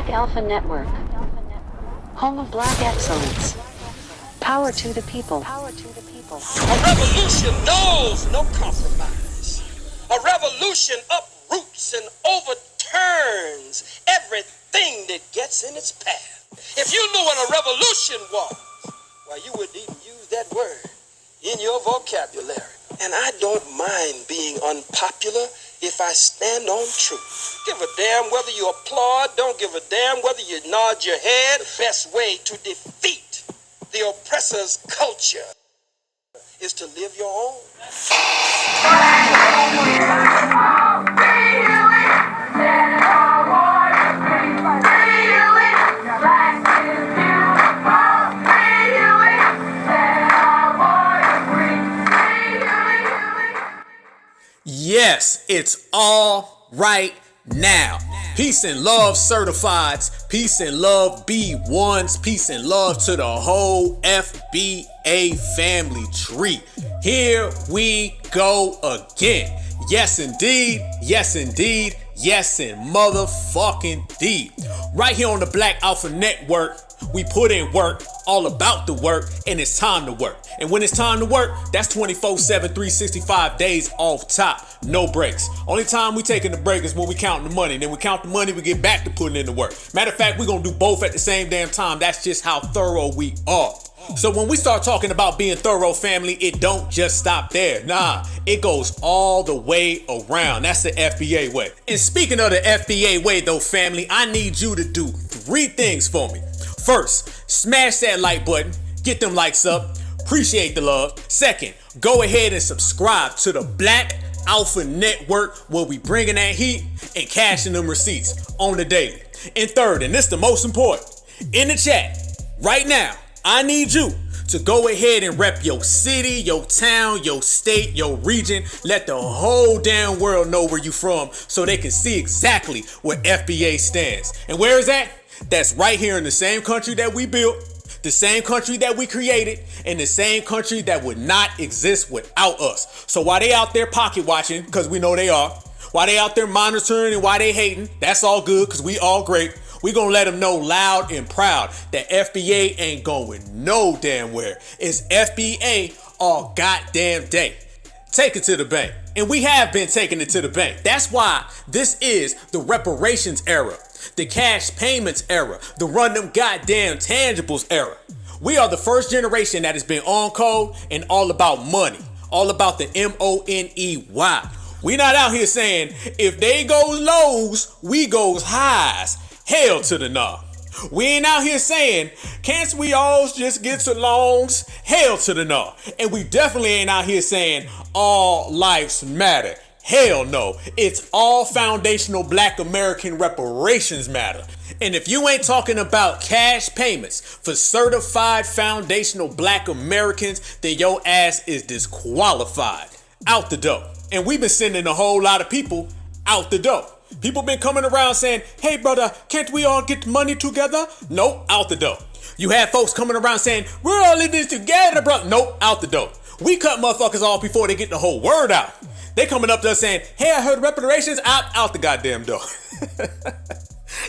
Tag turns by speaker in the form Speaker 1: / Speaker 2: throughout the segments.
Speaker 1: Black Alpha Network. Home of Black excellence. Power to the people.
Speaker 2: A revolution knows no compromise. A revolution uproots and overturns everything that gets in its path. If you knew what a revolution was, well, you wouldn't even use that word in your vocabulary. And I don't mind being unpopular if I stand on truth. Give a damn whether you applaud, don't give a damn whether you nod your head. The best way to defeat the oppressor's culture is to live your own.
Speaker 3: Yes, it's all right now. Peace and love certifieds, peace and love B1s, peace and love to the whole FBA family tree. Here we go again. Yes indeed, yes indeed, yes and motherfucking indeed. Right here on the Black Alpha Network, we put in work, all about the work, and it's time to work. And when it's time to work, that's 24/7, 365 days off top, no breaks. Only time we taking the break is when we counting the money. Then we count the money, we get back to putting in the work. Matter of fact, we're gonna do both at the same damn time. That's just how thorough we are. So when we start talking about being thorough, family, it don't just stop there. Nah, it goes all the way around. That's the FBA way. And speaking of the FBA way though, family, I need you to do 3 things for me. First, smash that like button, get them likes up, appreciate the love. Second, go ahead and subscribe to the Black Alpha Network where we bringing that heat and cashing them receipts on the daily. And third, and this the most important, in the chat right now, I need you to go ahead and rep your city, your town, your state, your region. Let the whole damn world know where you from so they can see exactly where FBA stands. And where is that? That's right here in the same country that we built, the same country that we created, and the same country that would not exist without us. So while they out there pocket watching, because we know they are, while they out there monitoring and while they hating, that's all good because we all great. We gonna let them know loud and proud that FBA ain't going no damn where. It's FBA all goddamn day. Take it to the bank. And we have been taking it to the bank. That's why this is the reparations era, the cash payments era, the run them goddamn tangibles era. We are the first generation that has been on code and all about money, all about the MONEY. We not out here saying if they goes lows, we goes highs. Hell to the nah. We ain't out here saying, can't we all just get alongs? Hell to the nah. And we definitely ain't out here saying all lives matter. Hell no. It's all foundational Black American reparations matter. And if you ain't talking about cash payments for certified foundational Black Americans, then your ass is disqualified. Out the door. And we've been sending a whole lot of people out the door. People been coming around saying, hey brother, can't we all get money together? Nope, out the door. You had folks coming around saying, we're all in this together, bro. Nope, out the door. We cut motherfuckers off before they get the whole word out. They coming up to us saying, hey, I heard reparations, out the goddamn door.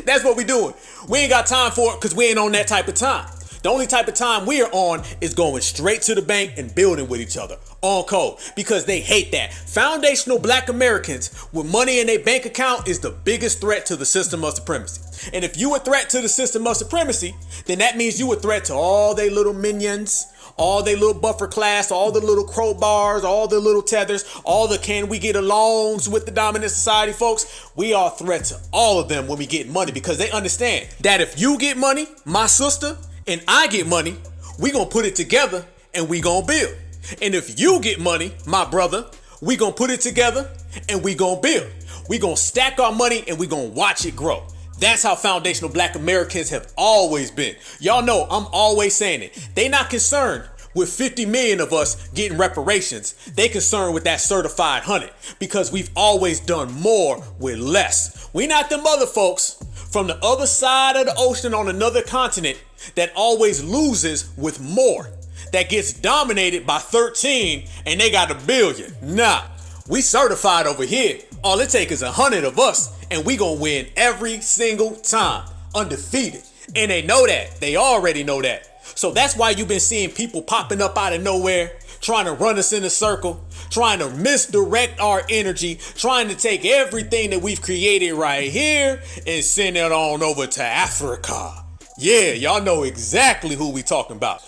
Speaker 3: That's what we doing. We ain't got time for it because we ain't on that type of time. The only type of time we are on is going straight to the bank and building with each other on code because they hate that. Foundational Black Americans with money in their bank account is the biggest threat to the system of supremacy. And if you a threat to the system of supremacy, then that means you a threat to all they little minions, all they little buffer class, all the little crowbars, all the little tethers, all the can we get alongs with the dominant society folks. We are a threat to all of them when we get money because they understand that if you get money, my sister, and I get money, we gonna put it together and we gonna build. And if you get money, my brother, we gonna put it together and we gonna build. We gonna stack our money and we gonna watch it grow. That's how foundational Black Americans have always been. Y'all know I'm always saying it. They not concerned with 50 million of us getting reparations. They concerned with that certified 100 because we've always done more with less. We not them other folks from the other side of the ocean on another continent that always loses with more, that gets dominated by 13 and they got $1 billion. Nah, we certified over here. All it takes is 100 of us and we gonna win every single time. undefeated. And they know that. They already know that. So that's why you've been seeing people popping up out of nowhere, trying to run us in a circle, trying to misdirect our energy, trying to take everything that we've created right here and send it on over to Africa. Yeah, y'all know exactly who we talking about.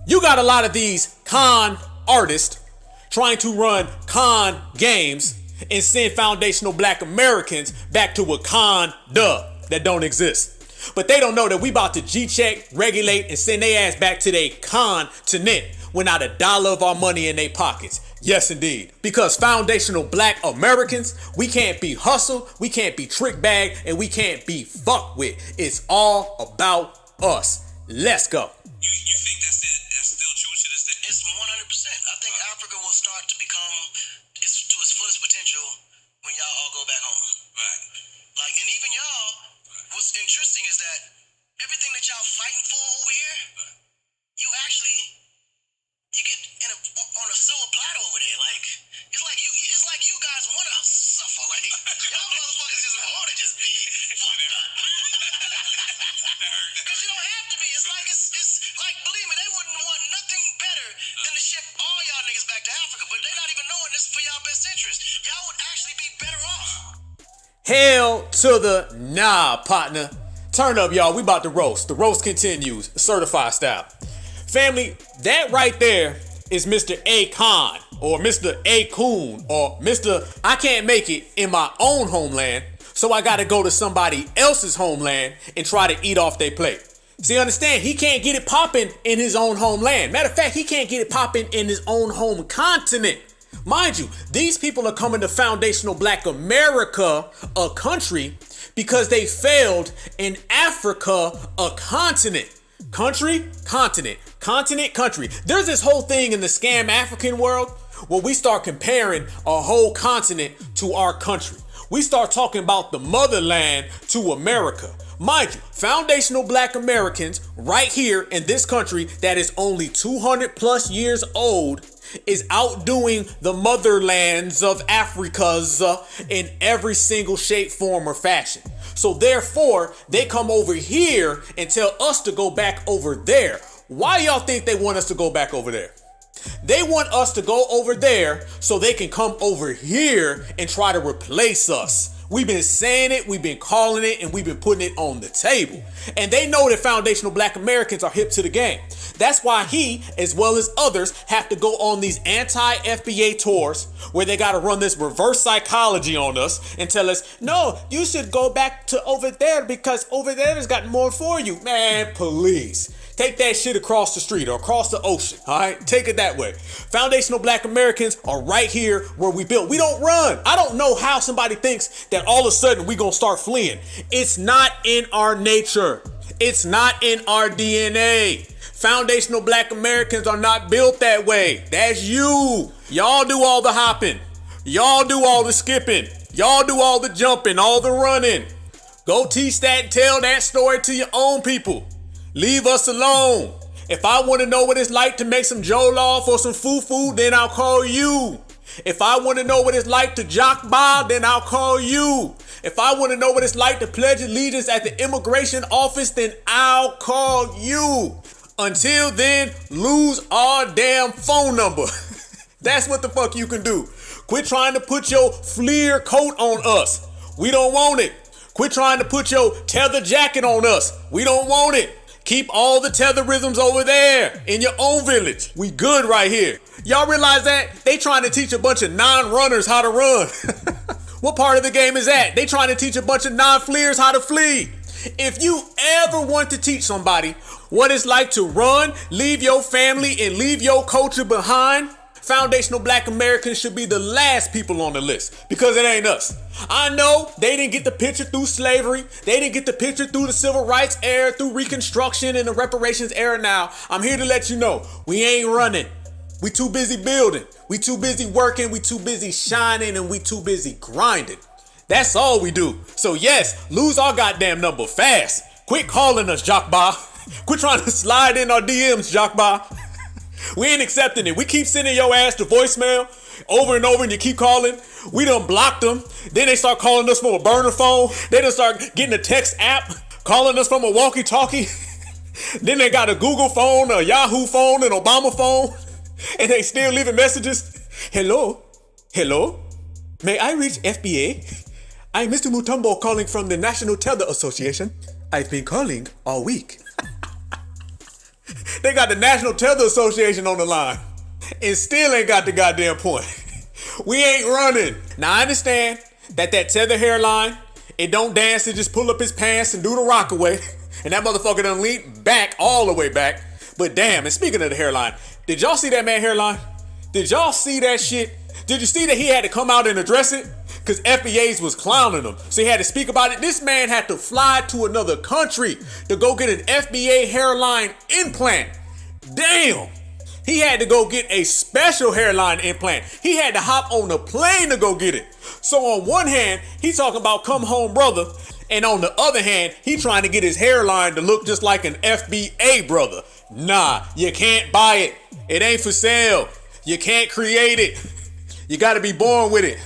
Speaker 3: You got a lot of these con artists trying to run con games and send foundational Black Americans back to Wakanda that don't exist. But they don't know that we about to G-check, regulate, and send their ass back to their continent with not a dollar of our money in their pockets. Yes, indeed. Because foundational Black Americans, we can't be hustled, we can't be trick bagged, and we can't be fucked with. It's all about us. Let's go.
Speaker 2: You think that's still true to this day? It's 100%. I think Africa will start to become to its fullest potential when y'all all go back home. Right. Like, and even y'all, what's interesting is that everything that y'all fighting for over here, you get on a silver platter over there. Like, it's like you guys want to suffer. Like, y'all motherfuckers just want to just be fucked up. Because you don't have to be. It's like, believe me, they wouldn't want nothing better than to ship all y'all niggas back to Africa. But they're not even knowing this for y'all best interest. Y'all would actually be better off.
Speaker 3: Hell to the nah, partner. Turn up, y'all. We about to roast. The roast continues, certified style. Family, that right there is Mr. Akon or Mr. Akon or Mr. I can't make it in my own homeland, so I gotta go to somebody else's homeland and try to eat off their plate. See, understand, he can't get it popping in his own homeland. Matter of fact, he can't get it popping in his own home continent. Mind you, these people are coming to foundational Black America, a country, because they failed in Africa, a continent. Country, continent, continent, country. There's this whole thing in the scam African world where we start comparing a whole continent to our country. We start talking about the motherland to America. Mind you, foundational Black Americans right here in this country that is only 200 plus years old is outdoing the motherlands of Africa's in every single shape, form, or fashion. So therefore, they come over here and tell us to go back over there. Why y'all think they want us to go back over there? They want us to go over there so they can come over here and try to replace us. We've been saying it, we've been calling it, and we've been putting it on the table. And they know that foundational Black Americans are hip to the game. That's why he, as well as others, have to go on these anti-FBA tours where they got to run this reverse psychology on us and tell us, no, you should go back to over there because over there has got more for you. Man, please. Take that shit across the street or across the ocean, all right? Take it that way. Foundational Black Americans are right here where we built. We don't run. I don't know how somebody thinks that all of a sudden we gonna start fleeing. It's not in our nature. It's not in our DNA. Foundational Black Americans are not built that way. That's you. Y'all do all the hopping. Y'all do all the skipping. Y'all do all the jumping, all the running. Go teach that and tell that story to your own people. Leave us alone. If I want to know what it's like to make some jollof or some fufu, then I'll call you. If I want to know what it's like to jock bob, then I'll call you. If I want to know what it's like to pledge allegiance at the immigration office, then I'll call you. Until then, lose our damn phone number. That's what the fuck you can do. Quit trying to put your fleer coat on us. We don't want it. Quit trying to put your tether jacket on us. We don't want it. Keep all the tetherisms over there in your own village. We good right here. Y'all realize that? They trying to teach a bunch of non-runners how to run. What part of the game is that? They trying to teach a bunch of non-fleers how to flee. If you ever want to teach somebody what it's like to run, leave your family, and leave your culture behind, foundational Black Americans should be the last people on the list because it ain't us. I know they didn't get the picture through slavery. They didn't get the picture through the civil rights era, through Reconstruction and the reparations era. Now, I'm here to let you know, we ain't running. We too busy building. We too busy working. We too busy shining, and we too busy grinding. That's all we do. So yes, lose our goddamn number fast. Quit calling us, Jock Ba. Quit trying to slide in our DMs, Jock Ba. We ain't accepting it. We keep sending your ass to voicemail over and over and you keep calling. We done blocked them. Then they start calling us from a burner phone. They done start getting a text app calling us from a walkie-talkie. Then they got a Google phone, a Yahoo phone, an Obama phone, and they still leaving messages. Hello? Hello? May I reach FBA? I'm Mr. Mutombo calling from the National Tether Association. I've been calling all week. They got the National Tether Association on the line and still ain't got the goddamn point. We ain't running. Now I understand that tether hairline, it don't dance, it just pull up his pants and do the rock away. And that motherfucker done lean back all the way back. But damn, and speaking of the hairline, did y'all see that man hairline? Did y'all see that shit? Did you see that he had to come out and address it? Because FBA's was clowning him. So he had to speak about it. This man had to fly to another country to go get an FBA hairline implant. Damn. He had to go get a special hairline implant. He had to hop on a plane to go get it. So on one hand, he talking about come home brother. And on the other hand, he trying to get his hairline to look just like an FBA brother. Nah, you can't buy it. It ain't for sale. You can't create it. You gotta be born with it.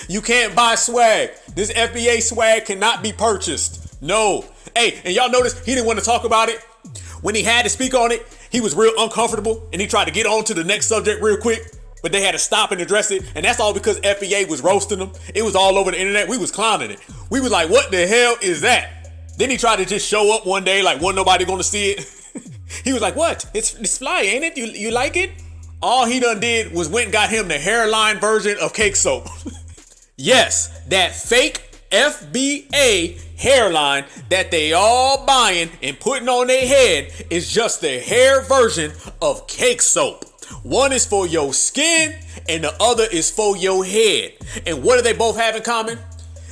Speaker 3: You can't buy swag. This FBA swag cannot be purchased. No. Hey, and y'all notice he didn't want to talk about it. When he had to speak on it, he was real uncomfortable and he tried to get on to the next subject real quick. But they had to stop and address it. And that's all because FBA was roasting them. It was all over the internet. We was clowning it. We was like, what the hell is that? Then he tried to just show up one day like wasn't nobody gonna see it. He was like, what? It's fly, ain't it? You like it? All he done did was went and got him the hairline version of cake soap. Yes, that fake FBA hairline that they all buying and putting on their head is just the hair version of cake soap. One is for your skin and the other is for your head. And what do they both have in common?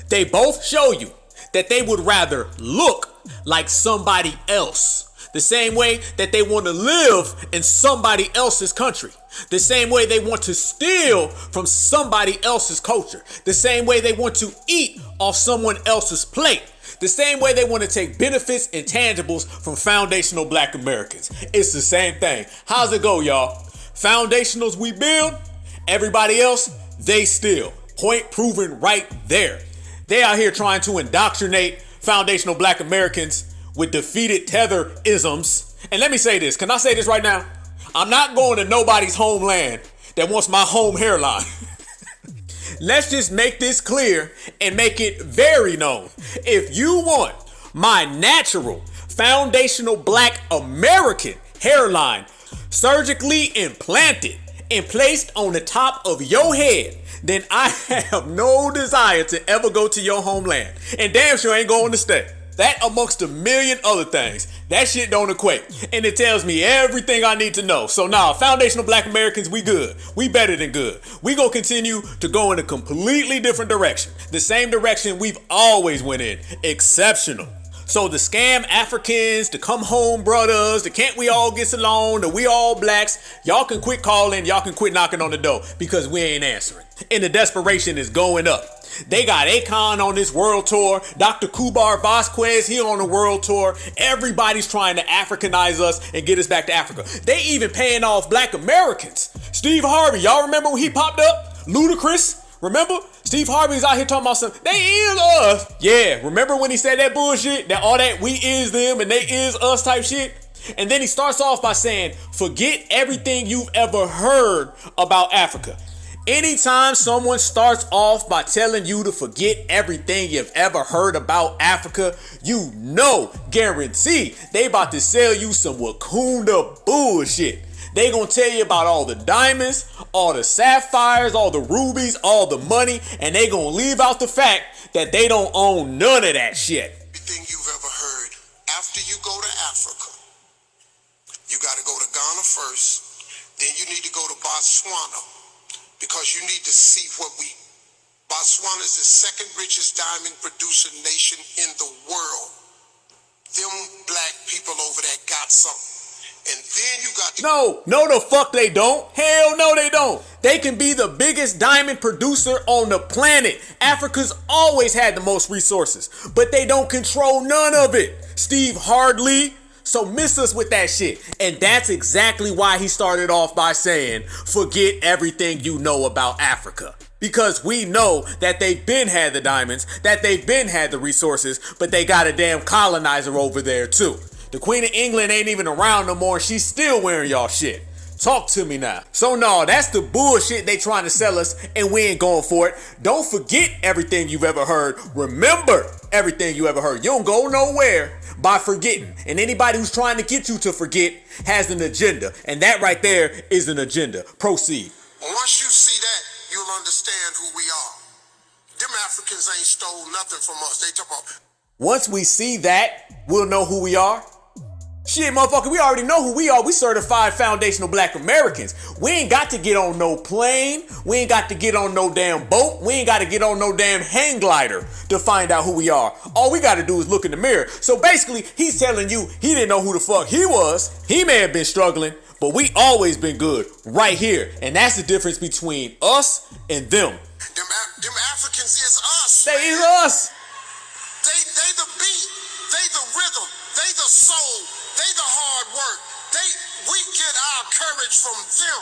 Speaker 3: They both show you that they would rather look like somebody else. The same way that they want to live in somebody else's country. The same way they want to steal from somebody else's culture. The same way they want to eat off someone else's plate. The same way they want to take benefits and tangibles from foundational Black Americans. It's the same thing. How's it go, y'all? Foundationals we build, everybody else, they steal. Point proven right there. They out here trying to indoctrinate foundational Black Americans with defeated tether isms. And let me say this. Can I say this right now? I'm not going to nobody's homeland that wants my home hairline. Let's just make this clear and make it very known. If you want my natural foundational Black American hairline surgically implanted and placed on the top of your head, then I have no desire to ever go to your homeland. And damn sure ain't going to stay. That amongst a million other things, that shit don't equate. And it tells me everything I need to know. So now, foundational Black Americans, we good. We better than good. We gonna continue to go in a completely different direction. The same direction we've always went in. Exceptional. So the scam Africans, the come home brothers, the can't we all get along, the we all blacks, y'all can quit calling, y'all can quit knocking on the door because we ain't answering. And the desperation is going up. They got Akon on this world tour. Dr. Kubar Vasquez, he on the world tour. Everybody's trying to Africanize us and get us back to Africa. They even paying off Black Americans. Steve Harvey, y'all remember when he popped up? Ludacris, remember? Steve Harvey's out here talking about something. They is us. Yeah, remember when he said that bullshit? That all that we is them and they is us type shit? And then he starts off by saying, forget everything you've ever heard about Africa. Anytime someone starts off by telling you to forget everything you've ever heard about Africa, you know, guarantee, they about to sell you some Wakanda bullshit. They gonna tell you about all the diamonds, all the sapphires, all the rubies, all the money, and they gonna leave out the fact that they don't own none of that shit.
Speaker 4: Everything you've ever heard, after you go to Africa, you gotta go to Ghana first, then you need to go to Botswana. Because you need to see what Botswana is the second richest diamond producer nation in the world. Them Black people over there got something. And then you got
Speaker 3: No, the fuck they don't. Hell no, they don't. They can be the biggest diamond producer on the planet. Africa's always had the most resources, but they don't control none of it. Steve Hardley. So miss us with that shit. And that's exactly why he started off by saying, forget everything you know about Africa. Because we know that they've been had the diamonds, that they've been had the resources, but they got a damn colonizer over there too. The Queen of England ain't even around no more and she's still wearing y'all shit. Talk to me now. So no, that's the bullshit they trying to sell us and we ain't going for it. Don't forget everything you've ever heard. Remember everything you ever heard. You don't go nowhere by forgetting. And anybody who's trying to get you to forget has an agenda. And that right there is an agenda. Proceed.
Speaker 4: Once you see that, you'll understand who we are. Them Africans ain't stole nothing from us. They talk about.
Speaker 3: Once we see that, we'll know who we are. Shit, motherfucker, we already know who we are. We certified foundational black Americans. We ain't got to get on no plane. We ain't got to get on no damn boat. We ain't got to get on no damn hang glider to find out who we are. All we got to do is look in the mirror. So basically, he's telling you he didn't know who the fuck he was. He may have been struggling, but we always been good right here. And that's the difference between us and them.
Speaker 4: Them Africans is us.
Speaker 3: They is us.
Speaker 4: They the beat. They the rhythm. They the soul. They the hard work. We get our courage from them.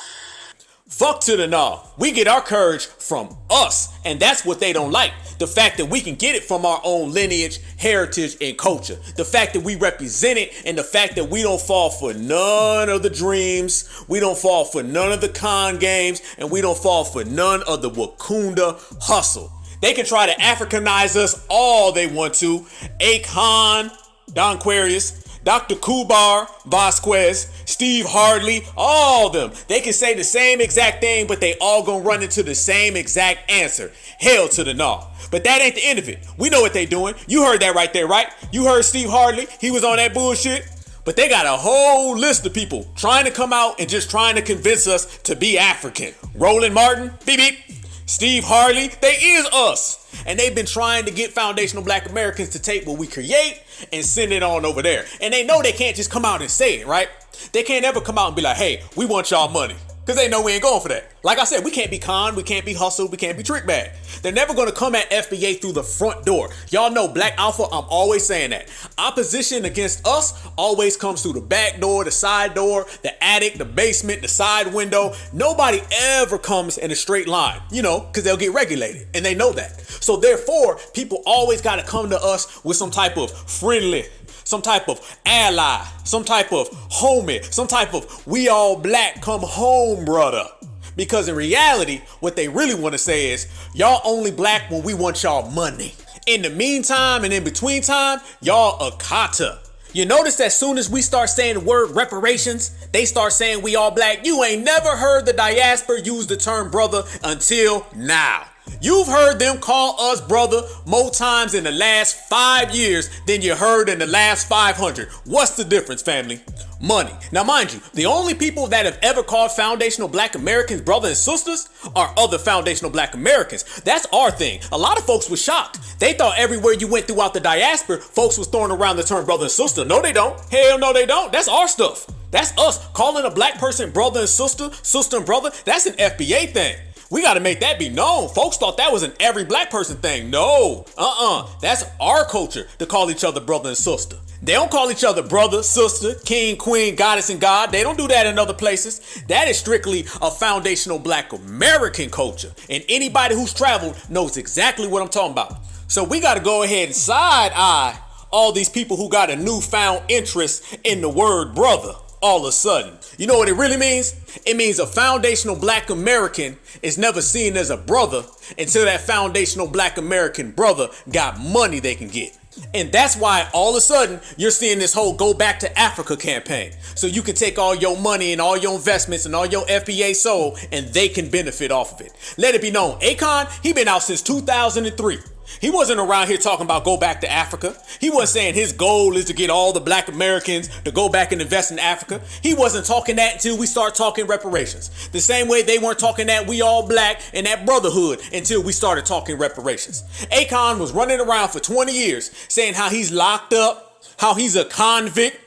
Speaker 3: Fuck to the nah. We get our courage from us. And that's what they don't like. The fact that we can get it from our own lineage, heritage, and culture. The fact that we represent it and the fact that we don't fall for none of the dreams. We don't fall for none of the con games. And we don't fall for none of the Wakanda hustle. They can try to Africanize us all they want to. Akon, Don Quarius, Dr. Kubar, Vasquez, Steve Hardley, all of them. They can say the same exact thing, but they all gonna run into the same exact answer. Hell to the nah. But that ain't the end of it. We know what they doing. You heard that right there, right? You heard Steve Hardley. He was on that bullshit. But they got a whole list of people trying to come out and just trying to convince us to be African. Roland Martin, beep beep. Steve Harley, they is us. And they've been trying to get foundational black Americans to take what we create and send it on over there. And they know they can't just come out and say it, right? They can't ever come out and be like, hey, we want y'all money. Because they know we ain't going for that. Like I said, we can't be con, we can't be hustled, we can't be trick bag. They're never going to come at FBA through the front door. Y'all know Black Alpha, I'm always saying that. Opposition against us always comes through the back door, the side door, the attic, the basement, the side window. Nobody ever comes in a straight line, because they'll get regulated. And they know that. So therefore, people always got to come to us with some type of friendly, some type of ally, some type of homie, some type of we all black, come home, brother. Because in reality, what they really want to say is, y'all only black when we want y'all money. In the meantime and in between time, y'all a kata. You notice that as soon as we start saying the word reparations, they start saying we all black. You ain't never heard the diaspora use the term brother until now. You've heard them call us brother more times in the last 5 years than you heard in the last 500. What's the difference, family? Money. Now, mind you, the only people that have ever called foundational black Americans brother and sisters are other foundational black Americans. That's our thing. A lot of folks were shocked. They thought everywhere you went throughout the diaspora, folks was throwing around the term brother and sister. No, they don't. Hell no, they don't. That's our stuff. That's us. Calling a black person brother and sister, sister and brother, that's an FBA thing. We got to make that be known. Folks thought that was an every black person thing. No, that's our culture to call each other brother and sister. They don't call each other brother, sister, king, queen, goddess, and God. They don't do that in other places. That is strictly a foundational black American culture. And anybody who's traveled knows exactly what I'm talking about. So we got to go ahead and side eye all these people who got a newfound interest in the word brother. All of a sudden, you know what it really means? It means a foundational black American is never seen as a brother until that foundational black American brother got money they can get. And that's why all of a sudden you're seeing this whole Go Back to Africa campaign. So you can take all your money and all your investments and all your FBA sold and they can benefit off of it. Let it be known, Akon, he been out since 2003. He wasn't around here talking about go back to Africa. He wasn't saying his goal is to get all the black Americans to go back and invest in Africa. He wasn't talking that until we start talking reparations. The same way they weren't talking that we all black and that brotherhood until we started talking reparations. Akon was running around for 20 years saying how he's locked up, how he's a convict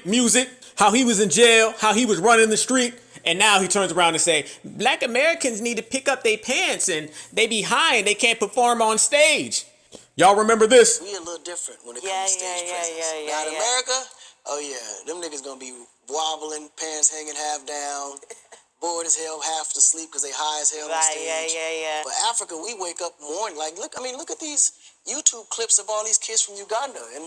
Speaker 3: music, how he was in jail, how he was running the street. And now he turns around and say, black Americans need to pick up their pants and they be high and they can't perform on stage. Y'all remember this?
Speaker 5: We a little different when it comes to stage presence. Now in America, oh yeah, them niggas gonna be wobbling, pants hanging half down, bored as hell, half asleep because they high as hell on stage.
Speaker 6: Yeah.
Speaker 5: But Africa, we wake up morning, like, look at these YouTube clips of all these kids from Uganda. And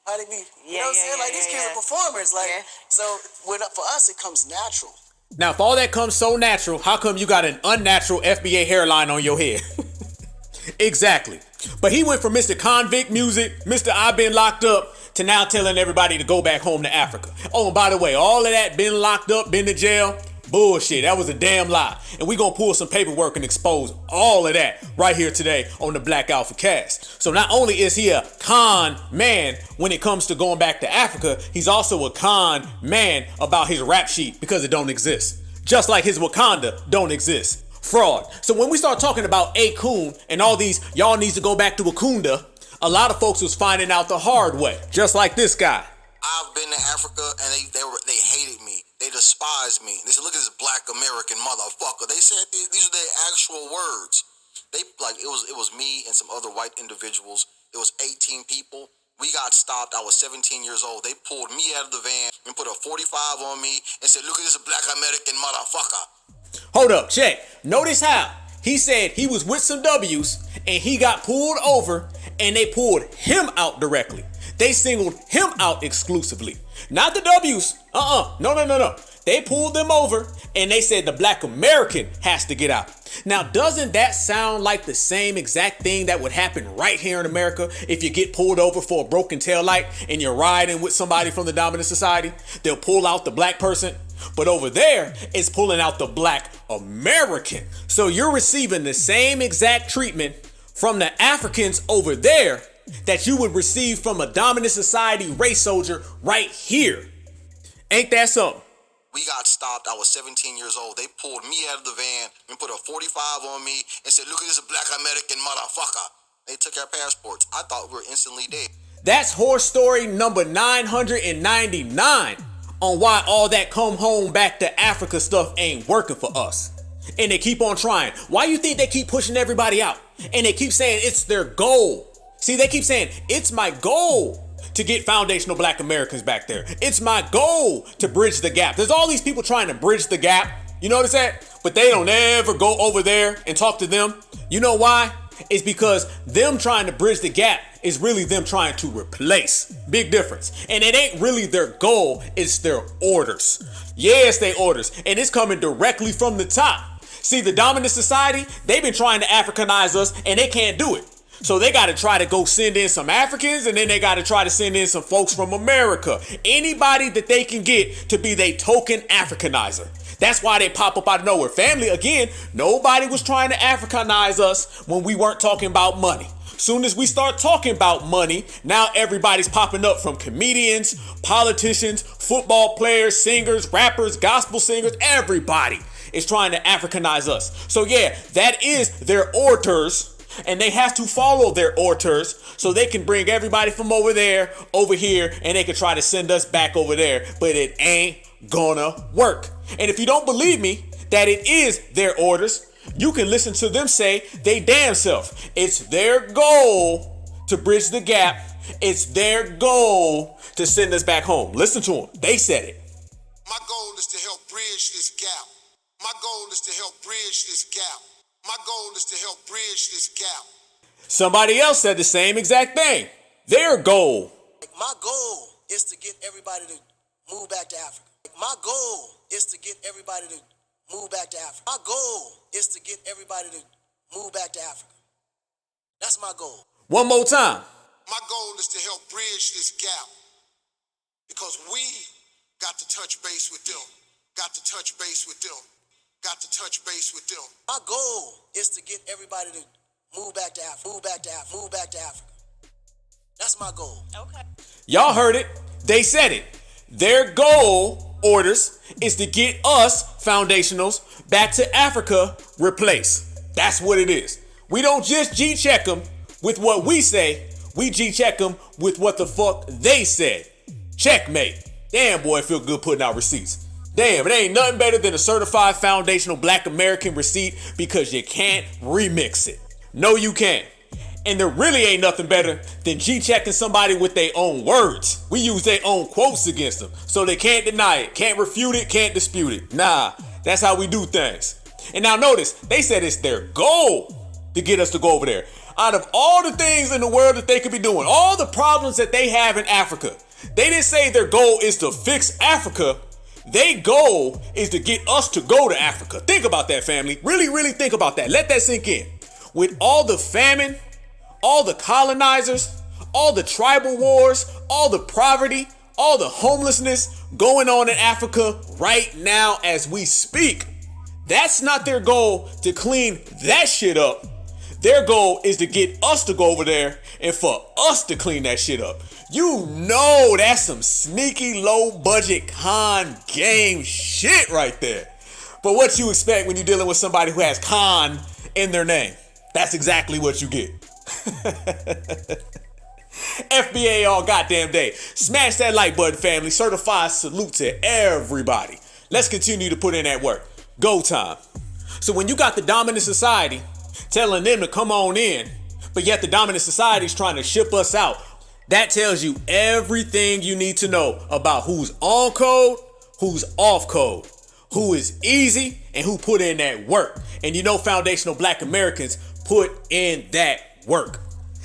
Speaker 5: how they be, you know what I'm saying? Like, these kids are performers. Like, so for us, it comes natural.
Speaker 3: Now, if all that comes so natural, how come you got an unnatural FBA hairline on your head? Exactly. But he went from Mr. Convict Music, Mr. I've been locked up, to now telling everybody to go back home to Africa. Oh, and by the way, all of that, been locked up, been to jail, bullshit. That was a damn lie. And we gonna pull some paperwork and expose all of that right here today on the Black Alpha Cast. So not only is he a con man when it comes to going back to Africa, he's also a con man about his rap sheet because it don't exist. Just like his Wakanda don't exist. Fraud. So when we start talking about akon and all these, y'all needs to go back to Wakanda, a lot of folks was finding out the hard way. Just like this guy.
Speaker 4: I've been to Africa and they hated me. They despised me. They said, look at this black American motherfucker. They said these are their actual words. They like it was me and some other white individuals. It was 18 people. We got stopped. I was 17 years old. They pulled me out of the van and put a 45 on me and said, look at this black American motherfucker.
Speaker 3: Hold up, check. Notice how he said he was with some W's and he got pulled over and they pulled him out directly. They singled him out exclusively. Not the W's. No. They pulled them over and they said the black American has to get out. Now, doesn't that sound like the same exact thing that would happen right here in America if you get pulled over for a broken taillight and you're riding with somebody from the dominant society? They'll pull out the black person. But over there, it's pulling out the black American. So you're receiving the same exact treatment from the Africans over there that you would receive from a dominant society race soldier right here. Ain't that something?
Speaker 4: We got stopped. I was 17 years old. They pulled me out of the van and put a 45 on me and said, look at this black American motherfucker. They took our passports. I thought we were instantly dead.
Speaker 3: That's horror story number 999 on why all that come home back to Africa stuff ain't working for us. And they keep on trying. Why you think they keep pushing everybody out? And they keep saying it's their goal. See, they keep saying it's my goal to get foundational black Americans back there. It's my goal to bridge the gap. There's all these people trying to bridge the gap. You notice that? But they don't ever go over there and talk to them. You know why? It's because them trying to bridge the gap is really them trying to replace. Big difference. And it ain't really their goal, it's their orders. Yes, they orders. And it's coming directly from the top. See, the dominant society, they've been trying to Africanize us and they can't do it. So they got to try to go send in some Africans and then they got to try to send in some folks from America. Anybody that they can get to be their token Africanizer. That's why they pop up out of nowhere. Family, again, nobody was trying to Africanize us when we weren't talking about money. Soon as we start talking about money, now everybody's popping up from comedians, politicians, football players, singers, rappers, gospel singers, everybody is trying to Africanize us. So yeah, that is their orders. And they have to follow their orders so they can bring everybody from over there, over here, and they can try to send us back over there. But it ain't gonna work. And if you don't believe me that it is their orders, you can listen to them say they damn self. It's their goal to bridge the gap. It's their goal to send us back home. Listen to them. They said it.
Speaker 4: My goal is to help bridge this gap. My goal is to help bridge this gap. My goal is to help bridge this gap.
Speaker 3: Somebody else said the same exact thing. Their goal.
Speaker 5: My goal is to get everybody to move back to Africa. My goal is to get everybody to move back to Africa. My goal is to get everybody to move back to Africa. That's my goal.
Speaker 3: One more time.
Speaker 4: My goal is to help bridge this gap because we got to touch base with them. Got to touch base with them. Got to touch base with them.
Speaker 5: My goal is to get everybody to move back to Africa. Move back to Africa. Move back to Africa. That's my goal.
Speaker 6: Okay.
Speaker 3: Y'all heard it. They said it. Their goal, orders, is to get us, foundationals, back to Africa, replace. That's what it is. We don't just G-check them with what we say. We G-check them with what the fuck they said. Checkmate. Damn, boy, it feel good putting out receipts. Damn, it ain't nothing better than a certified foundational black American receipt because you can't remix it. No, you can't. And there really ain't nothing better than G-checking somebody with their own words. We use their own quotes against them, so they can't deny it, can't refute it, can't dispute it. Nah, That's how we do things. And now notice, they said it's their goal to get us to go over there. Out of all the things in the world that they could be doing, all the problems that they have in Africa, they didn't say their goal is to fix Africa. Their goal is to get us to go to Africa. Think about that, family. Really, really think about that. Let that sink in. With all the famine, all the colonizers, all the tribal wars, all the poverty, all the homelessness going on in Africa right now as we speak, that's not their goal to clean that shit up. Their goal is to get us to go over there and for us to clean that shit up. You know that's some sneaky low budget con game shit right there. But what you expect when you're dealing with somebody who has con in their name? That's exactly what you get. FBA all goddamn day. Smash that like button, family. Certified salute to everybody. Let's continue to put in that work. Go time. So when you got the dominant society telling them to come on in, but yet the dominant society is trying to ship us out, that tells you everything you need to know about who's on code, who's off code, who is easy, and who put in that work. And you know foundational Black Americans put in that work.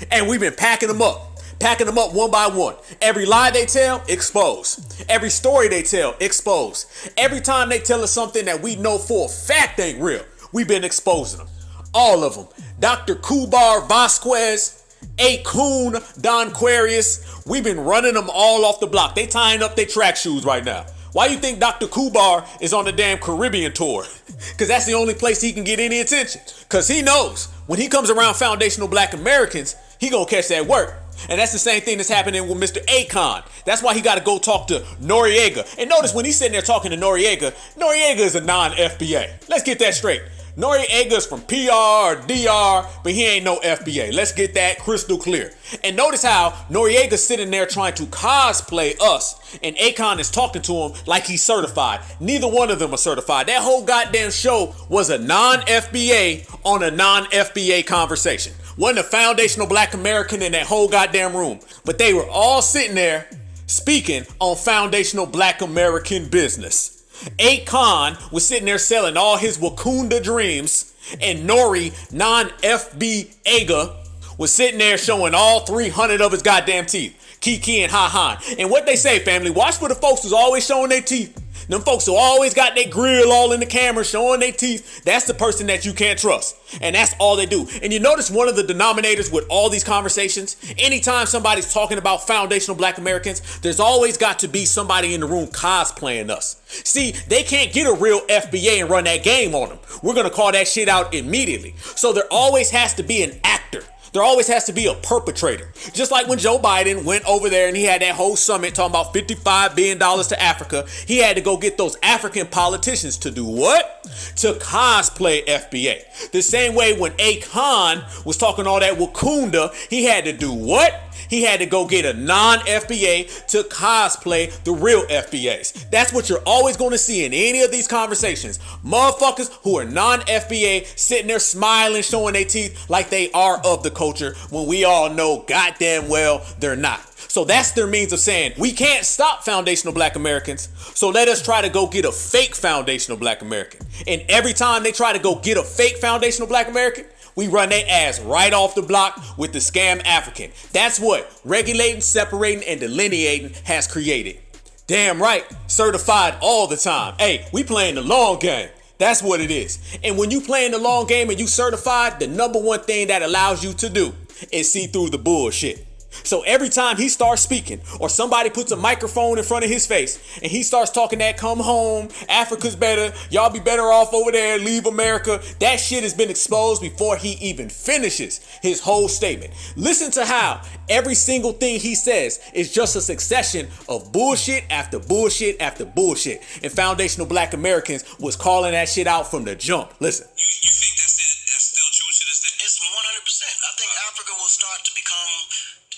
Speaker 3: And we've been packing them up one by one. Every lie they tell, expose. Every story they tell, expose. Every time they tell us something that we know for a fact ain't real, we've been exposing them. All of them. Dr. Kubar Vasquez, Akon, Don Quarius, we've been running them all off the block. They tying up their track shoes right now. Why you think Dr. Kubar is on the damn Caribbean tour? Because that's the only place he can get any attention. Because he knows when he comes around foundational Black Americans, he gonna catch that work. And that's the same thing that's happening with Mr. Akon. That's why he got to go talk to Noriega. And notice when he's sitting there talking to Noriega, Noriega is a non-FBA. Let's get that straight. Noriega's from PR or DR, but he ain't no FBA. Let's get that crystal clear. And notice how Noriega's sitting there trying to cosplay us, and Akon is talking to him like he's certified. Neither one of them are certified. That whole goddamn show was a non-FBA on a non-FBA conversation. Wasn't a foundational Black American in that whole goddamn room, but they were all sitting there speaking on foundational Black American business. Akon was sitting there selling all his Wakanda dreams, and Nori, non-FBA, was sitting there showing all 300 of his goddamn teeth. Kiki and Ha-Han. And what they say, family, watch for the folks who's always showing their teeth. Them folks who always got their grill all in the camera showing their teeth, that's the person that you can't trust. And that's all they do. And you notice one of the denominators with all these conversations, anytime somebody's talking about foundational Black Americans, there's always got to be somebody in the room cosplaying us. See, they can't get a real FBA and run that game on them. We're going to call that shit out immediately. So there always has to be an actor. There always has to be a perpetrator. Just like when Joe Biden went over there and he had that whole summit talking about $55 billion to Africa, he had to go get those African politicians to do what? To cosplay FBA. The same way when Akon was talking all that Wakanda, he had to do what? He had to go get a non-FBA to cosplay the real FBAs. That's what you're always going to see in any of these conversations. Motherfuckers who are non-FBA sitting there smiling, showing their teeth like they are of the culture when we all know goddamn well they're not. So that's their means of saying we can't stop foundational Black Americans, so let us try to go get a fake foundational Black American. And every time they try to go get a fake foundational Black American, we run their ass right off the block with the scam African. That's what regulating, separating, and delineating has created. Damn right, certified all the time. Hey, we playing the long game. That's what it is. And when you playing the long game and you certified, the number one thing that allows you to do is see through the bullshit. So every time he starts speaking or somebody puts a microphone in front of his face and he starts talking that come home, Africa's better, y'all be better off over there, leave America, that shit has been exposed before he even finishes his whole statement. Listen to how every single thing he says is just a succession of bullshit after bullshit after bullshit. And foundational Black Americans was calling that shit out from the jump. Listen.
Speaker 5: You think that's still true to this day? It's 100%. I think Africa will start to become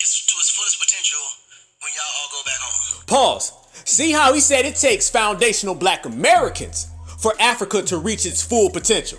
Speaker 5: to its fullest potential when y'all all go back home.
Speaker 3: Pause. See how he said it takes foundational Black Americans for Africa to reach its full potential.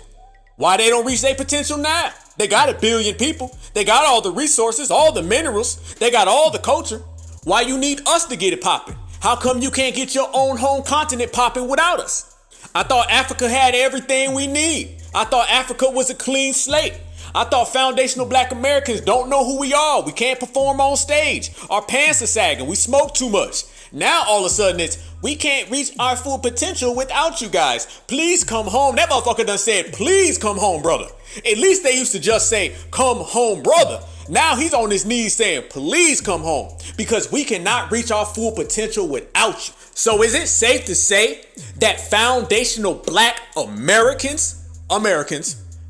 Speaker 3: Why they don't reach their potential now? They got 1 billion people. They got all the resources, all the minerals. They got all the culture. Why you need us to get it popping? How come you can't get your own home continent popping without us? I thought Africa had everything we need. I thought Africa was a clean slate. I thought foundational black Americans don't know who we are. We can't perform on stage. Our pants are sagging. We smoke too much. Now all of a sudden it's, we can't reach our full potential without you guys. Please come home. That motherfucker done said, please come home, brother. At least they used to just say, come home, brother. Now he's on his knees saying, please come home, because we cannot reach our full potential without you. So is it safe to say that foundational black Americans,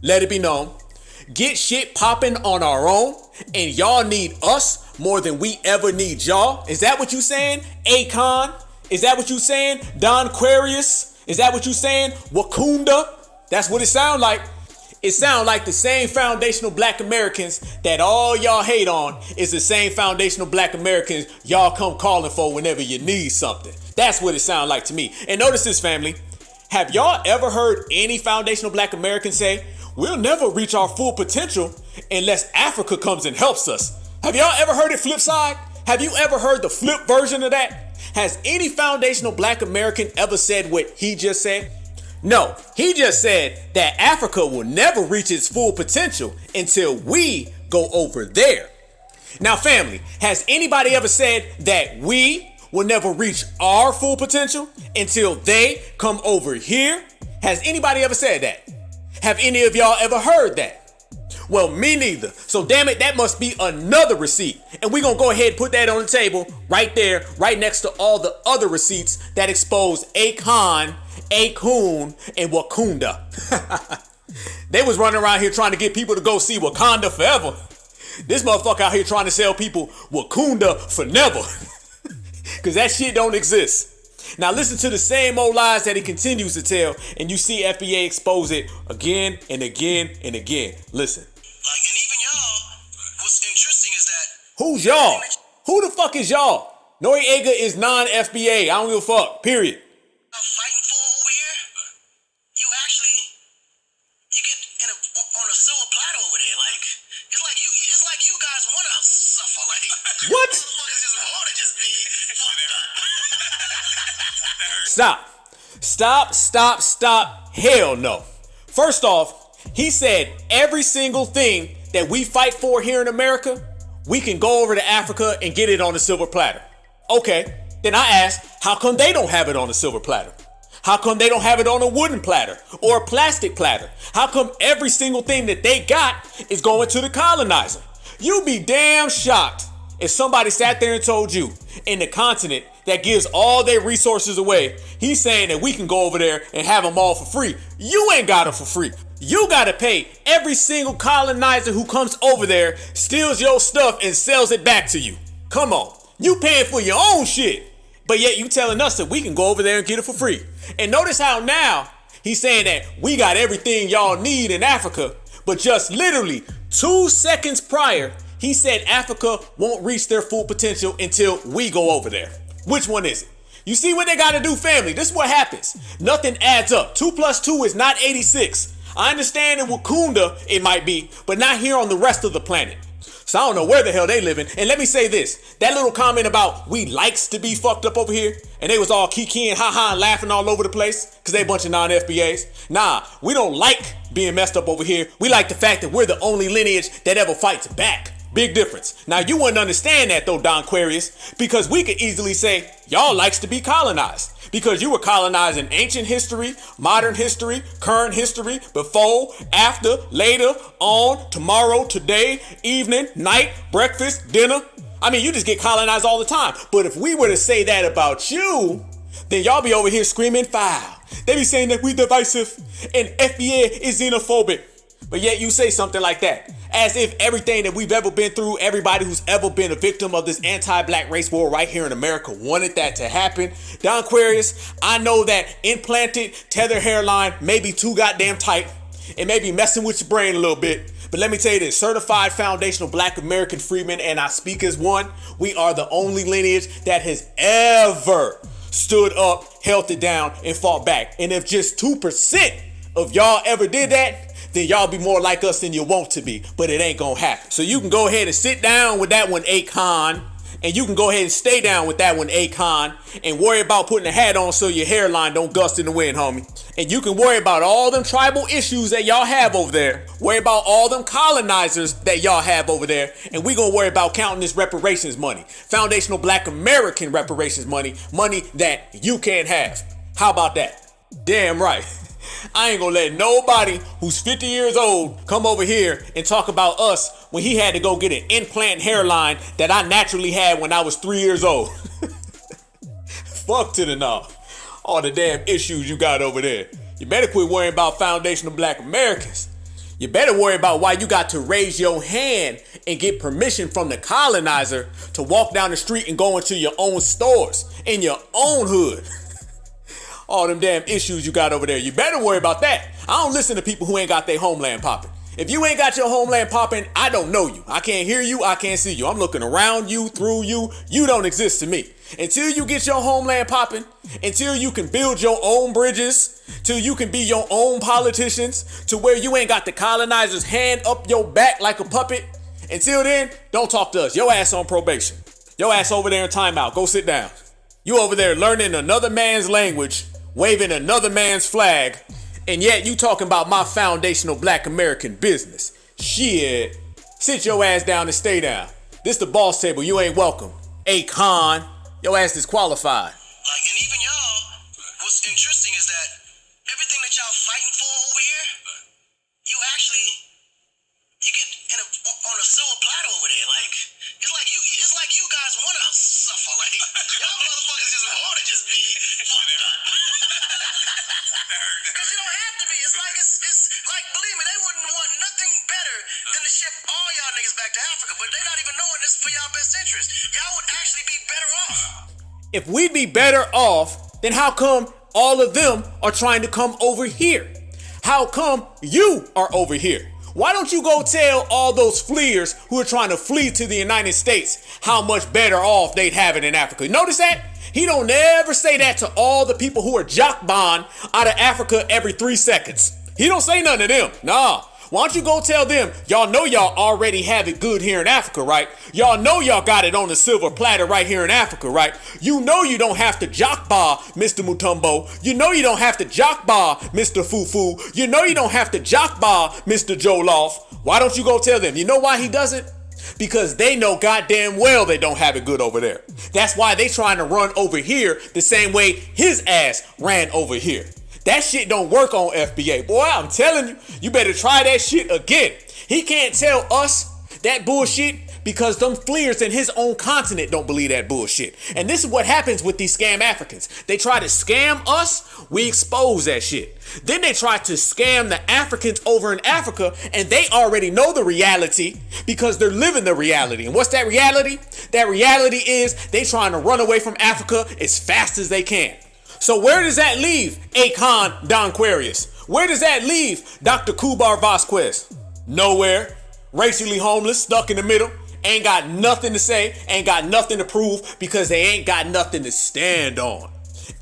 Speaker 3: let it be known, get shit popping on our own, and y'all need us more than we ever need y'all? Is that what you saying, Akon? Is that what you saying, Don Aquarius? Is that what you saying, Wakanda? That's what it sound like. It sound like the same foundational black Americans that all y'all hate on is the same foundational black Americans y'all come calling for whenever you need something. That's what it sound like to me. And notice this, family. Have y'all ever heard any foundational black American say, we'll never reach our full potential unless Africa comes and helps us? Have y'all ever heard it flip side? Have you ever heard the flip version of that? Has any foundational black American ever said what he just said? No, he just said that Africa will never reach its full potential until we go over there. Now, family, has anybody ever said that we will never reach our full potential until they come over here? Has anybody ever said that? Have any of y'all ever heard that? Well, me neither. So damn it, that must be another receipt. And we're gonna go ahead and put that on the table right there, right next to all the other receipts that expose Akon, and Wakanda. They was running around here trying to get people to go see Wakanda forever. This motherfucker out here trying to sell people Wakanda for never. Cause that shit don't exist. Now listen to the same old lies that he continues to tell, and you see FBA expose it again and again and again. Listen.
Speaker 5: Like, and even y'all, what's interesting is that...
Speaker 3: Who's y'all? Who the fuck is y'all? Noriega is non-FBA. I don't give a fuck, period.
Speaker 5: Fighting for over here, you get on a silver platter over there. Like, it's like you guys want to suffer. Like,
Speaker 3: what?
Speaker 5: Motherfuckers just want to just be
Speaker 3: fucked up. Stop. Hell no. First off, he said every single thing that we fight for here in America, we can go over to Africa and get it on a silver platter. Okay, then I ask, how come they don't have it on a silver platter? How come they don't have it on a wooden platter or a plastic platter? How come every single thing that they got is going to the colonizer? You'd be damn shocked if somebody sat there and told you in the continent that gives all their resources away, he's saying that we can go over there and have them all for free. You ain't got them for free. You gotta pay every single colonizer who comes over there, steals your stuff and sells it back to you. Come on, you paying for your own shit, but yet you telling us that we can go over there and get it for free. And notice how now he's saying that we got everything y'all need in Africa, but just literally 2 seconds prior, he said Africa won't reach their full potential until we go over there. Which one is it? You see what they gotta do, family? This is what happens. Nothing adds up. 2 + 2 is not 86. I understand in Wakanda it might be, but not here on the rest of the planet. So I don't know where the hell they living. And let me say this, that little comment about we likes to be fucked up over here, and they was all kiki and ha-ha and laughing all over the place, cause they a bunch of non-FBAs. Nah, we don't like being messed up over here. We like the fact that we're the only lineage that ever fights back. Big difference. Now you wouldn't understand that though, Don Aquarius, because we could easily say y'all likes to be colonized. Because you were colonized in ancient history, modern history, current history, before, after, later, on, tomorrow, today, evening, night, breakfast, dinner. I mean, you just get colonized all the time. But if we were to say that about you, then y'all be over here screaming foul. They be saying that we divisive and FBA is xenophobic. But yet you say something like that, as if everything that we've ever been through, everybody who's ever been a victim of this anti-black race war right here in America wanted that to happen. Don Aquarius, I know that implanted tether hairline may be too goddamn tight. It may be messing with your brain a little bit. But let me tell you this, certified foundational black American freeman, and I speak as one, we are the only lineage that has ever stood up, held it down, and fought back. And if just 2% of y'all ever did that, then y'all be more like us than you want to be, but it ain't gonna happen. So you can go ahead and sit down with that one, Akon, And you can go ahead and stay down with that one, Akon, and worry about putting a hat on so your hairline don't gust in the wind, homie. And you can worry about all them tribal issues that y'all have over there. Worry about all them colonizers that y'all have over there. And we gonna worry about counting this reparations money. Foundational Black American reparations money. Money that you can't have. How about that? Damn right. I ain't gonna let nobody who's 50 years old come over here and talk about us when he had to go get an implant hairline that I naturally had when I was 3 years old. Fuck to the no. All the damn issues you got over there. You better quit worrying about foundational Black Americans. You better worry about why you got to raise your hand and get permission from the colonizer to walk down the street and go into your own stores in your own hood. All them damn issues you got over there. You better worry about that. I don't listen to people who ain't got their homeland popping. If you ain't got your homeland popping, I don't know you. I can't hear you. I can't see you. I'm looking around you, through you. You don't exist to me. Until you get your homeland popping, until you can build your own bridges, till you can be your own politicians, to where you ain't got the colonizer's hand up your back like a puppet, until then, don't talk to us. Your ass on probation. Your ass over there in timeout. Go sit down. You over there learning another man's language, waving another man's flag, and yet you talking about my foundational Black American business. Shit. Sit your ass down and stay down. This the boss table. You ain't welcome. Akon, your ass disqualified.
Speaker 5: Like, and even y'all, what's interesting is that everything that y'all fighting for over here, you get on a silver platter over there. Like, it's like you guys want to suffer. Like, y'all motherfuckers just want to just be fucked up. Because you don't have to be. It's like, believe me, they wouldn't want nothing better than to ship all y'all niggas back to Africa. But they not even knowing this for y'all best interest. Y'all would actually be better off.
Speaker 3: If we'd be better off, then how come all of them are trying to come over here? How come you are over here? Why don't you go tell all those fleers who are trying to flee to the United States how much better off they'd have it in Africa? Notice that? He don't ever say that to all the people who are jockbond out of Africa every 3 seconds. He don't say nothing to them. Nah. Why don't you go tell them, y'all know y'all already have it good here in Africa, right? Y'all know y'all got it on the silver platter right here in Africa, right? You know you don't have to jockbar Mr. Mutombo. You know you don't have to jockbar Mr. Fufu. You know you don't have to jockbar Mr. Joloff. Why don't you go tell them? You know why he doesn't? Because they know goddamn well they don't have it good over there. That's why they trying to run over here the same way his ass ran over here. That shit don't work on FBA. Boy, I'm telling you, you better try that shit again. He can't tell us that bullshit because them fleers in his own continent don't believe that bullshit. And this is what happens with these scam Africans. They try to scam us, we expose that shit. Then they try to scam the Africans over in Africa, and they already know the reality because they're living the reality. And what's that reality? That reality is they trying to run away from Africa as fast as they can. So where does that leave Akon Don Aquarius? Where does that leave Dr. Kubar Vasquez? Nowhere. Racially homeless, stuck in the middle, ain't got nothing to say, ain't got nothing to prove because they ain't got nothing to stand on.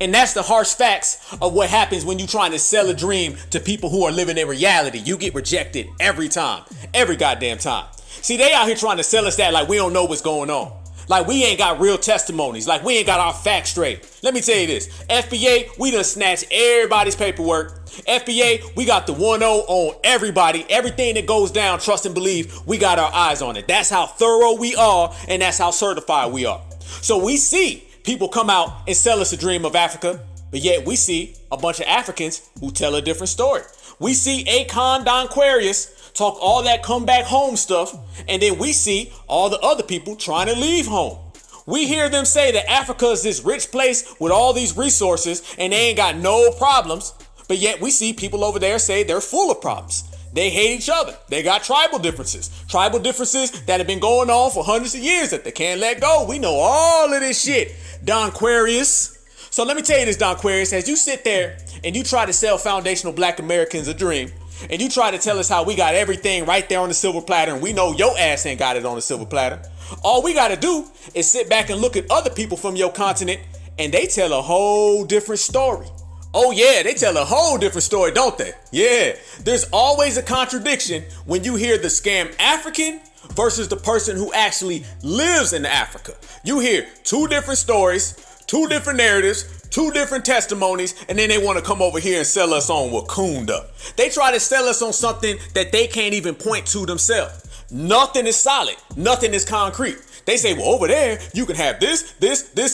Speaker 3: And that's the harsh facts of what happens when you trying to sell a dream to people who are living in reality. You get rejected every time, every goddamn time. See, they out here trying to sell us that like we don't know what's going on. Like we ain't got real testimonies. Like we ain't got our facts straight. Let me tell you this. FBA, we done snatched everybody's paperwork. FBA, we got the 1-0 on everybody. Everything that goes down, trust and believe, we got our eyes on it. That's how thorough we are, and that's how certified we are. So we see people come out and sell us a dream of Africa, but yet we see a bunch of Africans who tell a different story. We see Akon Don Aquarius talk all that come back home stuff, and then we see all the other people trying to leave home. We hear them say that Africa is this rich place with all these resources and they ain't got no problems, but yet we see people over there say they're full of problems. They hate each other. They got tribal differences that have been going on for hundreds of years that they can't let go. We know all of this shit, Don Aquarius. So let me tell you this, Don Aquarius, as you sit there and you try to sell foundational Black Americans a dream, and you try to tell us how we got everything right there on the silver platter, and we know your ass ain't got it on the silver platter. All we got to do is sit back and look at other people from your continent, and they tell a whole different story. Oh yeah, they tell a whole different story, don't they? Yeah, there's always a contradiction when you hear the scam African versus the person who actually lives in Africa. You hear two different stories, two different narratives, two different testimonies, and then they want to come over here and sell us on Wakanda. They try to sell us on something that they can't even point to themselves. Nothing is solid. Nothing is concrete. They say, well, over there, you can have this,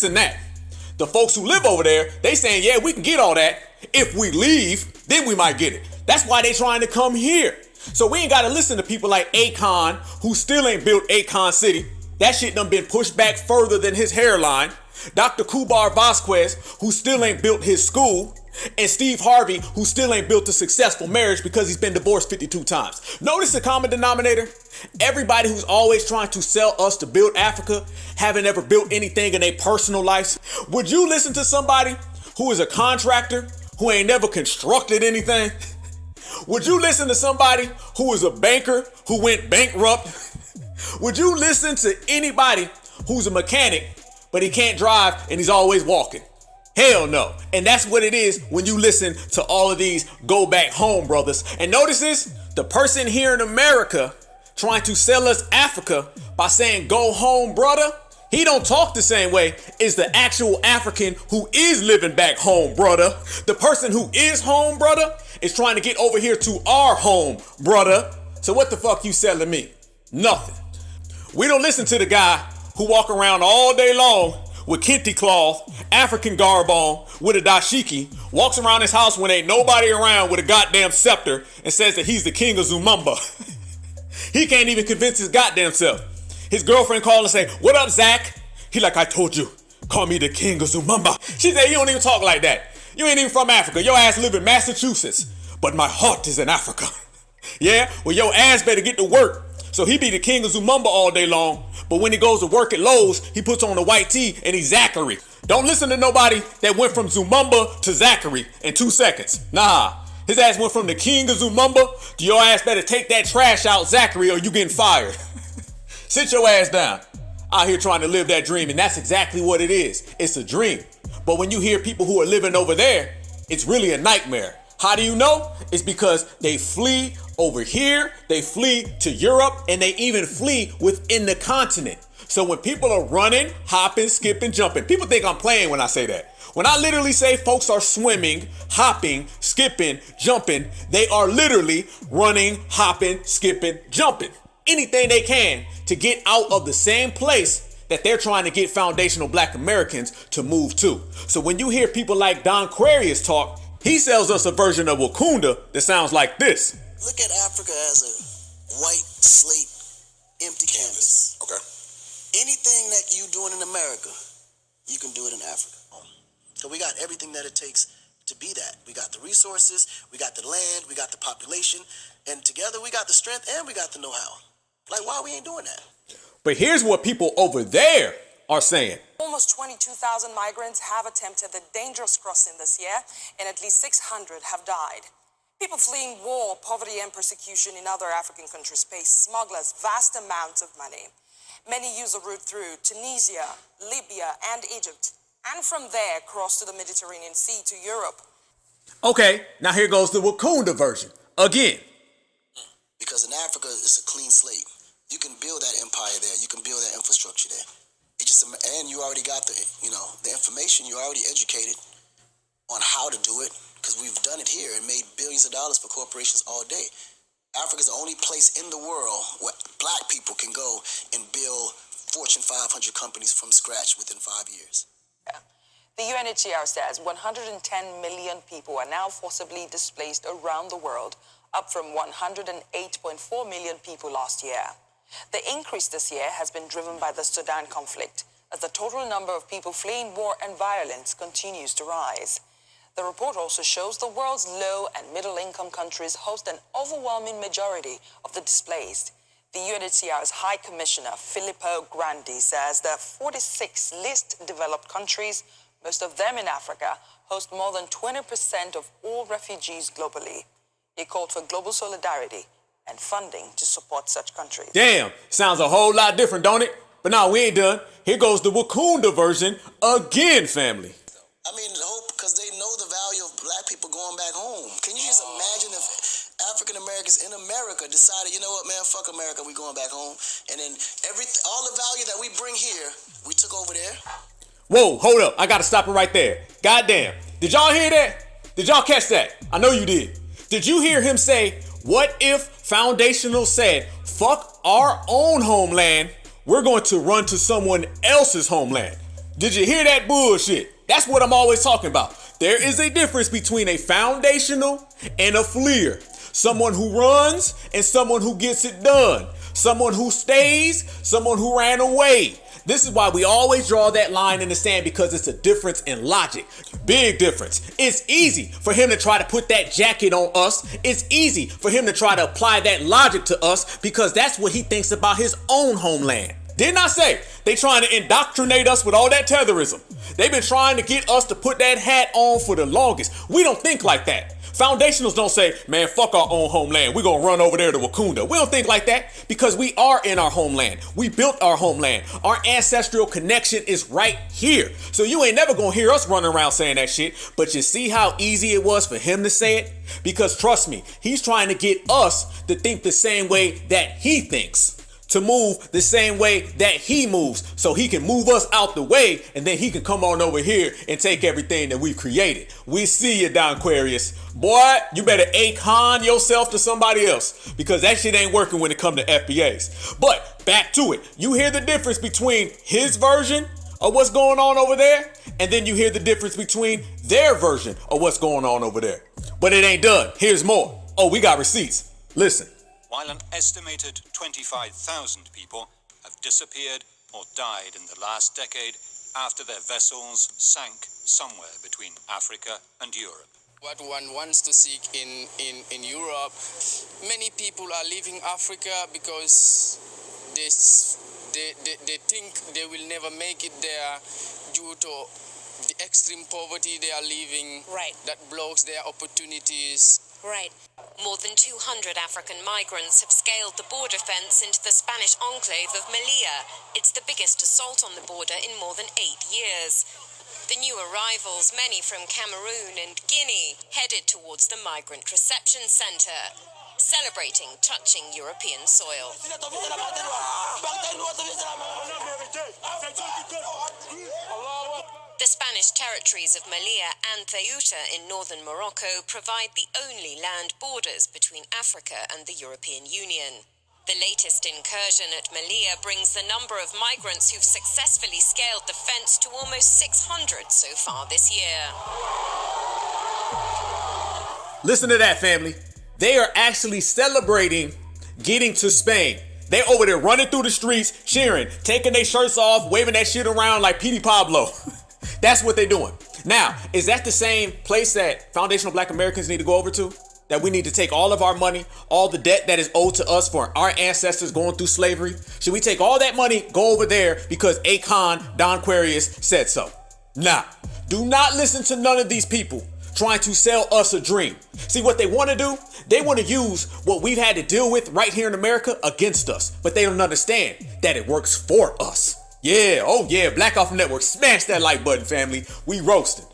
Speaker 3: and that. The folks who live over there, they saying, yeah, we can get all that. If we leave, then we might get it. That's why they trying to come here. So we ain't got to listen to people like Akon, who still ain't built Akon City. That shit done been pushed back further than his hairline. Dr. Kubar Vasquez, who still ain't built his school. And Steve Harvey, who still ain't built a successful marriage because he's been divorced 52 times. Notice the common denominator? Everybody who's always trying to sell us to build Africa haven't ever built anything in their personal lives. Would you listen to somebody who is a contractor who ain't never constructed anything? Would you listen to somebody who is a banker who went bankrupt? Would you listen to anybody who's a mechanic but he can't drive and he's always walking? Hell no. And that's what it is when you listen to all of these go back home brothers. And notice this, the person here in America trying to sell us Africa by saying go home brother, he don't talk the same way as the actual African who is living back home brother. The person who is home brother is trying to get over here to our home brother. So what the fuck you selling me? Nothing. We don't listen to the guy who walk around all day long with kente cloth, African garb on, with a dashiki, walks around his house when ain't nobody around with a goddamn scepter and says that he's the king of Zumamba. He can't even convince his goddamn self. His girlfriend called and say, what up, Zach? He like, I told you, call me the king of Zumamba. She said, you don't even talk like that. You ain't even from Africa. Your ass live in Massachusetts, but my heart is in Africa. Yeah, well, your ass better get to work. So he be the king of Zumamba all day long, but when he goes to work at Lowe's, he puts on a white tee and he's Zachary. Don't listen to nobody that went from Zumamba to Zachary in 2 seconds. Nah, his ass went from the king of Zumamba to your ass better take that trash out, Zachary, or you getting fired. Sit your ass down. Out here trying to live that dream, and that's exactly what it is. It's a dream. But when you hear people who are living over there, it's really a nightmare. How do you know? It's because they flee over here, they flee to Europe, and they even flee within the continent. So when people are running, hopping, skipping, jumping, people think I'm playing when I say that. When I literally say folks are swimming, hopping, skipping, jumping, they are literally running, hopping, skipping, jumping. Anything they can to get out of the same place that they're trying to get foundational black Americans to move to. So when you hear people like Don Quarius talk, he sells us a version of Wakanda that sounds like this.
Speaker 5: Look at Africa as a white slate, empty canvas.
Speaker 4: Okay.
Speaker 5: Anything that you doing in America, you can do it in Africa. So we got everything that it takes to be that. We got the resources, we got the land, we got the population, and together we got the strength and we got the know-how. Like, why we ain't doing that?
Speaker 3: But here's what people over there are saying.
Speaker 6: Almost 22,000 migrants have attempted the dangerous crossing this year, and at least 600 have died. People fleeing war, poverty, and persecution in other African countries pay smugglers vast amounts of money. Many use the route through Tunisia, Libya, and Egypt, and from there cross to the Mediterranean Sea to Europe.
Speaker 3: Okay, now here goes the Wakanda version. Again.
Speaker 5: Because in Africa, it's a clean slate. You can build that empire there. You can build that infrastructure there. And you already got the information. You're already educated on how to do it, because we've done it here and made billions of dollars for corporations all day. Africa's the only place in the world where black people can go and build Fortune 500 companies from scratch within 5 years.
Speaker 6: Yeah. The UNHCR says 110 million people are now forcibly displaced around the world, up from 108.4 million people last year. The increase this year has been driven by the Sudan conflict, as the total number of people fleeing war and violence continues to rise. The report also shows the world's low and middle-income countries host an overwhelming majority of the displaced. The UNHCR's High Commissioner, Filippo Grandi, says that 46 least developed countries, most of them in Africa, host more than 20% of all refugees globally. He called for global solidarity and funding to support such countries.
Speaker 3: Damn, sounds a whole lot different, don't it? But now we ain't done. Here goes the Wakanda version again, family.
Speaker 5: I mean, hope, because they know the value of black people going back home. Can you just imagine if African Americans in America decided, you know what, man, fuck America, we going back home. And then all the value that we bring here, we took over there.
Speaker 3: Whoa, hold up. I gotta stop it right there. Goddamn. Did y'all hear that? Did y'all catch that? I know you did. Did you hear him say, what if Foundational said, fuck our own homeland, we're going to run to someone else's homeland? Did you hear that bullshit? That's what I'm always talking about. There is a difference between a foundational and a fleer. Someone who runs and someone who gets it done. Someone who stays, someone who ran away. This is why we always draw that line in the sand, because it's a difference in logic. Big difference. It's easy for him to try to put that jacket on us. It's easy for him to try to apply that logic to us because that's what he thinks about his own homeland. Didn't I say they trying to indoctrinate us with all that tetherism? They've been trying to get us to put that hat on for the longest. We don't think like that. Foundationals don't say, man, fuck our own homeland. We're going to run over there to Wakanda. We don't think like that because we are in our homeland. We built our homeland. Our ancestral connection is right here. So you ain't never going to hear us running around saying that shit. But you see how easy it was for him to say it? Because trust me, he's trying to get us to think the same way that he thinks. To move the same way that he moves, so he can move us out the way, and then he can come on over here and take everything that we've created. We see you, Don Aquarius. Boy, you better akon yourself to somebody else, because that shit ain't working when it comes to FBAs. But back to it. You hear the difference between his version of what's going on over there, and then you hear the difference between their version of what's going on over there. But it ain't done. Here's more. Oh, we got receipts. Listen.
Speaker 7: While an estimated 25,000 people have disappeared or died in the last decade after their vessels sank somewhere between Africa and Europe.
Speaker 8: What one wants to seek in Europe, many people are leaving Africa because they think they will never make it there due to the extreme poverty they are living.
Speaker 9: Right.
Speaker 8: That blocks their opportunities.
Speaker 9: Right. More than 200 African migrants have scaled the border fence into the Spanish enclave of Melilla. It's the biggest assault on the border in more than 8 years. The new arrivals, many from Cameroon and Guinea, headed towards the Migrant Reception Center, celebrating touching European soil. The Spanish territories of Melilla and Ceuta in northern Morocco provide the only land borders between Africa and the European Union. The latest incursion at Melilla brings the number of migrants who've successfully scaled the fence to almost 600 so far this year.
Speaker 3: Listen to that, family. They are actually celebrating getting to Spain. They over there running through the streets, cheering, taking their shirts off, waving that shit around like Petey Pablo. That's what they're doing. Now, is that the same place that foundational Black Americans need to go over to? That we need to take all of our money, all the debt that is owed to us for our ancestors going through slavery? Should we take all that money, go over there because Akon, Don Aquarius said so? Nah, do not listen to none of these people trying to sell us a dream. See what they want to do? They want to use what we've had to deal with right here in America against us, but they don't understand that it works for us. Yeah, oh yeah, Black Off Network, smash that like button, family. We roasted.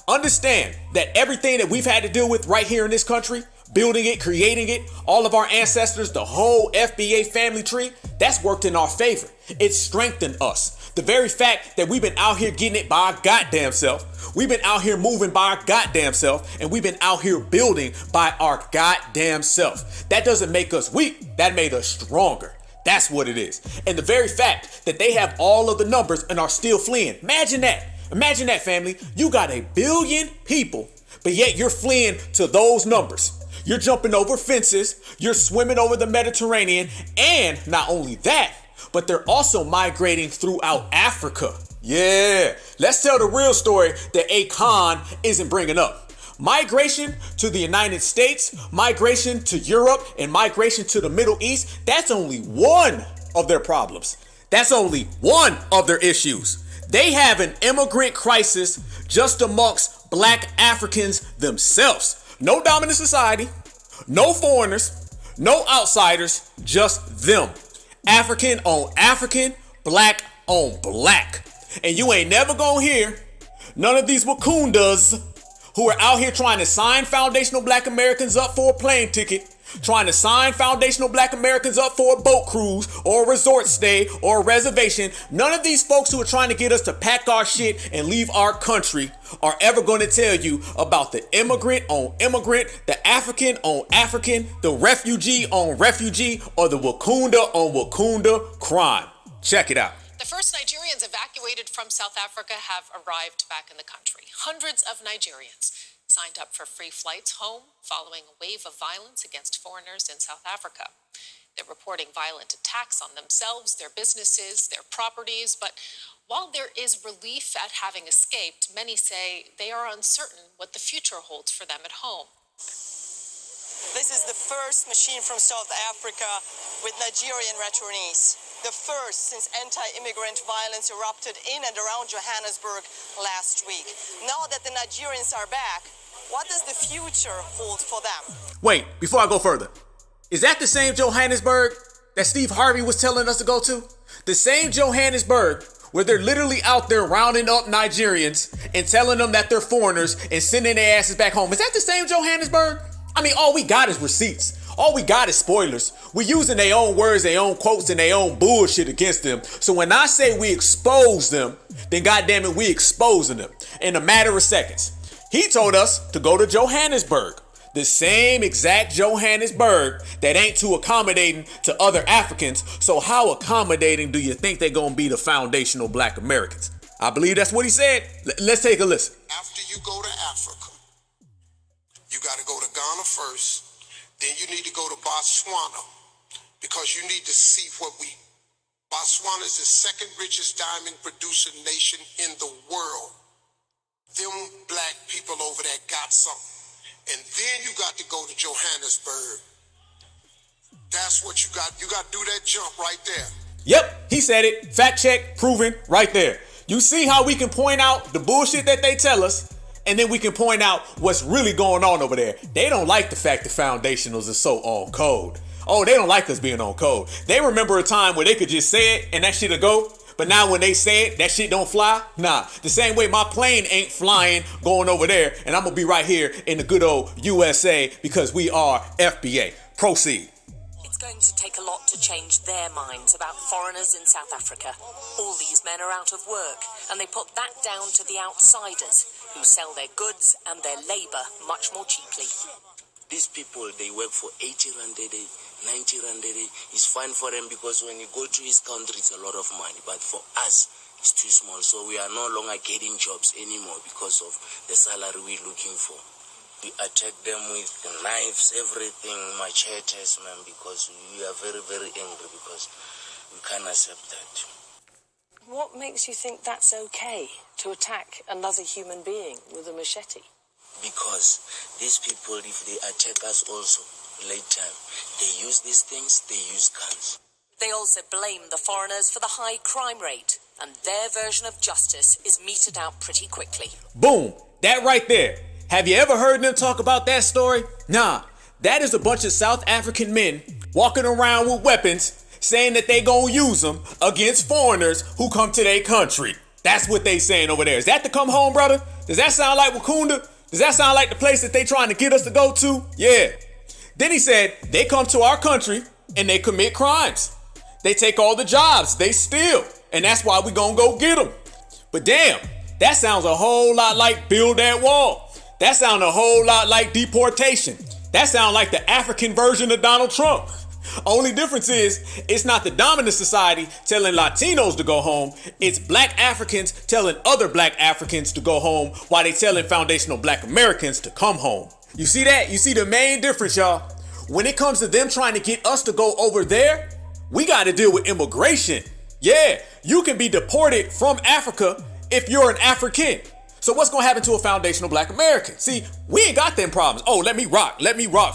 Speaker 3: Understand that everything that we've had to deal with right here in this country, building it, creating it, all of our ancestors, the whole FBA family tree, that's worked in our favor. It's strengthened us. The very fact that we've been out here getting it by our goddamn self, we've been out here moving by our goddamn self, and we've been out here building by our goddamn self. That doesn't make us weak, that made us stronger. That's what it is. And the very fact that they have all of the numbers and are still fleeing. Imagine that. Imagine that, family. You got 1 billion people, but yet you're fleeing to those numbers. You're jumping over fences. You're swimming over the Mediterranean. And not only that, but they're also migrating throughout Africa. Yeah. Let's tell the real story that Akon isn't bringing up. Migration to the United States, migration to Europe, and migration to the Middle East, that's only one of their problems. That's only one of their issues. They have an immigrant crisis just amongst Black Africans themselves. No dominant society, no foreigners, no outsiders, just them. African on African, Black on Black. And you ain't never gonna hear none of these Wakandas who are out here trying to sign foundational Black Americans up for a plane ticket trying to sign foundational black Americans up for a boat cruise or a resort stay or a reservation. None of these folks who are trying to get us to pack our shit and leave our country are ever going to tell you about the immigrant on immigrant, the African on African, the refugee on refugee, or the Wakanda on Wakanda crime. Check it out.
Speaker 10: The first Nigerians evacuated from South Africa have arrived back in the country. Hundreds of Nigerians signed up for free flights home following a wave of violence against foreigners in South Africa. They're reporting violent attacks on themselves, their businesses, their properties, but while there is relief at having escaped, many say they are uncertain what the future holds for them at home.
Speaker 11: This is the first machine from South Africa with Nigerian returnees. The first since anti-immigrant violence erupted in and around Johannesburg last week. Now that the Nigerians are back, what does the future hold for them?
Speaker 3: Wait, before I go further, is that the same Johannesburg that Steve Harvey was telling us to go to? The same Johannesburg where they're literally out there rounding up Nigerians and telling them that they're foreigners and sending their asses back home. Is that the same Johannesburg? I mean, all we got is receipts. All we got is spoilers. We're using their own words, their own quotes, and their own bullshit against them. So when I say we expose them, then goddamn it, we exposing them in a matter of seconds. He told us to go to Johannesburg, the same exact Johannesburg that ain't too accommodating to other Africans. So how accommodating do you think they're gonna be to foundational black Americans? I believe that's what he said. Let's take a listen.
Speaker 4: After you go to Africa, you got to go to Ghana first. Then you need to go to Botswana because you need to see what Botswana is the second richest diamond producing nation in the world. Them black people over there got something. And then you got to go to Johannesburg. That's what you got. You got to do that jump right there.
Speaker 3: Yep, he said it. Fact check, proven, right there. You see how we can point out the bullshit that they tell us, and then we can point out what's really going on over there. They don't like the fact that foundationals are so on code. Oh, they don't like us being on code. They remember a time where they could just say it and that shit'll go. But now when they say it, that shit don't fly? Nah, the same way my plane ain't flying going over there, and I'm gonna be right here in the good old USA because we are FBA. Proceed.
Speaker 12: It's going to take a lot to change their minds about foreigners in South Africa. All these men are out of work, and they put that down to the outsiders who sell their goods and their labor much more cheaply.
Speaker 13: These people, they work for 80 rand a day, 90 rand a day. It's fine for them because when you go to his country, it's a lot of money. But for us, it's too small. So we are no longer getting jobs anymore because of the salary we're looking for. We attack them with knives, everything, machetes, man, because we are very, very angry because we can't accept that.
Speaker 12: What makes you think that's okay, to attack another human being with a machete?
Speaker 13: Because these people, if they attack us also, late time, they use these things, they use guns.
Speaker 12: They also blame the foreigners for the high crime rate, and their version of justice is meted out pretty quickly.
Speaker 3: Boom, that right there. Have you ever heard them talk about that story? Nah, that is a bunch of South African men walking around with weapons saying that they gonna use them against foreigners who come to their country. That's what they saying over there. Is that to come home, brother? Does that sound like Wakanda? Does that sound like the place that they trying to get us to go to? Yeah. Then he said they come to our country and they commit crimes. They take all the jobs, they steal, and that's why we gonna go get them. But damn, that sounds a whole lot like build that wall. That sounds a whole lot like deportation. That sounds like the African version of Donald Trump. Only difference is, it's not the dominant society telling Latinos to go home. It's black Africans telling other black Africans to go home while they telling foundational black Americans to come home. You see that? You see the main difference, y'all? When it comes to them trying to get us to go over there, we got to deal with immigration. Yeah, you can be deported from Africa if you're an African. So what's going to happen to a foundational black American? See, we ain't got them problems. Oh, let me rock,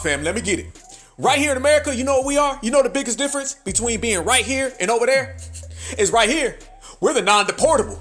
Speaker 3: fam. Let me get it. Right here in America, you know what we are? You know the biggest difference between being right here and over there? Is right here. We're the non-deportable.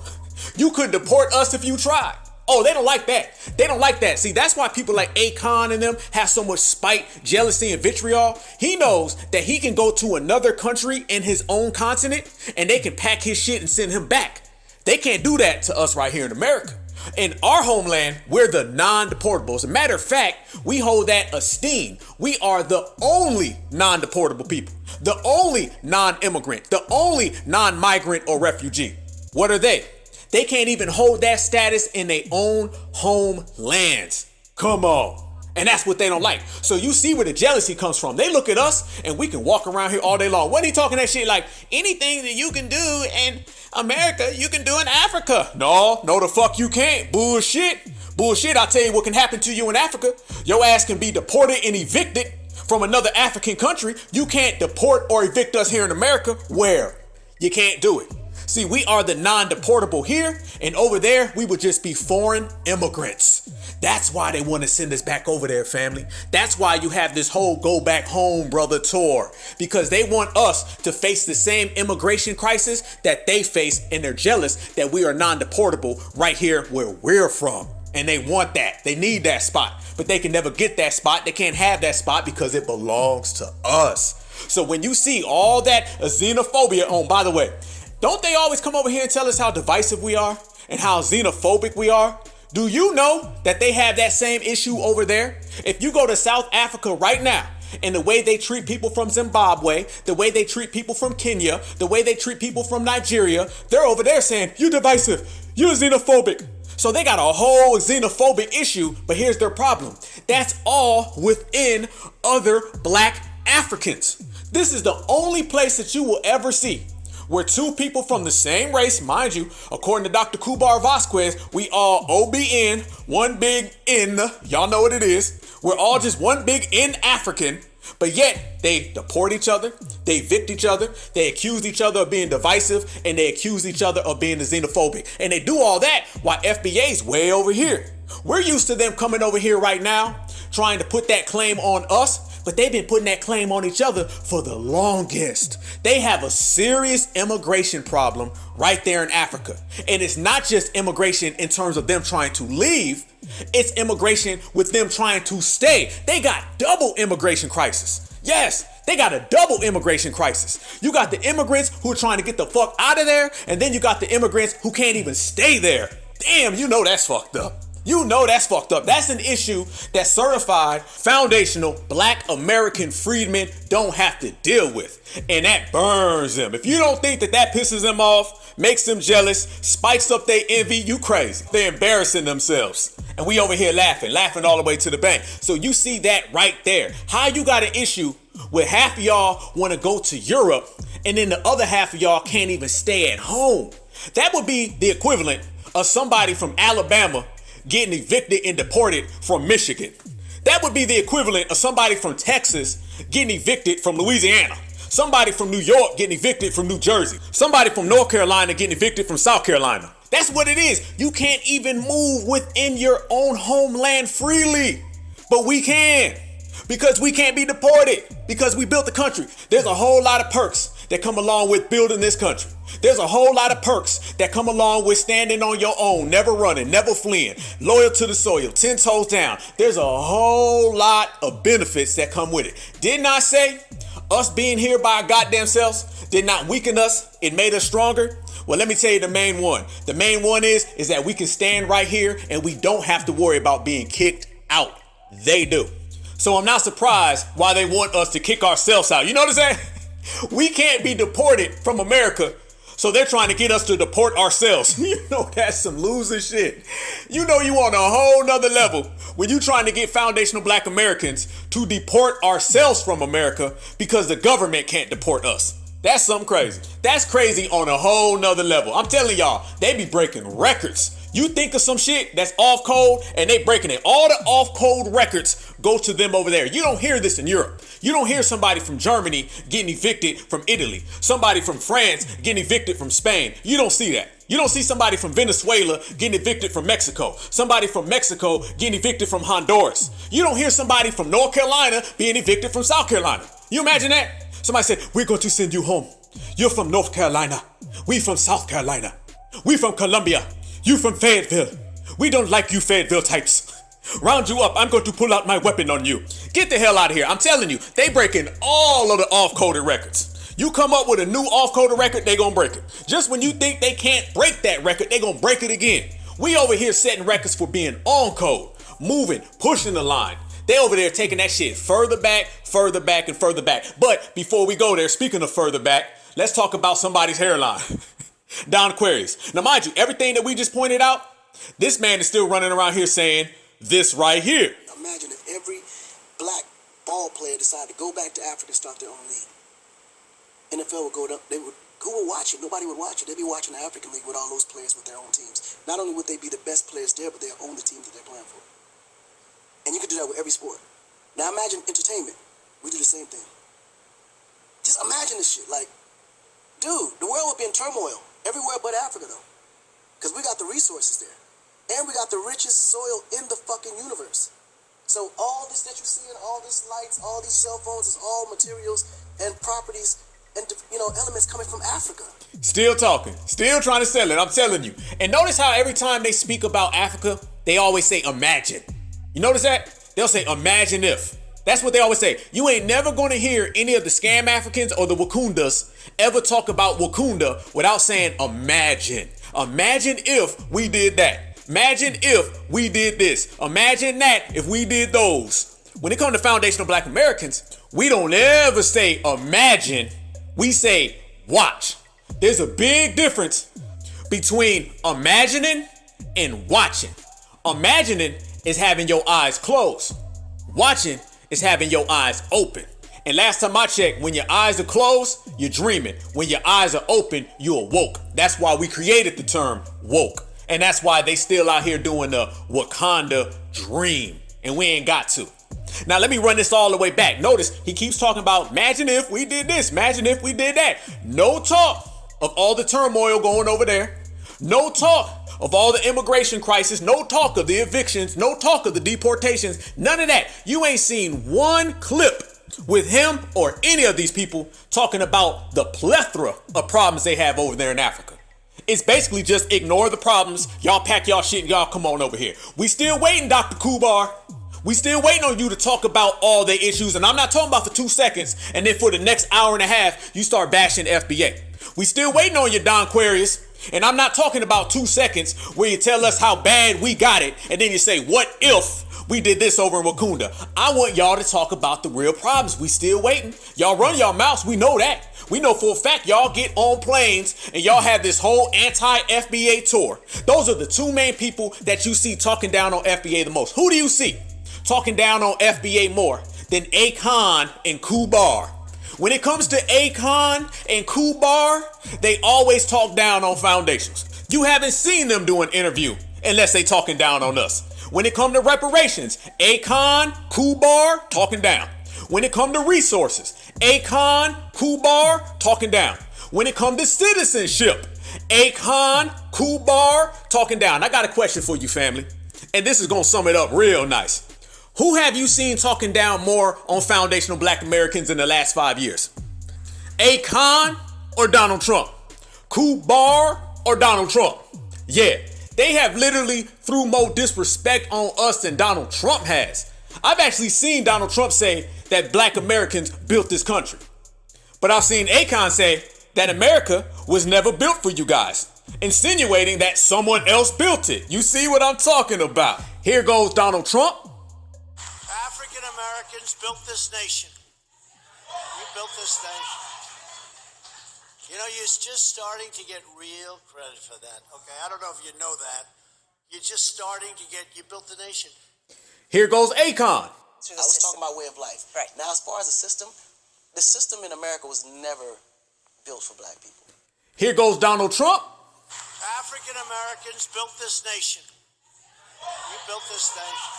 Speaker 3: You couldn't deport us if you tried. Oh, they don't like that. They don't like that. See, that's why people like Akon and them have so much spite, jealousy, and vitriol. He knows that he can go to another country in his own continent and they can pack his shit and send him back. They can't do that to us right here in America. In our homeland, we're the non-deportables. As a matter of fact, we hold that esteem. We are the only non-deportable people, the only non-immigrant, the only non-migrant or refugee. What are they? They can't even hold that status in their own homelands. Come on. And that's what they don't like. So you see where the jealousy comes from. They look at us and we can walk around here all day long. When he talking that shit like anything that you can do in America, you can do in Africa. No, the fuck you can't. Bullshit. I'll tell you what can happen to you in Africa. Your ass can be deported and evicted from another African country. You can't deport or evict us here in America. Where? You can't do it. See, we are the non-deportable here, and over there, we would just be foreign immigrants. That's why they want to send us back over there, family. That's why you have this whole go back home, brother tour, because they want us to face the same immigration crisis that they face, and they're jealous that we are non-deportable right here where we're from. And they want that. They need that spot, but they can never get that spot. They can't have that spot because it belongs to us. So when you see all that xenophobia on, by the way, don't they always come over here and tell us how divisive we are and how xenophobic we are? Do you know that they have that same issue over there? If you go to South Africa right now, and the way they treat people from Zimbabwe, the way they treat people from Kenya, the way they treat people from Nigeria, they're over there saying, you're divisive, you're xenophobic. So they got a whole xenophobic issue, but here's their problem. That's all within other black Africans. This is the only place that you will ever see where two people from the same race, mind you, according to Dr. Kubar Vasquez, we all OBN, one big N, y'all know what it is. We're all just one big N African, but yet they deport each other, they evict each other, they accuse each other of being divisive, and they accuse each other of being xenophobic. And they do all that while FBA's way over here. We're used to them coming over here right now, trying to put that claim on us, but they've been putting that claim on each other for the longest. They have a serious immigration problem right there in Africa. And it's not just immigration in terms of them trying to leave, it's immigration with them trying to stay. They got double immigration crisis. Yes, they got a double immigration crisis. You got the immigrants who are trying to get the fuck out of there, and then you got the immigrants who can't even stay there. Damn, you know that's fucked up. You know that's fucked up. That's an issue that certified foundational black American freedmen don't have to deal with. And that burns them. If you don't think that that pisses them off, makes them jealous, spikes up their envy, you crazy. They're embarrassing themselves. And we over here laughing all the way to the bank. So you see that right there. How you got an issue where half of y'all want to go to Europe and then the other half of y'all can't even stay at home? That would be the equivalent of somebody from Alabama getting evicted and deported from Michigan. That would be the equivalent of somebody from Texas getting evicted from Louisiana. Somebody from New York getting evicted from New Jersey. Somebody from North Carolina getting evicted from South Carolina. That's what it is. You can't even move within your own homeland freely. But we can. Because we can't be deported. Because we built the country. There's a whole lot of perks that come along with building this country. There's a whole lot of perks that come along with standing on your own, never running, never fleeing, loyal to the soil, 10 toes down. There's a whole lot of benefits that come with it. Didn't I say us being here by our goddamn selves did not weaken us? It made us stronger. Well, let me tell you the main one. The main one is that we can stand right here and we don't have to worry about being kicked out. They do. So I'm not surprised why they want us to kick ourselves out. You know what I'm saying? We can't be deported from America, so they're trying to get us to deport ourselves. You know that's some loser shit. You know you on a whole nother level when you trying to get foundational black Americans to deport ourselves from America because the government can't deport us. That's something crazy. That's crazy on a whole nother level. I'm telling y'all, they be breaking records. You think of some shit that's off code and they breaking it. All the off code records go to them over there. You don't hear this in Europe. You don't hear somebody from Germany getting evicted from Italy. Somebody from France getting evicted from Spain. You don't see that. You don't see somebody from Venezuela getting evicted from Mexico. Somebody from Mexico getting evicted from Honduras. You don't hear somebody from North Carolina being evicted from South Carolina. You imagine that? Somebody said, we're going to send you home. You're from North Carolina. We from South Carolina. We from Columbia. You from Fayetteville. We don't like you Fayetteville types. Round you up, I'm going to pull out my weapon on you. Get the hell out of here. I'm telling you, they breaking all of the off-coded records. You come up with a new off-coded record, they gonna break it. Just when you think they can't break that record, they gonna break it again. We over here setting records for being on code, moving, pushing the line. They over there taking that shit further back, and further back. But before we go there, speaking of further back, let's talk about somebody's hairline. Don Aquarius. Now mind you, everything that we just pointed out, this man is still running around here saying this right here.
Speaker 5: Imagine if every black ball player decided to go back to Africa and start their own league. NFL would go up, who would watch it? Nobody would watch it. They'd be watching the African League with all those players with their own teams. Not only would they be the best players there, but they'll own the teams that they're playing for. And you could do that with every sport. Now imagine entertainment. We do the same thing. Just imagine this shit. Like, dude, the world would be in turmoil everywhere but Africa, though. Because we got the resources there. And we got the richest soil in the fucking universe. So all this that you're seeing, all these lights, all these cell phones, is all materials and properties and, elements coming from Africa.
Speaker 3: Still talking, still trying to sell it, I'm telling you. And notice how every time they speak about Africa, they always say imagine. You notice that? They'll say imagine if. That's what they always say. You ain't never going to hear any of the scam Africans or the Wakandas ever talk about Wakanda without saying imagine. Imagine if we did that. Imagine if we did this. Imagine that if we did those. When it comes to foundational Black Americans, we don't ever say imagine. We say watch. There's a big difference between imagining and watching. Imagining is having your eyes closed. Watching is having your eyes open. And last time I checked, when your eyes are closed, you're dreaming. When your eyes are open, you're woke. That's why we created the term woke. And that's why they still out here doing the Wakanda dream. And we ain't got to. Now let me run this all the way back. Notice he keeps talking about imagine if we did this, imagine if we did that. No talk of all the turmoil going over there. No talk of all the immigration crisis. No talk of the evictions. No talk of the deportations. None of that. You ain't seen one clip with him or any of these people talking about the plethora of problems they have over there in Africa. It's basically just ignore the problems. Y'all pack y'all shit and y'all come on over here. We still waiting, Dr. Kubar. We still waiting on you to talk about all their issues. And I'm not talking about for 2 seconds. And then for the next hour and a half, you start bashing FBA. We still waiting on you, Don Aquarius. And I'm not talking about 2 seconds where you tell us how bad we got it. And then you say, what if we did this over in Wakanda? I want y'all to talk about the real problems. We still waiting. Y'all run y'all mouths. We know that. We know for a fact y'all get on planes and y'all have this whole anti-FBA tour. Those are the two main people that you see talking down on FBA the most. Who do you see talking down on FBA more than Akon and Kubar? When it comes to Akon and Kubar, they always talk down on foundations. You haven't seen them do an interview unless they talking down on us. When it comes to reparations, Akon, Kubar, talking down. When it comes to resources, Akon, Kubar, talking down. When it comes to citizenship, Akon, Kubar, talking down. I got a question for you, family. And this is going to sum it up real nice. Who have you seen talking down more on foundational Black Americans in the last 5 years? Akon or Donald Trump? Kubar or Donald Trump? Yeah, they have literally threw more disrespect on us than Donald Trump has. I've actually seen Donald Trump say that Black Americans built this country. But I've seen Akon say that America was never built for you guys, insinuating that someone else built it. You see what I'm talking about? Here goes Donald Trump.
Speaker 14: African Americans built this nation. You built this nation. You know, you're just starting to get real credit for that. Okay, I don't know if you know that. You're just starting to get, you built the nation.
Speaker 3: Here goes Akon.
Speaker 5: I was talking about way of life. Right. Now, as far as the system in America was never built for Black people.
Speaker 3: Here goes Donald Trump.
Speaker 14: African Americans built this nation. You built this nation.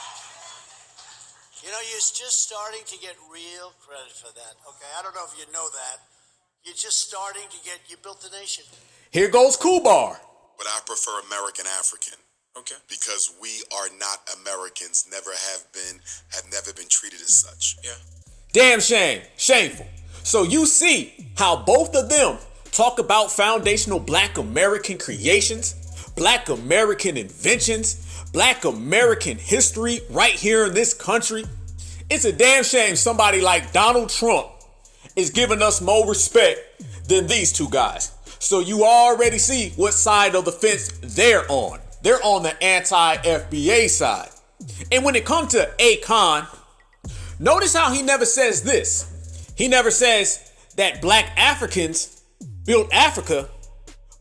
Speaker 14: You know, you're just starting to get real credit for that. Okay, I don't know if you know that. You're just starting to get, you built the nation.
Speaker 3: Here goes Kubar.
Speaker 4: But I prefer American African. Okay. Because we are not Americans, never never been treated as such. Yeah.
Speaker 3: Damn shame. Shameful. So you see how both of them talk about foundational Black American creations, Black American inventions, Black American history right here in this country. It's a damn shame somebody like Donald Trump is giving us more respect than these two guys. So you already see what side of the fence they're on. They're on the anti-FBA side. And when it comes to Akon, notice how he never says this. He never says that black Africans built Africa,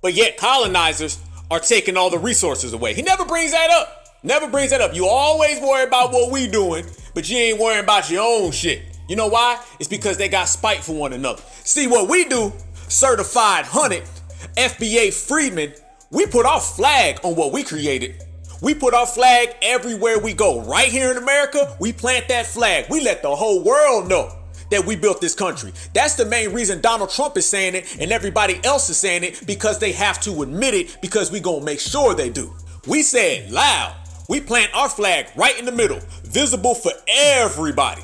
Speaker 3: but yet colonizers are taking all the resources away. He never brings that up. Never brings that up. You always worry about what we doing, but you ain't worrying about your own shit. You know why? It's because they got spite for one another. See what we do, certified 100, FBA freedmen, we put our flag on what we created. We put our flag everywhere we go. Right here in America, we plant that flag. We let the whole world know that we built this country. That's the main reason Donald Trump is saying it and everybody else is saying it, because they have to admit it, because we gonna make sure they do. We say it loud. We plant our flag right in the middle, visible for everybody.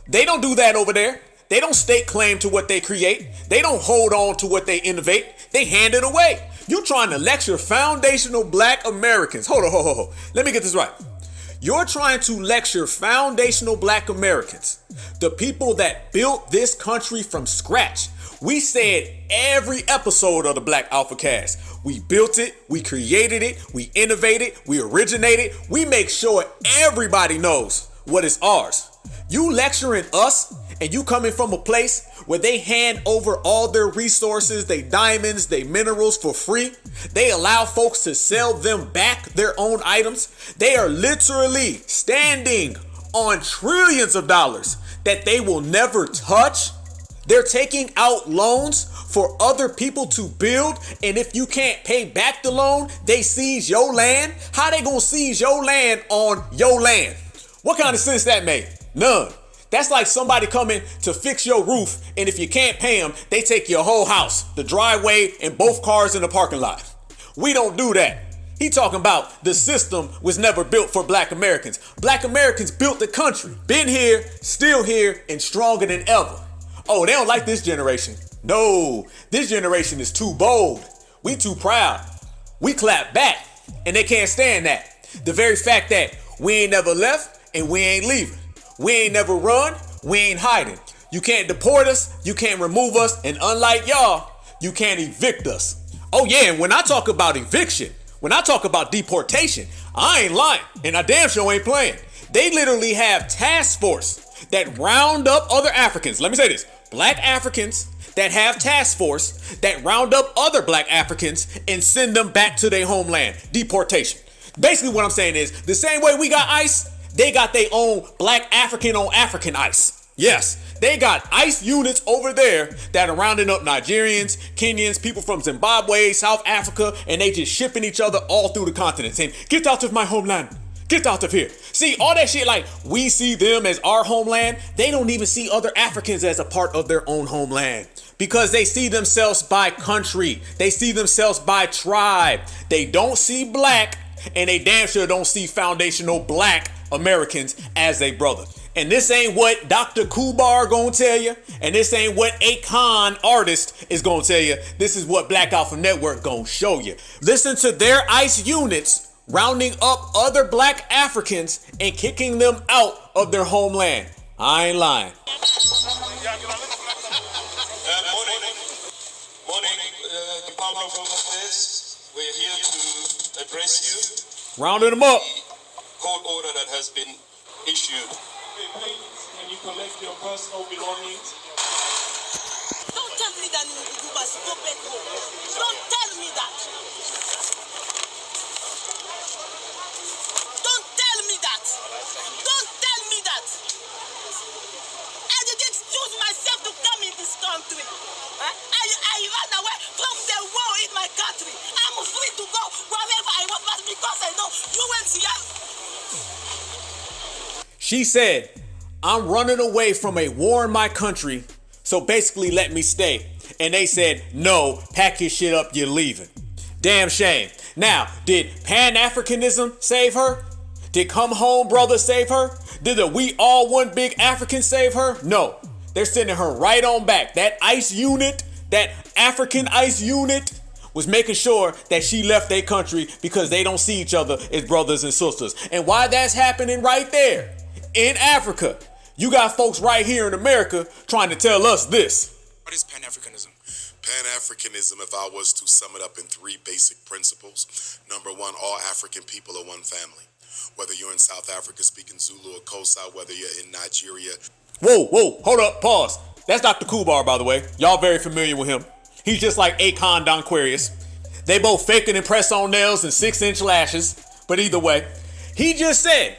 Speaker 3: They don't do that over there. They don't stake claim to what they create. They don't hold on to what they innovate. They hand it away. You trying to lecture foundational black Americans. Hold on. Let me get this right. You're trying to lecture foundational black Americans, the people that built this country from scratch. We said every episode of the Black Alpha Cast. We built it, we created it, we innovated, we originated. We make sure everybody knows what is ours. You lecturing us, and you coming from a place where they hand over all their resources, they diamonds, they minerals for free. They allow folks to sell them back their own items. They are literally standing on trillions of dollars that they will never touch. They're taking out loans for other people to build, and if you can't pay back the loan, they seize your land. How they gonna seize your land on your land? What kind of sense that made? None. That's like somebody coming to fix your roof, and if you can't pay them, they take your whole house, the driveway, and both cars in the parking lot. We don't do that. He talking about the system was never built for black Americans. Black Americans built the country. Been here, still here, and stronger than ever. Oh, they don't like this generation. No, this generation is too bold. We too proud. We clap back, and they can't stand that. The very fact that we ain't never left and we ain't leaving. We ain't never run, we ain't hiding. You can't deport us, you can't remove us, and unlike y'all, you can't evict us. Oh yeah, and when I talk about eviction, when I talk about deportation, I ain't lying, and I damn sure ain't playing. They literally have task force that round up other Africans. Let me say this, black Africans that have task force that round up other black Africans and send them back to their homeland. Deportation. Basically what I'm saying is, the same way we got ICE, they got their own black African on African ICE. Yes, they got ICE units over there that are rounding up Nigerians, Kenyans, people from Zimbabwe, South Africa, and they just shipping each other all through the continent saying, get out of my homeland. Get out of here. See, all that shit like we see them as our homeland, they don't even see other Africans as a part of their own homeland. Because they see themselves by country. They see themselves by tribe. They don't see black, and they damn sure don't see foundational black Americans as a brother. And this ain't what Dr. Kubar gonna tell you, and this ain't what Akon artist is gonna tell you. This is what Black Alpha Network gonna show you. Listen to their ICE units rounding up other black Africans and kicking them out of their homeland. I ain't lying.
Speaker 2: Morning, Department of Home Affairs. We're here to address you.
Speaker 3: Rounding them up.
Speaker 2: Court order that has been issued. Can you collect your personal belongings?
Speaker 11: Don't tell me that you must go back home. Don't tell me that. Don't tell me that. Don't tell me that. I didn't choose myself to come in this country. I ran away from the war in my country. I'm free to go wherever I want, but because I know UNCR.
Speaker 3: She said, I'm running away from a war in my country, so basically let me stay. And they said, no, pack your shit up, you're leaving. Damn shame. Now, did Pan-Africanism save her? Did Come Home Brother save her? Did the We All One Big African save her? No. They're sending her right on back. That ICE unit, that African ICE unit, was making sure that she left their country because they don't see each other as brothers and sisters. And why that's happening right there in Africa, you got folks right here in America trying to tell us this.
Speaker 15: What is Pan-Africanism?
Speaker 4: Pan-Africanism, if I was to sum it up in 3 basic principles. Number 1, all African people are one family. Whether you're in South Africa speaking Zulu or Xhosa, whether you're in Nigeria.
Speaker 3: Whoa, hold up, pause. That's Dr. Kubar, by the way. Y'all very familiar with him. He's just like Akon Don Aquarius. They both faking and press on nails and 6-inch lashes. But either way, he just said,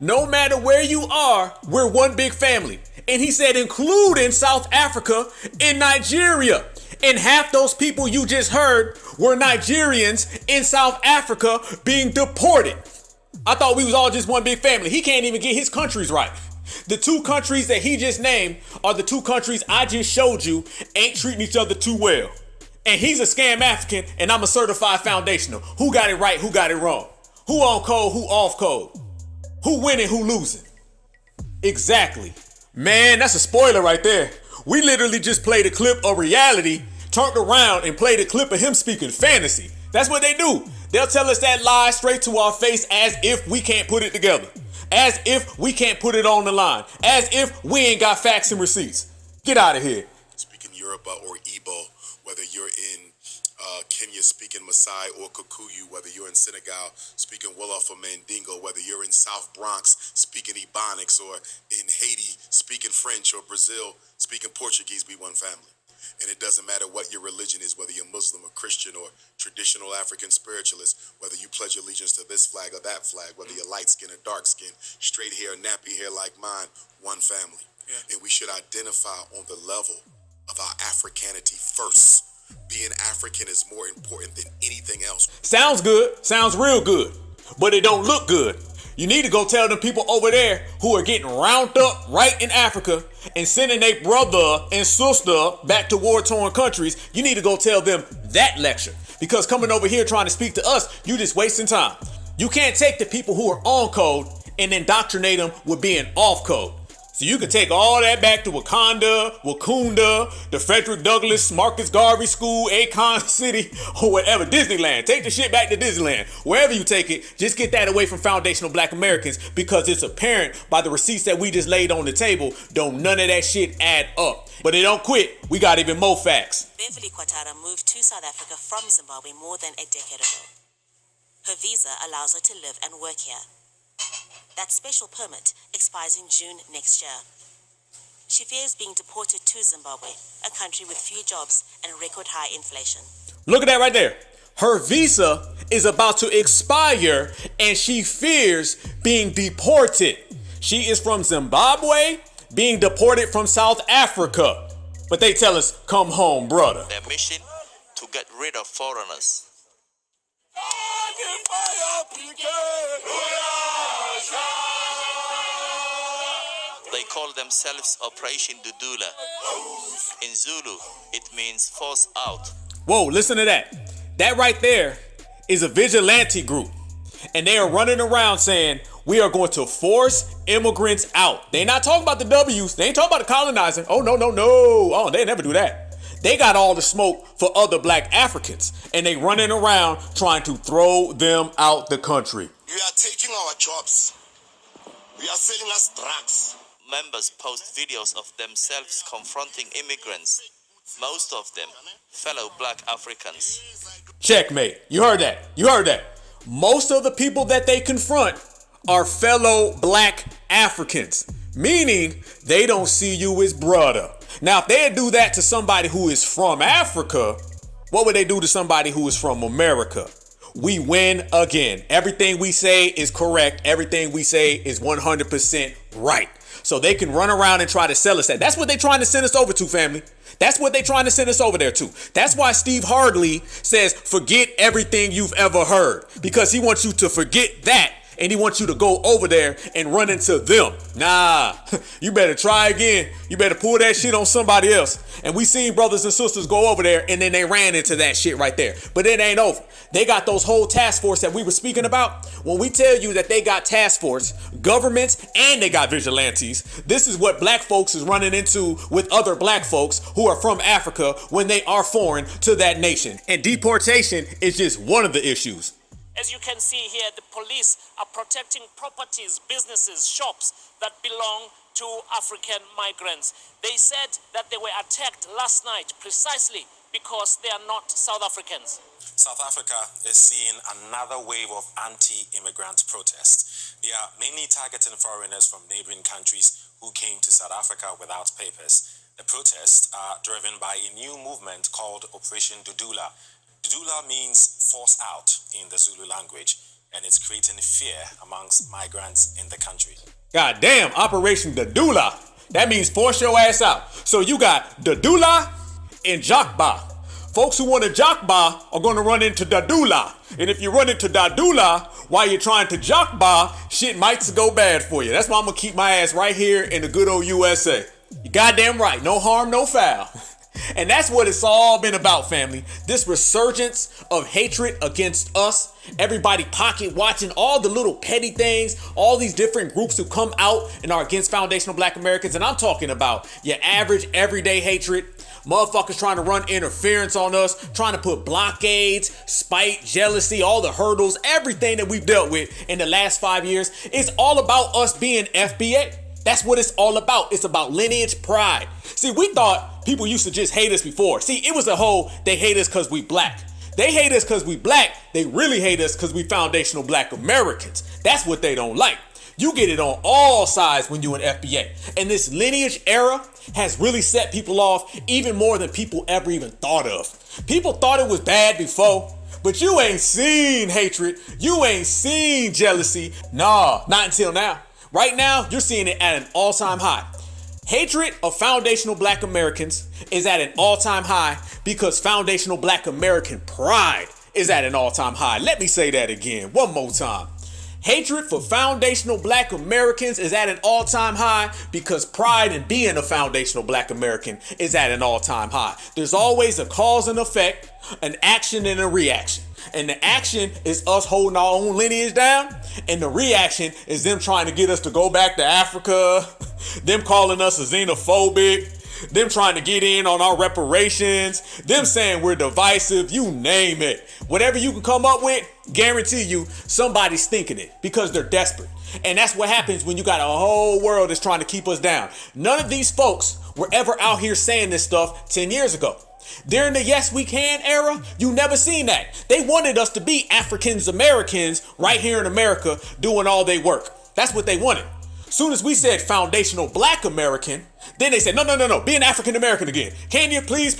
Speaker 3: no matter where you are, we're one big family. And he said, including South Africa and Nigeria. And half those people you just heard were Nigerians in South Africa being deported. I thought we was all just one big family. He can't even get his countries right. The 2 countries that he just named are the 2 countries I just showed you ain't treating each other too well. And he's a scam African and I'm a certified foundational. Who got it right? Who got it wrong? Who on code? Who off code? Who winning? Who losing? Exactly. Man, that's a spoiler right there. We literally just played a clip of reality, turned around and played a clip of him speaking fantasy. That's what they do. They'll tell us that lie straight to our face as if we can't put it together. As if we can't put it on the line. As if we ain't got facts and receipts. Get out of here.
Speaker 4: Speaking Yoruba or Igbo, whether you're in Kenya speaking Maasai or Kikuyu, whether you're in Senegal speaking Wolof or Mandingo, whether you're in South Bronx speaking Ebonics, or in Haiti speaking French, or Brazil speaking Portuguese, we one family. And it doesn't matter what your religion is, whether you're Muslim or Christian or traditional African spiritualist, whether you pledge allegiance to this flag or that flag, whether you're light skin or dark skin, straight hair, nappy hair like mine, one family. Yeah. And we should identify on the level of our Africanity first. Being African is more important than anything else.
Speaker 3: Sounds good. Sounds real good. But it don't look good. You need to go tell them people over there who are getting rounded up right in Africa and sending their brother and sister back to war-torn countries. You need to go tell them that lecture. Because coming over here trying to speak to us, you just wasting time. You can't take the people who are on code and indoctrinate them with being off code. So you can take all that back to Wakanda, the Frederick Douglass, Marcus Garvey School, Akon City, or whatever, Disneyland. Take the shit back to Disneyland. Wherever you take it, just get that away from foundational Black Americans, because it's apparent by the receipts that we just laid on the table, don't none of that shit add up. But it don't quit. We got even more facts.
Speaker 15: Beverly Quatara moved to South Africa from Zimbabwe more than a decade ago. Her visa allows her to live and work here. That special permit expires in June next year. She fears being deported to Zimbabwe, a country with few jobs and record high inflation.
Speaker 3: Look at that right there. Her visa is about to expire and she fears being deported. She is from Zimbabwe, being deported from South Africa. But they tell us, come home, brother.
Speaker 16: Their mission to get rid of foreigners. They call themselves Operation Dudula. In Zulu, it means force out.
Speaker 3: Whoa, listen to that. That right there is a vigilante group. And they are running around saying, we are going to force immigrants out. They're not talking about the W's. They ain't talking about the colonizing. Oh, no. Oh, they never do that. They got all the smoke for other Black Africans. And they running around trying to throw them out the country.
Speaker 4: You are taking our jobs. You are selling us drugs.
Speaker 16: Members post videos of themselves confronting immigrants, most of them fellow Black Africans.
Speaker 3: Checkmate. You heard that. Most of the people that they confront are fellow Black Africans, meaning they don't see you as brother. Now, if they do that to somebody who is from Africa, what would they do to somebody who is from America? We win again. Everything we say is correct. Everything we say is 100% right. So they can run around and try to sell us that. That's what they're trying to send us over to, family. That's what they're trying to send us over there to. That's why Steve Hardley says, forget everything you've ever heard. Because he wants you to forget that. And he wants you to go over there and run into them. Nah, you better try again. You better pull that shit on somebody else. And we seen brothers and sisters go over there and then they ran into that shit right there. But it ain't over. They got those whole task force that we were speaking about. When we tell you that they got task force, governments, and they got vigilantes, this is what Black folks is running into with other Black folks who are from Africa when they are foreign to that nation. And deportation is just one of the issues.
Speaker 17: As you can see here, the police are protecting properties, businesses, shops that belong to African migrants. They said that they were attacked last night precisely because they are not South Africans.
Speaker 18: South Africa is seeing another wave of anti-immigrant protests. They are mainly targeting foreigners from neighboring countries who came to South Africa without papers. The protests are driven by a new movement called Operation Dudula. Dudula means force out in the Zulu language, and it's creating fear amongst migrants in the country.
Speaker 3: God damn, Operation Dudula. That means force your ass out. So you got Dudula and Jakba. Folks who want to Jakba are going to run into Dudula. And if you run into Dudula while you're trying to Jakba, shit might go bad for you. That's why I'm going to keep my ass right here in the good old USA. You goddamn right. No harm, no foul. And that's what it's all been about, family. This resurgence of hatred against us. Everybody pocket watching all the little petty things, all these different groups who come out and are against foundational Black Americans. And I'm talking about your average everyday hatred. Motherfuckers trying to run interference on us, trying to put blockades, spite, jealousy, all the hurdles, everything that we've dealt with in the last 5 years. It's all about us being FBA. That's what it's all about. It's about lineage pride. See, we thought people used to just hate us before. See, it was a whole, they hate us because we Black. They hate us because we Black. They really hate us because we foundational Black Americans. That's what they don't like. You get it on all sides when you in FBA. And this lineage era has really set people off even more than people ever even thought of. People thought it was bad before, but you ain't seen hatred. You ain't seen jealousy. Nah, not until now. Right now, you're seeing it at an all-time high. Hatred of foundational Black Americans is at an all-time high because foundational Black American pride is at an all-time high. Let me say that again, one more time. Hatred for foundational Black Americans is at an all-time high because pride in being a foundational Black American is at an all-time high. There's always a cause and effect, an action and a reaction. And the action is us holding our own lineage down, and the reaction is them trying to get us to go back to Africa, them calling us a xenophobic, them trying to get in on our reparations, them saying we're divisive, you name it. Whatever you can come up with, guarantee you somebody's thinking it because they're desperate. And that's what happens when you got a whole world that's trying to keep us down. None of these folks were ever out here saying this stuff 10 years ago. During the Yes We Can era, you never seen that. They wanted us to be Africans Americans right here in America doing all they work. That's what they wanted. Soon as we said foundational Black American, then they said, no, be an African American again. Can you please?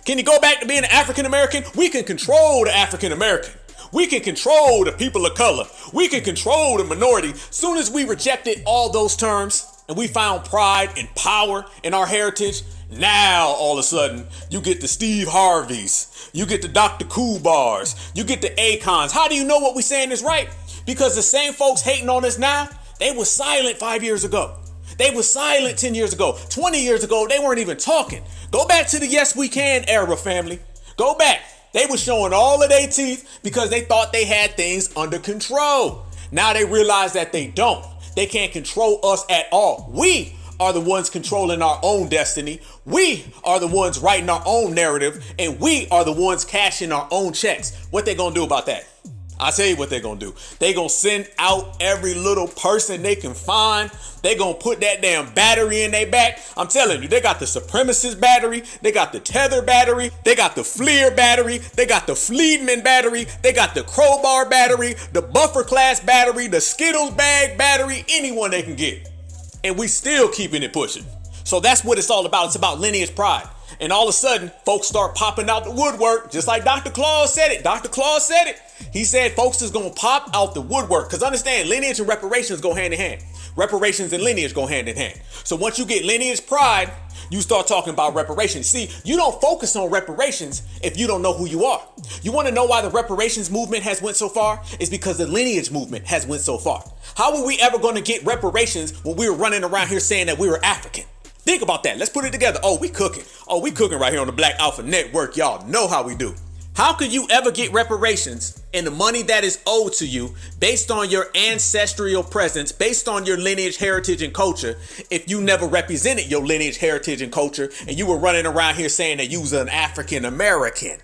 Speaker 3: Can you go back to being an African American? We can control the African American. We can control the people of color. We can control the minority. Soon as we rejected all those terms and we found pride and power in our heritage, now all of a sudden you get the Steve Harveys, you get the Dr. Kubars, you get the Akons. How do you know what we're saying is right? Because the same folks hating on us now, they were silent 5 years ago. They were silent 10 years ago. 20 years ago, they weren't even talking. Go back to the Yes We Can era, family. Go back. They were showing all of their teeth because they thought they had things under control. Now they realize that they don't. They can't control us at all. We are the ones controlling our own destiny. We are the ones writing our own narrative, and we are the ones cashing our own checks. What they gonna do about that? I'll tell you what they're gonna do. They gonna send out every little person they can find. They gonna put that damn battery in their back. I'm telling you, they got the supremacist battery. They got the tether battery. They got the Fleer battery. They got the Fleedman battery. They got the crowbar battery, the buffer class battery, the Skittles bag battery, anyone they can get. And we still keeping it pushing. So that's what it's all about. It's about lineage pride. And all of a sudden, folks start popping out the woodwork, just like Dr. Claus said it. Dr. Claus said it. He said folks is going to pop out the woodwork. Because understand, lineage and reparations go hand in hand. Reparations and lineage go hand in hand. So once you get lineage pride, you start talking about reparations. See, you don't focus on reparations if you don't know who you are. You want to know why the reparations movement has went so far? It's because the lineage movement has went so far. How were we ever going to get reparations when we were running around here saying that we were African? Think about that. Let's put it together. Oh, we cooking. Oh, we cooking right here on the Black Alpha Network. Y'all know how we do. How could you ever get reparations and the money that is owed to you based on your ancestral presence, based on your lineage, heritage, and culture, if you never represented your lineage, heritage, and culture, and you were running around here saying that you was an African American?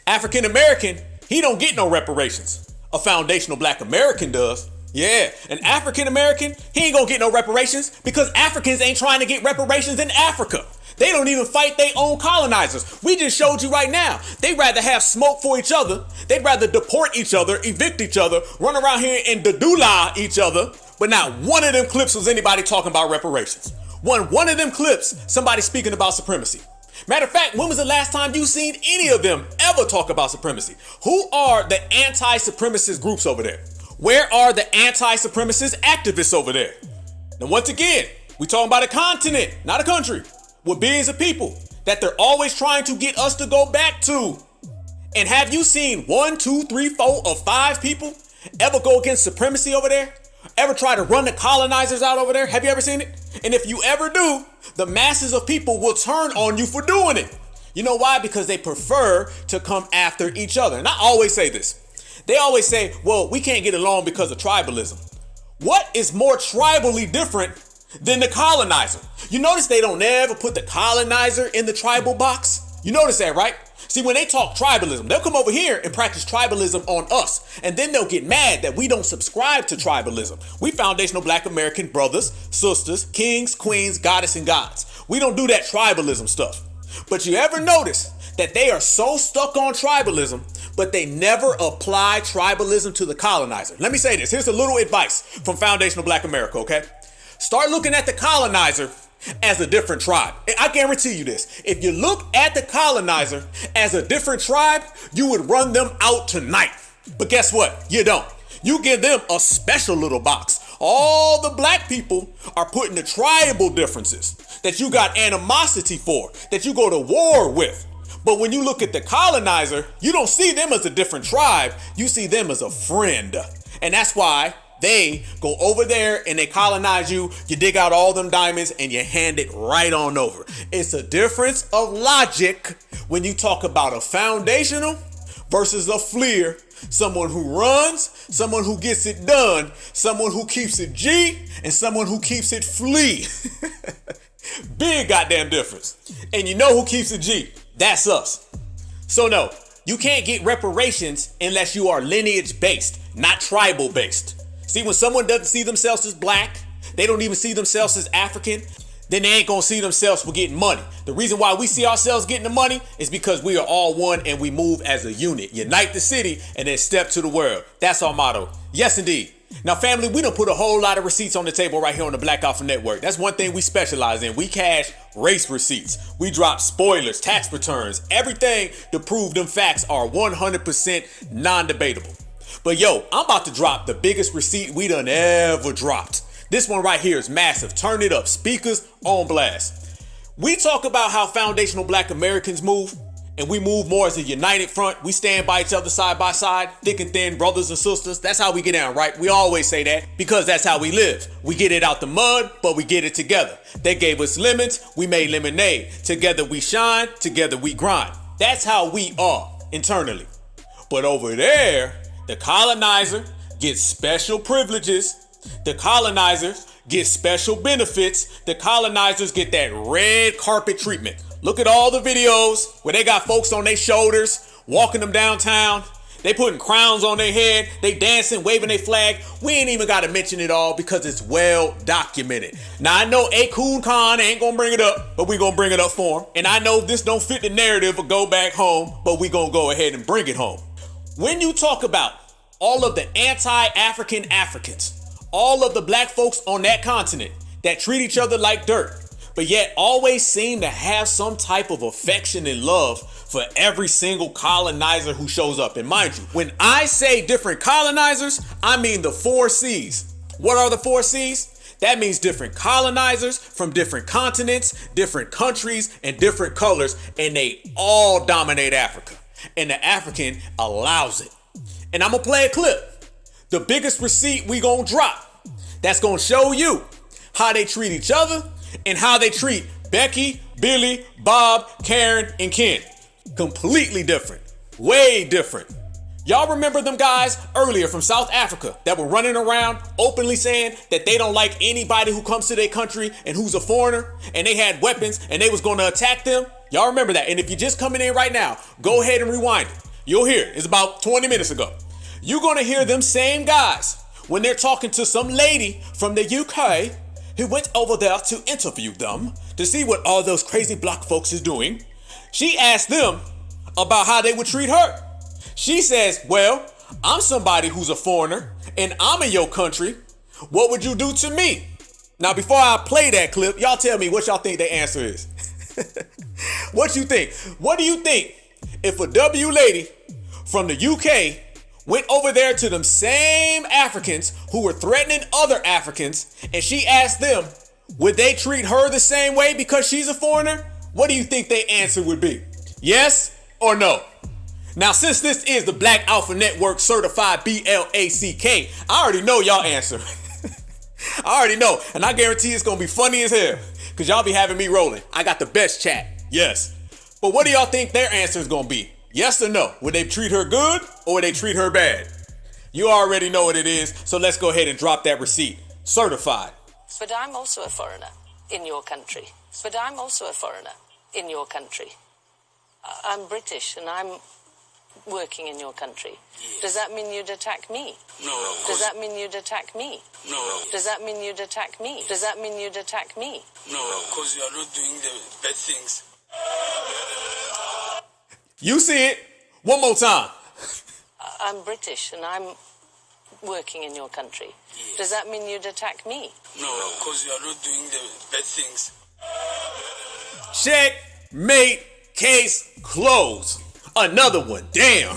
Speaker 3: African American, he don't get no reparations. A foundational Black American does. Yeah, an African American, he ain't gonna get no reparations because Africans ain't trying to get reparations in Africa. They don't even fight their own colonizers. We just showed you right now. They'd rather have smoke for each other. They'd rather deport each other, evict each other, run around here and dadula each other. But not one of them clips was anybody talking about reparations. One of them clips, somebody speaking about supremacy. Matter of fact, when was the last time you seen any of them ever talk about supremacy? Who are the anti-supremacist groups over there? Where are the anti-supremacist activists over there? Now, once again, we talking about a continent, not a country, with billions of people that they're always trying to get us to go back to. And have you seen 1, 2, 3, 4, or 5 people ever go against supremacy over there? Ever try to run the colonizers out over there? Have you ever seen it? And if you ever do, the masses of people will turn on you for doing it. You know why? Because they prefer to come after each other. And I always say this. They always say, well, we can't get along because of tribalism. What is more tribally different than the colonizer? You notice they don't ever put the colonizer in the tribal box? You notice that, right? See, when they talk tribalism, they'll come over here and practice tribalism on us. And then they'll get mad that we don't subscribe to tribalism. We foundational Black American brothers, sisters, kings, queens, goddess, and gods. We don't do that tribalism stuff. But you ever notice that they are so stuck on tribalism, but they never apply tribalism to the colonizer? Let me say this. Here's a little advice from foundational Black America, okay? Start looking at the colonizer as a different tribe. I guarantee you this. If you look at the colonizer as a different tribe, you would run them out tonight. But guess what? You don't. You give them a special little box. All the Black people are put in the tribal differences that you got animosity for, that you go to war with. But when you look at the colonizer, you don't see them as a different tribe. You see them as a friend. And that's why they go over there and they colonize you. You dig out all them diamonds and you hand it right on over. It's a difference of logic when you talk about a foundational versus a fleer. Someone who runs, someone who gets it done, someone who keeps it G, and someone who keeps it flee. Big goddamn difference. And you know who keeps it G? That's us. So no, you can't get reparations unless you are lineage based, not tribal based. See, when someone doesn't see themselves as Black, they don't even see themselves as African, then they ain't gonna see themselves for getting money. The reason why we see ourselves getting the money is because we are all one and we move as a unit. Unite the city and then step to the world. That's our motto. Yes, indeed. Now, family, we done put a whole lot of receipts on the table right here on the Black Alpha Network. That's one thing we specialize in. We cash race receipts. We drop spoilers, tax returns, everything to prove them facts are 100% non-debatable. But yo, I'm about to drop the biggest receipt we done ever dropped. This one right here is massive. Turn it up. Speakers on blast. We talk about how foundational Black Americans move, and we move more as a united front. We stand by each other side by side, thick and thin, brothers and sisters. That's how we get down, right? We always say that because that's how we live. We get it out the mud, but we get it together. They gave us lemons, we made lemonade. Together we shine, together we grind. That's how we are internally. But over there, the colonizer gets special privileges. The colonizers get special benefits. The colonizers get that red carpet treatment. Look at all the videos where they got folks on their shoulders, walking them downtown. They putting crowns on their head. They dancing, waving their flag. We ain't even got to mention it all because it's well documented. Now, I know Akon Khan ain't going to bring it up, but we going to bring it up for him. And I know this don't fit the narrative of go back home, but we going to go ahead and bring it home. When you talk about all of the anti-African Africans, all of the Black folks on that continent that treat each other like dirt, but yet always seem to have some type of affection and love for every single colonizer who shows up. And mind you, when I say different colonizers, I mean the 4 C's. What are the 4 C's? That means different colonizers from different continents, different countries, and different colors, and they all dominate Africa. And the African allows it. And I'm gonna play a clip. The biggest receipt we gonna drop. That's gonna show you how they treat each other and how they treat Becky, Billy, Bob, Karen, and Ken. Completely different. Way different. Y'all remember them guys earlier from South Africa that were running around openly saying that they don't like anybody who comes to their country and who's a foreigner, and they had weapons and they was gonna attack them? Y'all remember that? And if you're just coming in right now, go ahead and rewind it. You'll hear it. It's about 20 minutes ago. You're gonna hear them same guys when they're talking to some lady from the UK who went over there to interview them to see what all those crazy black folks is doing, she asked them about how they would treat her. She says, well, I'm somebody who's a foreigner and I'm in your country. What would you do to me? Now, before I play that clip, y'all tell me what y'all think the answer is. What you think? What do you think if a W lady from the UK went over there to them same Africans who were threatening other Africans and she asked them, would they treat her the same way because she's a foreigner? What do you think their answer would be? Yes or no? Now, since this is the Black Alpha Network certified BLACK, I already know y'all answer. I already know, and I guarantee it's gonna be funny as hell, because y'all be having me rolling. I got the best chat, yes. But what do y'all think their answer is gonna be? Yes or no? Would they treat her good or would they treat her bad? You already know what it is, so let's go ahead and drop that receipt. Certified.
Speaker 12: But I'm also a foreigner in your country. But I'm also a foreigner in your country. I'm British and I'm working in your country. Yes. Does that mean you'd attack me?
Speaker 13: No.
Speaker 12: Does that mean you'd attack me?
Speaker 13: No.
Speaker 12: Does that mean you'd attack me? Does that mean you'd attack me?
Speaker 13: No, because you are not doing the bad things.
Speaker 3: You see it. One more time.
Speaker 12: I'm British and I'm working in your country. Yes. Does that mean you'd attack me?
Speaker 13: No, because you are not doing the bad things.
Speaker 3: Checkmate, case closed. Another one. Damn.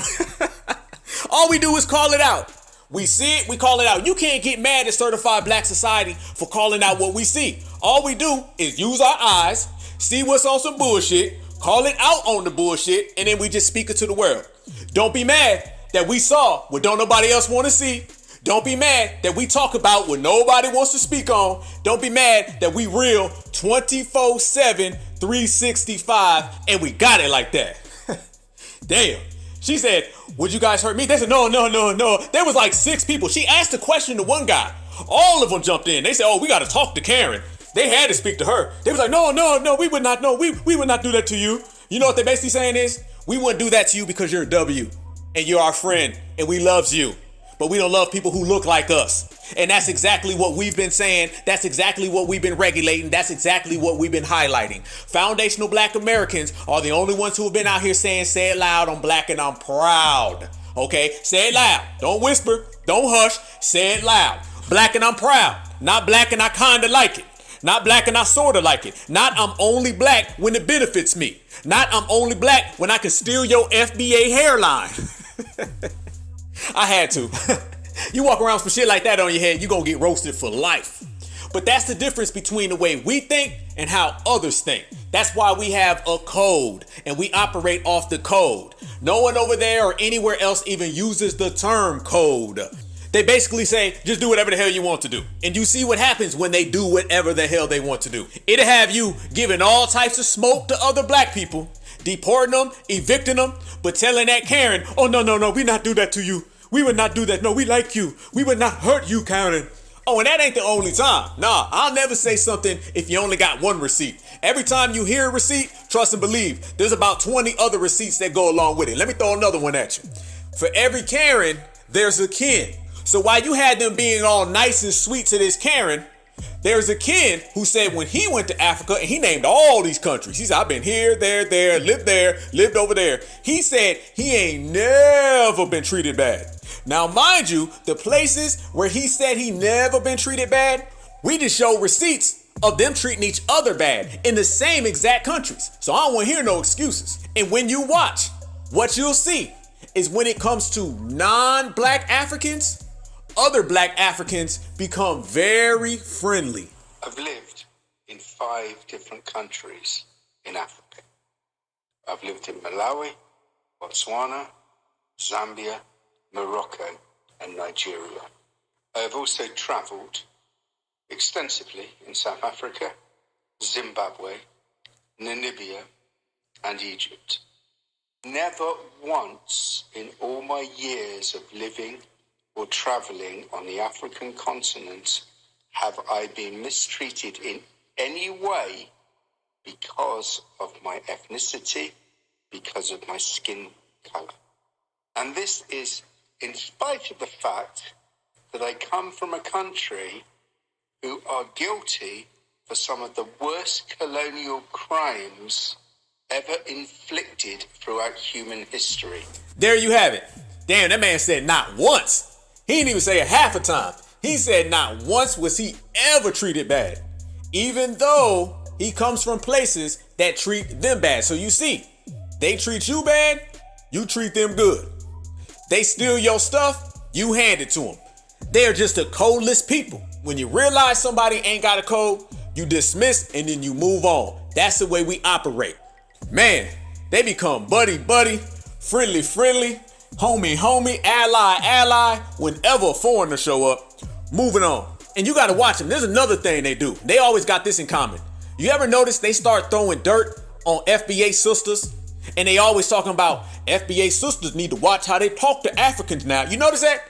Speaker 3: All we do is call it out. We see it, we call it out. You can't get mad at Certified Black Society for calling out what we see. All we do is use our eyes, see what's on some bullshit, call it out on the bullshit, and then we just speak it to the world. Don't be mad that we saw what don't nobody else want to see. Don't be mad that we talk about what nobody wants to speak on. Don't be mad that we real 24/7, 365, and we got it like that. Damn. She said, would you guys hurt me? They said, no. There was like 6 people. She asked a question to one guy. All of them jumped in. They said, oh, we got to talk to Karen. They had to speak to her. They was like, no, we would not. No, we would not do that to you. You know what they're basically saying is, we wouldn't do that to you because you're a W and you're our friend and we loves you. But we don't love people who look like us. And that's exactly what we've been saying. That's exactly what we've been regulating. That's exactly what we've been highlighting. Foundational Black Americans are the only ones who have been out here saying, say it loud, I'm Black and I'm proud. Okay? Say it loud. Don't whisper. Don't hush. Say it loud. Black and I'm proud. Not Black and I kinda like it. Not Black and I sorta like it. Not I'm only Black when it benefits me. Not I'm only Black when I can steal your FBA hairline. I had to. You walk around with some shit like that on your head, you're gonna get roasted for life. But that's the difference between the way we think and how others think. That's why we have a code and we operate off the code. No one over there or anywhere else even uses the term code. They basically say, just do whatever the hell you want to do. And you see what happens when they do whatever the hell they want to do. It'll have you giving all types of smoke to other Black people, deporting them, evicting them, but telling that Karen, oh, no, we not do that to you. We would not do that. No, we like you. We would not hurt you, Karen. Oh, and that ain't the only time. Nah, I'll never say something if you only got one receipt. Every time you hear a receipt, trust and believe, there's about 20 other receipts that go along with it. Let me throw another one at you. For every Karen, there's a Ken. So while you had them being all nice and sweet to this Karen, there's a Ken who said when he went to Africa and he named all these countries. He said, I've been here, there, lived over there. He said he ain't never been treated bad. Now, mind you, the places where he said he never been treated bad, we just show receipts of them treating each other bad in the same exact countries. So I don't want to hear no excuses. And when you watch, what you'll see is when it comes to non-Black Africans, other Black Africans become very friendly.
Speaker 19: I've lived in 5 different countries in Africa. I've lived in Malawi, Botswana, Zambia, Morocco, and Nigeria. I have also travelled extensively in South Africa, Zimbabwe, Namibia, and Egypt. Never once in all my years of living or travelling on the African continent have I been mistreated in any way because of my ethnicity, because of my skin colour. And this is in spite of the fact that I come from a country who are guilty for some of the worst colonial crimes ever inflicted throughout human history.
Speaker 3: There you have it. Damn, that man said not once. He didn't even say a half a time. He said not once was he ever treated bad, even though he comes from places that treat them bad. So you see, they treat you bad, you treat them good. They steal your stuff, you hand it to them. They're just a codeless people. When you realize somebody ain't got a code, you dismiss and then you move on. That's the way we operate. Man, they become buddy, friendly, homie, ally, whenever a foreigner show up. Moving on. And you gotta watch them. There's another thing they do. They always got this in common. You ever notice they start throwing dirt on FBA sisters? And they always talking about FBA sisters need to watch how they talk to Africans now. You notice that?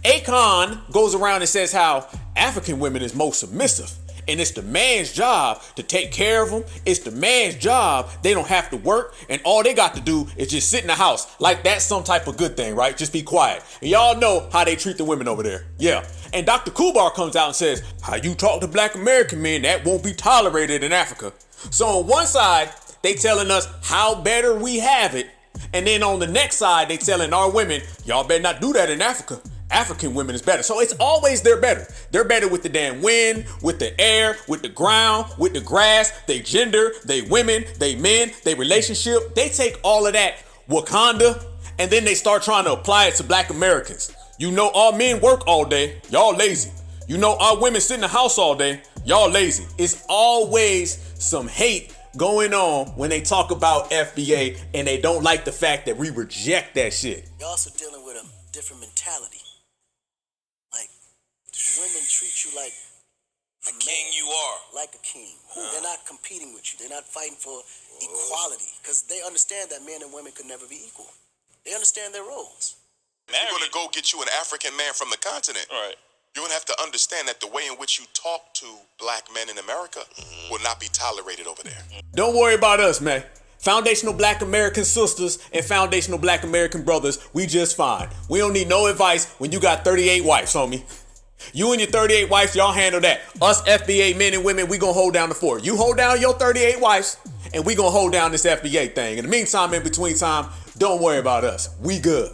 Speaker 3: Akon goes around and says how African women is most submissive. And it's the man's job to take care of them. It's the man's job. They don't have to work. And all they got to do is just sit in the house. Like that's some type of good thing, right? Just be quiet. And y'all know how they treat the women over there. Yeah. And Dr. Kubar comes out and says, how you talk to black American men, that won't be tolerated in Africa. So on one side, they telling us how better we have it. And then on the next side, they telling our women, y'all better not do that in Africa. African women is better. So it's always they're better. They're better with the damn wind, with the air, with the ground, with the grass, they gender, they women, they men, they relationship. They take all of that Wakanda and then they start trying to apply it to black Americans. You know, our men work all day. Y'all lazy. You know, our women sit in the house all day. Y'all lazy. It's always some hate going on when they talk about FBA and they don't like the fact that we reject that shit.
Speaker 5: You're also dealing with a different mentality. Women treat you like a king you are. Like a king. They're not competing with you. They're not fighting for equality because they understand that men and women could never be equal. They understand their roles.
Speaker 20: If you're going to go get you an African man from the continent, you're going to have to understand that the way in which you talk to black men in America will not be tolerated over there.
Speaker 3: Don't worry about us, man. Foundational black American sisters and foundational black American brothers, we just fine. We don't need no advice when you got 38 wives, homie. You and your 38 wives, y'all handle that. Us FBA men and women, we gonna hold down the fort. You hold down your 38 wives, and we gonna hold down this FBA thing. In the meantime, in between time, don't worry about us. We good.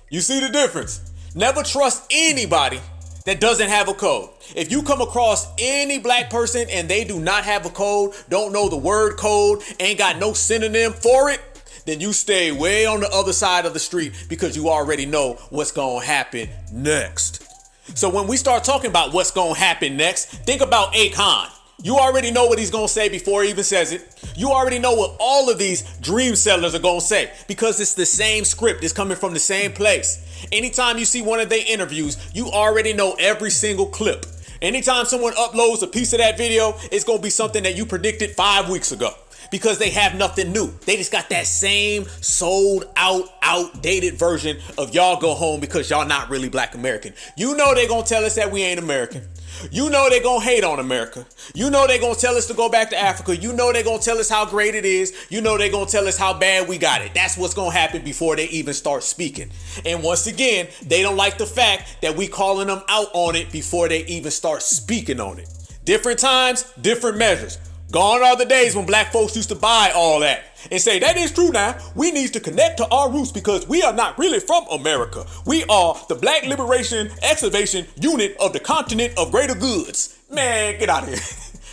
Speaker 3: You see the difference? Never trust anybody that doesn't have a code. If you come across any black person and they do not have a code, don't know the word code, ain't got no synonym for it, then you stay way on the other side of the street because you already know what's gonna happen next. So when we start talking about what's gonna happen next, think about Akon. You already know what he's gonna say before he even says it. You already know what all of these dream sellers are gonna say because it's the same script. It's coming from the same place. Anytime you see one of their interviews, you already know every single clip. Anytime someone uploads a piece of that video, it's gonna be something that you predicted 5 weeks ago. Because they have nothing new. They just got that same sold out, outdated version of y'all go home because y'all not really black American. You know they gonna tell us that we ain't American. You know they gonna hate on America. You know they gonna tell us to go back to Africa. You know they gonna tell us how great it is. You know they gonna tell us how bad we got it. That's what's gonna happen before they even start speaking. And once again, they don't like the fact that we calling them out on it before they even start speaking on it. Different times, different measures. Gone are the days when black folks used to buy all that and say, that is true now. We need to connect to our roots because we are not really from America. We are the Black Liberation Excavation Unit of the Continent of Greater Goods. Man, get out of here.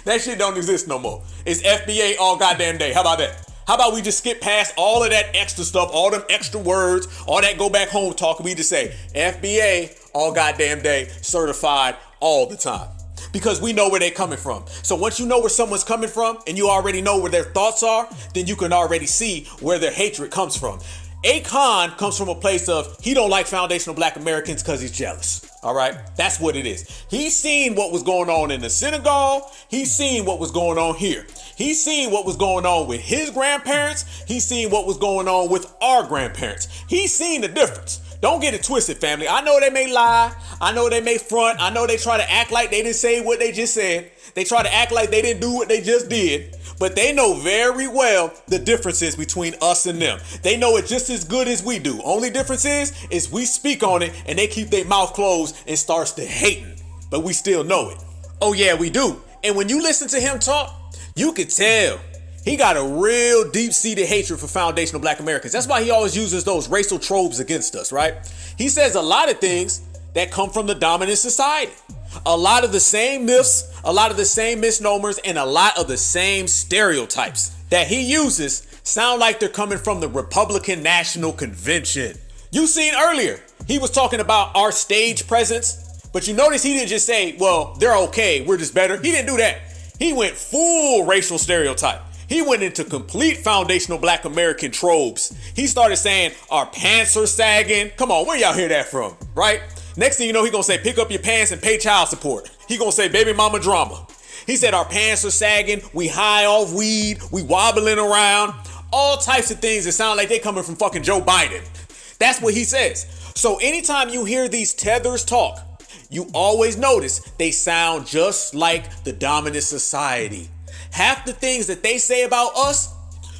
Speaker 3: That shit don't exist no more. It's FBA all goddamn day. How about that? How about we just skip past all of that extra stuff, all them extra words, all that go back home talk, and we just say FBA all goddamn day, certified all the time. Because we know where they're coming from. So once you know where someone's coming from and you already know where their thoughts are, then you can already see where their hatred comes from. Akon comes from a place of he don't like foundational black Americans because he's jealous. All right, that's what it is. He's seen what was going on in the synagogue. He's seen what was going on here. He's seen what was going on with his grandparents. He's seen what was going on with our grandparents. He's seen the difference. Don't get it twisted, family. I know they may lie. I know they may front. I know they try to act like they didn't say what they just said. They try to act like they didn't do what they just did. But they know very well the differences between us and them. They know it just as good as we do. Only difference is we speak on it and they keep their mouth closed and starts to hating. But we still know it. Oh yeah, we do. And when you listen to him talk, you could tell he got a real deep-seated hatred for foundational black Americans. That's why he always uses those racial tropes against us, right? He says a lot of things that come from the dominant society. A lot of the same myths, a lot of the same misnomers, and a lot of the same stereotypes that he uses sound like they're coming from the Republican National Convention. You seen earlier, he was talking about our stage presence, but you notice he didn't just say, well, they're okay, we're just better. He didn't do that. He went full racial stereotype. He went into complete foundational black American tropes. He started saying our pants are sagging. Come on, where y'all hear that from, right? Next thing you know, he gonna say pick up your pants and pay child support. He gonna say baby mama drama. He said our pants are sagging, we high off weed, we wobbling around. All types of things that sound like they coming from fucking Joe Biden. That's what he says. So anytime you hear these tethers talk, you always notice they sound just like the dominant society. Half the things that they say about us,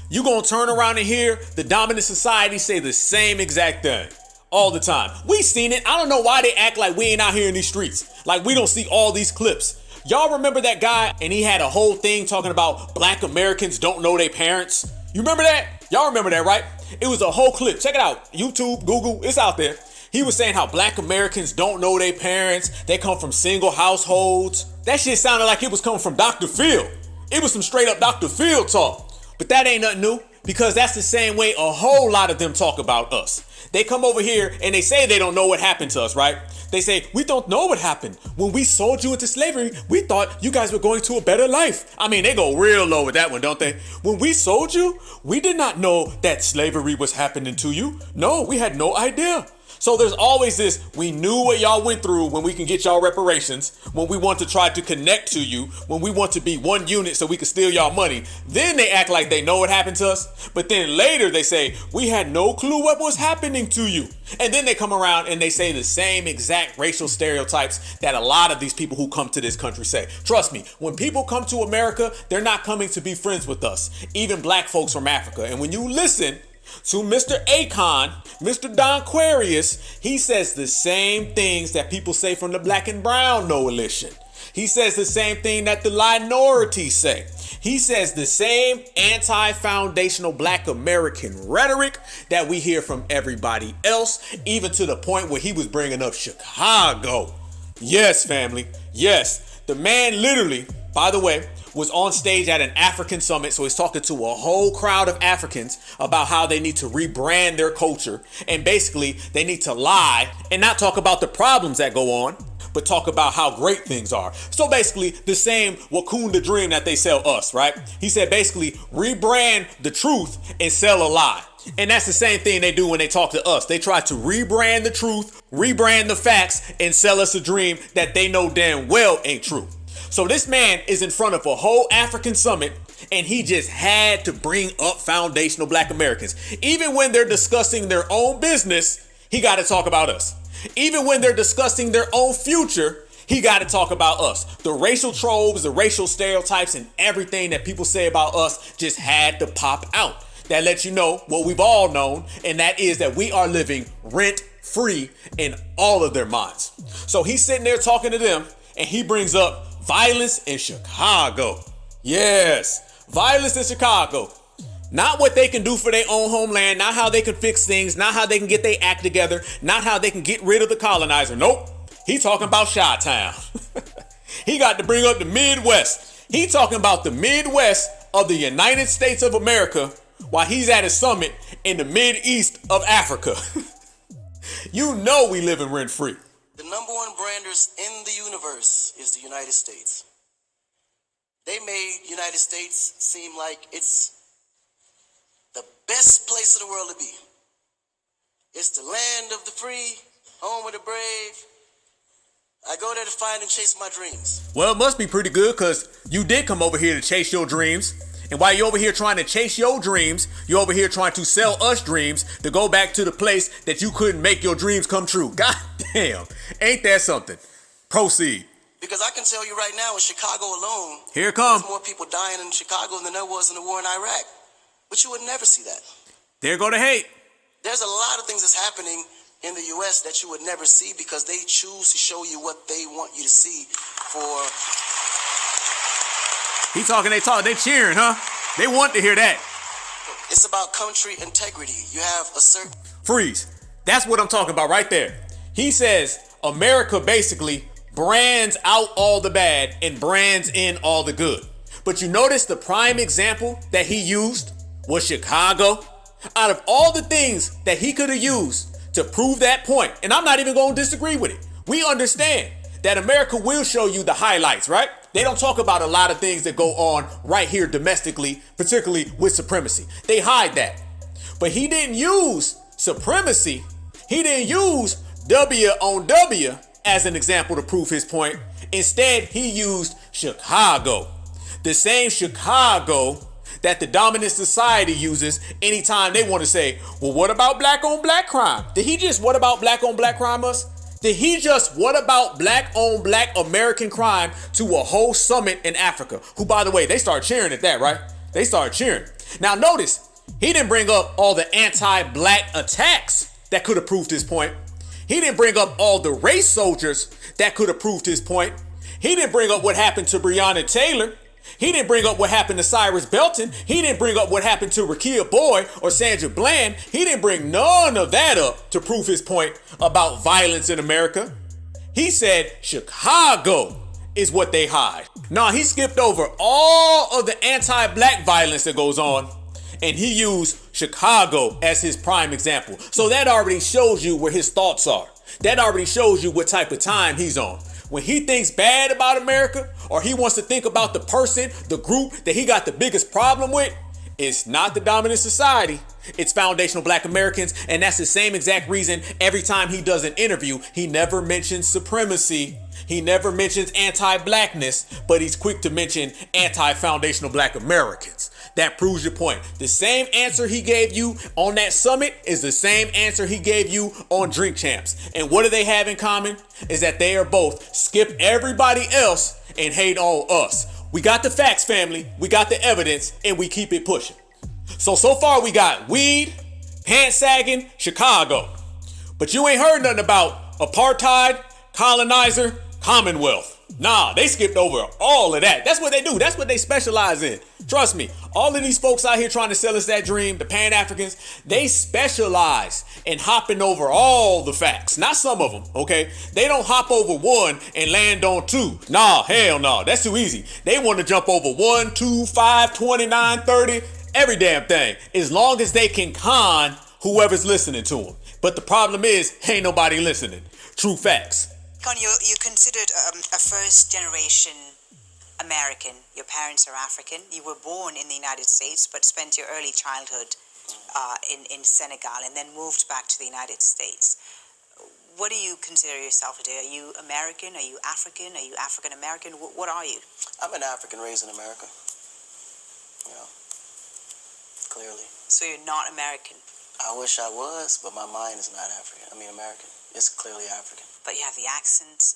Speaker 3: you gonna turn around and hear the dominant society say the same exact thing all the time. We seen it. I don't know why they act like we ain't out here in these streets. Like we don't see all these clips. Y'all remember that guy and he had a whole thing talking about black Americans don't know their parents? You remember that? Y'all remember that, right? It was a whole clip. Check it out. YouTube, Google, it's out there. He was saying how black Americans don't know their parents. They come from single households. That shit sounded like it was coming from Dr. Phil. It was some straight up Dr. Phil talk. But that ain't nothing new because that's the same way a whole lot of them talk about us. They come over here and they say they don't know what happened to us, right? They say, we don't know what happened. When we sold you into slavery, we thought you guys were going to a better life. I mean, they go real low with that one, don't they? When we sold you, we did not know that slavery was happening to you. No, we had no idea. So there's always this, we knew what y'all went through when we can get y'all reparations, when we want to try to connect to you, when we want to be one unit so we can steal y'all money. Then they act like they know what happened to us. But then later they say, we had no clue what was happening to you. And then they come around and they say the same exact racial stereotypes that a lot of these people who come to this country say. Trust me, when people come to America, they're not coming to be friends with us, even black folks from Africa. And when you listen to Mr. Akon, Mr. Don Aquarius, he says the same things that people say from the black and brown coalition. He says the same thing that the minorities say. He says the same anti-foundational black American rhetoric that we hear from everybody else, even to the point where he was bringing up Chicago. Yes, family. Yes. The man literally, by the way, was on stage at an African summit. So he's talking to a whole crowd of Africans about how they need to rebrand their culture. And basically they need to lie and not talk about the problems that go on, but talk about how great things are. So basically the same Wakanda dream that they sell us, right? He said basically rebrand the truth and sell a lie. And that's the same thing they do when they talk to us. They try to rebrand the truth, rebrand the facts, and sell us a dream that they know damn well ain't true. So this man is in front of a whole African summit and he just had to bring up foundational black Americans. Even when they're discussing their own business, he got to talk about us. Even when they're discussing their own future, he got to talk about us. The racial tropes, the racial stereotypes, and everything that people say about us just had to pop out. That lets you know what we've all known, and that is that we are living rent-free in all of their minds. So he's sitting there talking to them and he brings up violence in Chicago. Yes, violence in Chicago. Not what they can do for their own homeland, not how they can fix things, not how they can get their act together, not how they can get rid of the colonizer. Nope, he talking about Chi-Town. He got to bring up the Midwest. He talking about the Midwest of the United States of America while he's at a summit in the Mid-East of Africa. You know we live in rent-free.
Speaker 5: The number one branders in the universe is the United States. They made United States seem like it's the best place in the world to be. It's the land of the free, home of the brave. I go there to find and chase my dreams.
Speaker 3: Well, it must be pretty good because you did come over here to chase your dreams. And while you're over here trying to chase your dreams, you're over here trying to sell us dreams to go back to the place that you couldn't make your dreams come true. God damn, ain't that something? Proceed.
Speaker 5: Because I can tell you right now, in Chicago alone,
Speaker 3: here it comes.
Speaker 5: There's more people dying in Chicago than there was in the war in Iraq. But you would never see that.
Speaker 3: There go the hate.
Speaker 5: There's a lot of things that's happening in the U.S. that you would never see because they choose to show you what they want you to see for
Speaker 3: He talking, they cheering, huh? They want to hear that.
Speaker 5: It's about country integrity. You have a certain...
Speaker 3: Freeze. That's what I'm talking about right there. He says America basically brands out all the bad and brands in all the good. But you notice the prime example that he used was Chicago. Out of all the things that he could have used to prove that point, and I'm not even going to disagree with it. We understand that America will show you the highlights, right? They don't talk about a lot of things that go on right here domestically, particularly with supremacy. They hide that. But he didn't use supremacy. He didn't use W on W as an example to prove his point. Instead, he used Chicago. The same Chicago that the dominant society uses anytime they want to say, well, what about black on black crime? Did he just what about black on black crime us? Did he just what about black on black American crime to a whole summit in Africa? Who, by the way, they start cheering at that, right? They start cheering. Now notice, he didn't bring up all the anti-black attacks that could have proved his point. He didn't bring up all the race soldiers that could have proved his point. He didn't bring up what happened to Breonna Taylor. He didn't bring up what happened to Cyrus Belton. He didn't bring up what happened to Rakia Boyd or Sandra Bland. He didn't bring none of that up to prove his point about violence in America. He said Chicago is what they hide. Nah, he skipped over all of the anti-black violence that goes on, and he used Chicago as his prime example. So that already shows you where his thoughts are. That already shows you what type of time he's on. When he thinks bad about America, or he wants to think about the person, the group that he got the biggest problem with, it's not the dominant society. It's foundational black Americans. And that's the same exact reason every time he does an interview, he never mentions supremacy. He never mentions anti-blackness, but he's quick to mention anti-foundational black Americans. That proves your point. The same answer he gave you on that summit is the same answer he gave you on Drink Champs. And what do they have in common? Is that they are both skip everybody else and hate on us. We got the facts, family. We got the evidence, and we keep it pushing. So far we got weed, pants sagging, Chicago. But you ain't heard nothing about apartheid, colonizer, Commonwealth. Nah, they skipped over all of that. That's what they do. That's what they specialize in. Trust me, all of these folks out here trying to sell us that dream, the Pan-Africans, they specialize in hopping over all the facts. Not some of them, okay? They don't hop over one and land on two. Nah, hell no. That's too easy. They want to jump over 1, 2, 5, 29, 30, every damn thing. As long as they can con whoever's listening to them. But the problem is, ain't nobody listening. True facts.
Speaker 21: You considered a first-generation American. Your parents are African. You were born in the United States, but spent your early childhood in Senegal and then moved back to the United States. What do you consider yourself today? Are you American? Are you African? Are you African-American? What are you?
Speaker 5: I'm an African raised in America. Yeah, clearly.
Speaker 21: So you're not American?
Speaker 5: I wish I was, but my mind is not American. It's clearly African.
Speaker 21: But you have the accent.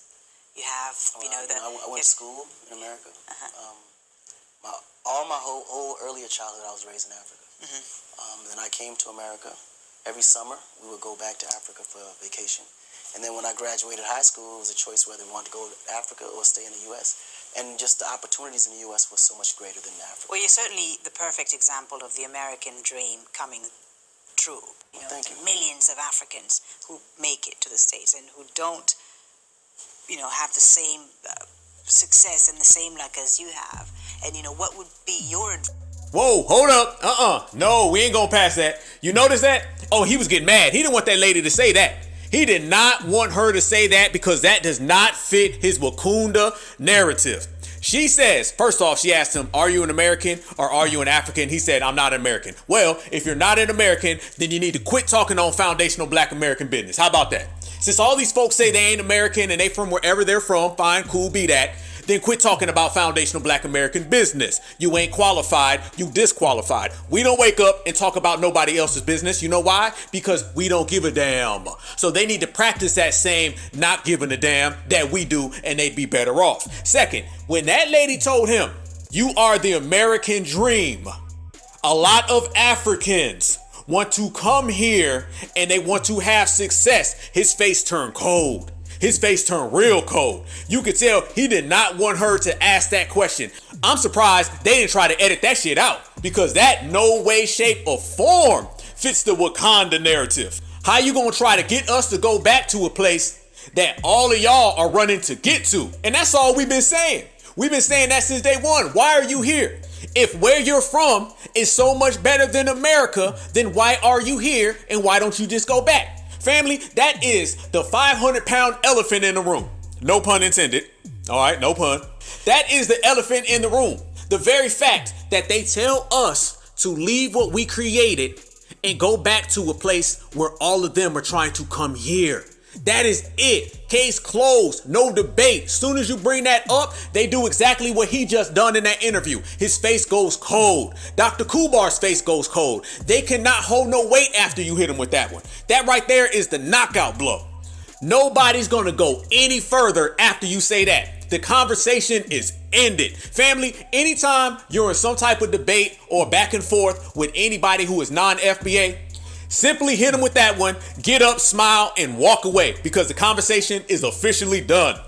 Speaker 21: You have,
Speaker 5: I went to school in America. All my whole earlier childhood, I was raised in Africa. Then I came to America. Every summer, we would go back to Africa for a vacation. And then when I graduated high school, it was a choice whether we wanted to go to Africa or stay in the U.S. And just the opportunities in the U.S. was so much greater than Africa.
Speaker 21: Well, you're certainly the perfect example of the American dream coming true.
Speaker 5: Thank you.
Speaker 21: Millions of Africans who make it to the States and who don't, have the same success and the same luck as you have. And, what would be your...
Speaker 3: Whoa, hold up. No, we ain't gonna pass that. You notice that? Oh, he was getting mad. He didn't want that lady to say that. He did not want her to say that because that does not fit his Wakanda narrative. She says, first off, she asked him, are you an American or are you an African? He said, I'm not an American. Well, if you're not an American, then you need to quit talking on foundational black American business. How about that? Since all these folks say they ain't American and they from wherever they're from, fine, cool, be that. Then quit talking about foundational black American business. You ain't qualified, you disqualified. We don't wake up and talk about nobody else's business. You know why? Because we don't give a damn. So they need to practice that same not giving a damn that we do, and they'd be better off. Second, when that lady told him, you are the American dream, a lot of Africans want to come here and they want to have success. His face turned cold. His face turned real cold. You could tell he did not want her to ask that question. I'm surprised they didn't try to edit that shit out, because that no way, shape, or form fits the Wakanda narrative. How you gonna try to get us to go back to a place that all of y'all are running to get to? And that's all we've been saying. We've been saying that since day one. Why are you here? If where you're from is so much better than America, then why are you here and why don't you just go back? Family, that is the 500-pound elephant in the room. No pun intended. All right, no pun. That is the elephant in the room. The very fact that they tell us to leave what we created and go back to a place where all of them are trying to come here. That is it. Case closed. No debate. Soon as you bring that up, they do exactly what he just done in that interview. His face goes cold. Dr. Kubar's face goes cold. They cannot hold no weight after you hit him with that one. That right there is the knockout blow. Nobody's gonna go any further after you say that. The conversation is ended. Family, anytime you're in some type of debate or back and forth with anybody who is non-FBA, simply hit them with that one, get up, smile, and walk away, because the conversation is officially done.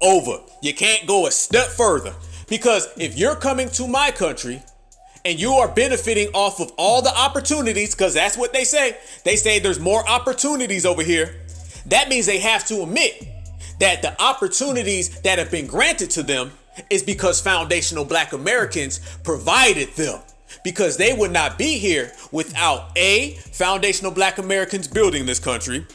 Speaker 3: Over. You can't go a step further, because if you're coming to my country and you are benefiting off of all the opportunities, because that's what they say there's more opportunities over here, that means they have to admit that the opportunities that have been granted to them is because foundational Black Americans provided them. Because they would not be here without A, foundational Black Americans building this country,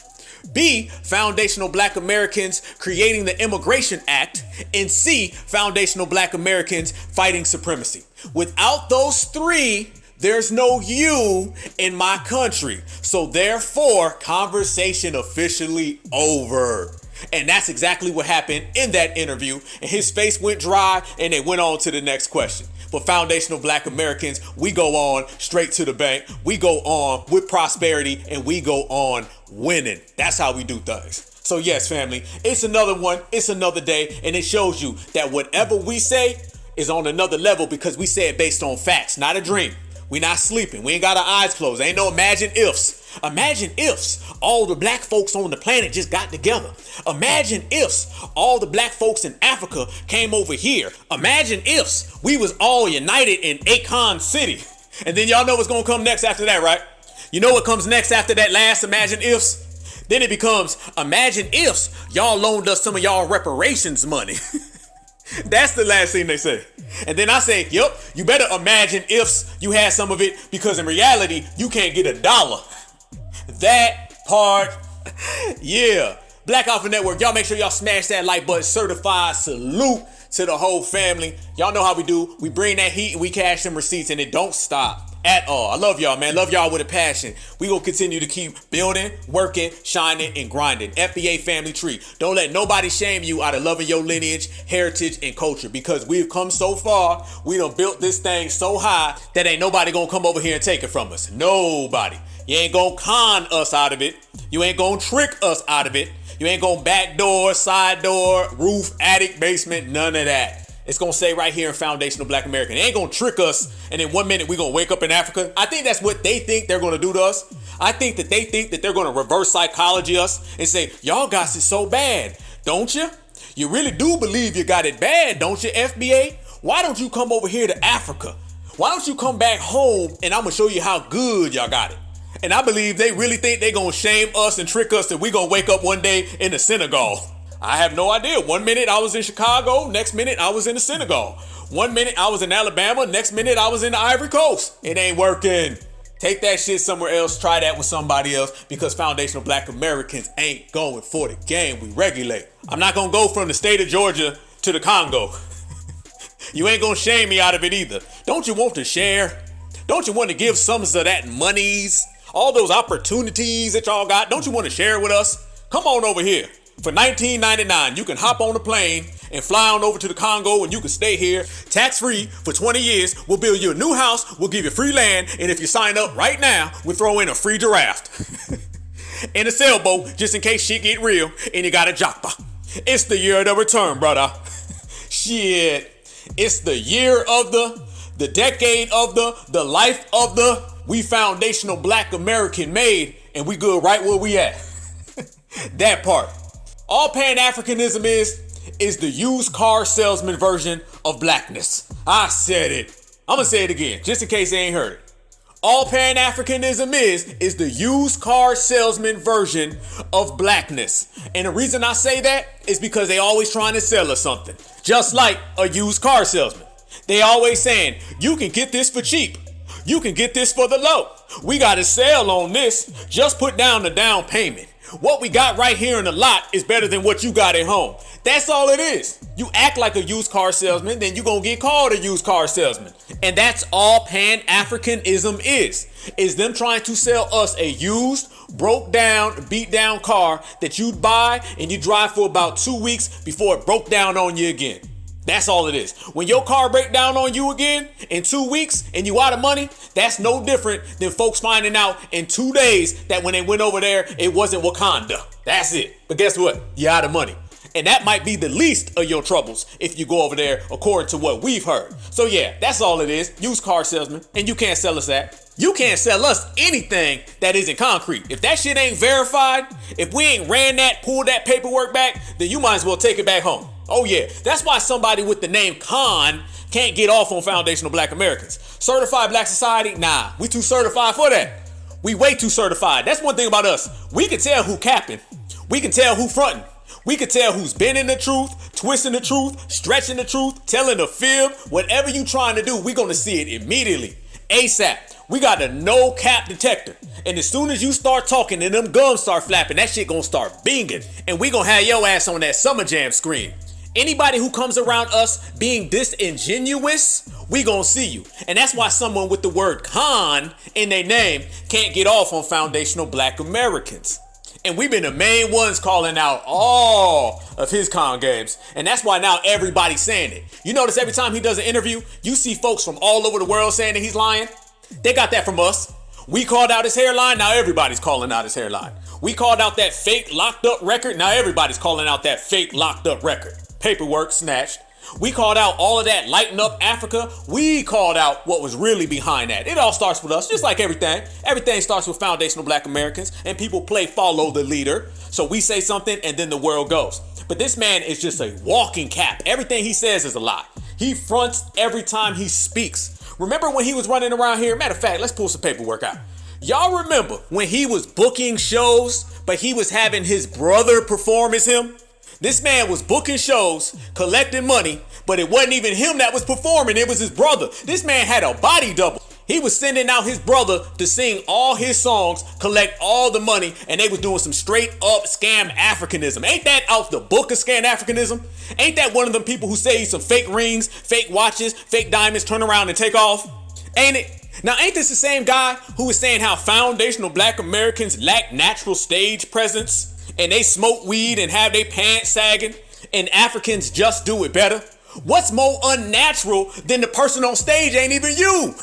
Speaker 3: B, foundational Black Americans creating the Immigration Act, and C, foundational Black Americans fighting supremacy. Without those three, there's no you in my country. So therefore, conversation officially over. And that's exactly what happened in that interview. And his face went dry and they went on to the next question. But foundational Black Americans, we go on straight to the bank. We go on with prosperity and we go on winning. That's how we do things. So yes, family, it's another one. It's another day. And it shows you that whatever we say is on another level, because we say it based on facts, not a dream. We not sleeping. We ain't got our eyes closed. Ain't no imagine ifs. Imagine ifs all the Black folks on the planet just got together. Imagine ifs all the Black folks in Africa came over here. Imagine ifs we was all united in Akon City. And then y'all know what's gonna come next after that, right? You know what comes next after that last imagine ifs? Then it becomes imagine ifs y'all loaned us some of y'all reparations money. That's the last thing they say. And then I say, yep, you better imagine ifs you had some of it, because in reality, you can't get $1. That part, yeah. Black Alpha Network, y'all make sure y'all smash that like button. Certified salute to the whole family. Y'all know how we do. We bring that heat and we cash them receipts, and it don't stop at all. I love y'all, man. Love y'all with a passion. We gonna continue to keep building, working, shining, and grinding. FBA family tree. Don't let nobody shame you out of loving your lineage, heritage, and culture, because we've come so far. We done built this thing so high that ain't nobody gonna come over here and take it from us. Nobody. You ain't gonna con us out of it. You ain't gonna trick us out of it. You ain't gonna back door, side door, roof, attic, basement, none of that. It's gonna say right here in foundational Black American. They ain't gonna trick us and in 1 minute we gonna wake up in Africa. I think that's what they think they're gonna do to us. I think that they think that they're gonna reverse psychology us and say, y'all got it so bad, don't you? You really do believe you got it bad, don't you, FBA? Why don't you come over here to Africa? Why don't you come back home and I'm gonna show you how good y'all got it? And I believe they really think they gonna shame us and trick us that we gonna wake up one day in the Senegal. I have no idea. 1 minute I was in Chicago, next minute I was in the Senegal. 1 minute I was in Alabama, next minute I was in the Ivory Coast. It ain't working. Take that shit somewhere else, try that with somebody else, because foundational Black Americans ain't going for the game. We regulate. I'm not gonna go from the state of Georgia to the Congo. You ain't gonna shame me out of it either. Don't you want to share? Don't you want to give some of that monies? All those opportunities that y'all got, don't you want to share it with us? Come on over here. For $19.99, you can hop on a plane and fly on over to the Congo, and you can stay here tax-free for 20 years. We'll build you a new house. We'll give you free land. And if you sign up right now, we'll throw in a free giraffe and a sailboat just in case shit get real and you got a japa. It's the year of the return, brother. Shit. It's the year of the decade of the life of the we foundational Black American made, and we good right where we at. That part. All Pan-Africanism is the used car salesman version of blackness. I said it. I'm gonna say it again, just in case they ain't heard it. All Pan-Africanism is the used car salesman version of blackness. And the reason I say that is because they always trying to sell us something. Just like a used car salesman. They always saying, you can get this for cheap. You can get this for the low. We got a sale on this. Just put down the down payment. What we got right here in the lot is better than what you got at home. That's all it is. You act like a used car salesman, then you're going to get called a used car salesman. And that's all Pan-Africanism is them trying to sell us a used, broke down, beat down car that you'd buy and you drive for about 2 weeks before it broke down on you again. That's all it is. When your car break down on you again in 2 weeks and you out of money, that's no different than folks finding out in 2 days that when they went over there, it wasn't Wakanda. That's it. But guess what? You're out of money. And that might be the least of your troubles if you go over there according to what we've heard. So yeah, that's all it is. Used car salesman. And you can't sell us that. You can't sell us anything that isn't concrete. If that shit ain't verified, if we ain't ran that, pulled that paperwork back, then you might as well take it back home. Oh yeah, that's why somebody with the name Khan can't get off on Foundational Black Americans. Certified Black Society? Nah, we too certified for that. We way too certified. That's one thing about us. We can tell who capping. We can tell who fronting. We can tell who's bending the truth, twisting the truth, stretching the truth, telling a fib. Whatever you trying to do, we gonna see it immediately. ASAP. We got a no cap detector. And as soon as you start talking and them gums start flapping, that shit gonna start binging. And we gonna have your ass on that Summer Jam screen. Anybody who comes around us being disingenuous, we gonna see you. And that's why someone with the word con in their name can't get off on Foundational Black Americans. And we've been the main ones calling out all of his con games. And that's why now everybody's saying it. You notice every time he does an interview, you see folks from all over the world saying that he's lying. They got that from us. We called out his hairline, now everybody's calling out his hairline. We called out that fake locked up record, now everybody's calling out that fake locked up record. Paperwork snatched. We called out all of that lighten up Africa. We called out what was really behind that. It all starts with us, just like everything. Everything starts with Foundational Black Americans, and people play follow the leader. So we say something and then the world goes. But this man is just a walking cap. Everything he says is a lie. He fronts every time he speaks. Remember when he was running around here? Matter of fact, let's pull some paperwork out. Y'all remember when he was booking shows, but he was having his brother perform as him? This man was booking shows, collecting money, but it wasn't even him that was performing, it was his brother. This man had a body double. He was sending out his brother to sing all his songs, collect all the money, and they was doing some straight up scam Africanism. Ain't that out the book of scam Africanism? Ain't that one of them people who say some fake rings, fake watches, fake diamonds, turn around and take off? Ain't it? Now, ain't this the same guy who was saying how Foundational Black Americans lack natural stage presence? And they smoke weed and have their pants sagging, and Africans just do it better? What's more unnatural than the person on stage ain't even you?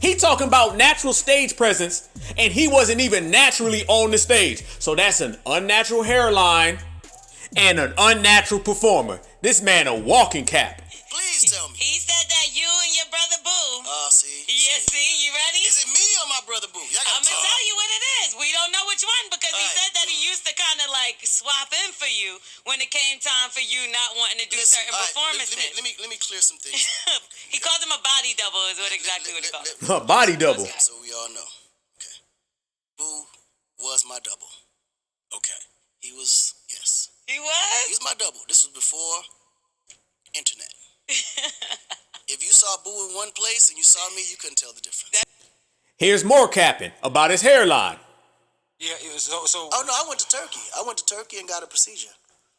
Speaker 3: He talking about natural stage presence, and he wasn't even naturally on the stage. So that's an unnatural hairline and an unnatural performer. This man a walking cap.
Speaker 5: Please tell me.
Speaker 1: He said that you and your brother Boo.
Speaker 5: See?
Speaker 1: Yes, see, you ready?
Speaker 5: Is it me or my brother Boo?
Speaker 1: I'm gonna tell you what it is. We don't know which one because he said that he used to kind of like swap in for you when it came time for you not wanting to do certain performances.
Speaker 5: Let me clear some things.
Speaker 1: He called him a body double is what exactly what he called him.
Speaker 3: A body double.
Speaker 5: So we all know. Okay. Boo was my double. Okay. He was, yes.
Speaker 1: He was?
Speaker 5: He was my double. This was before internet. If you saw Boo in one place and you saw me, you couldn't tell the difference.
Speaker 3: Here's more capping about his hairline.
Speaker 18: Yeah, it was so.
Speaker 5: Oh no, I went to Turkey. I went to Turkey and got a procedure.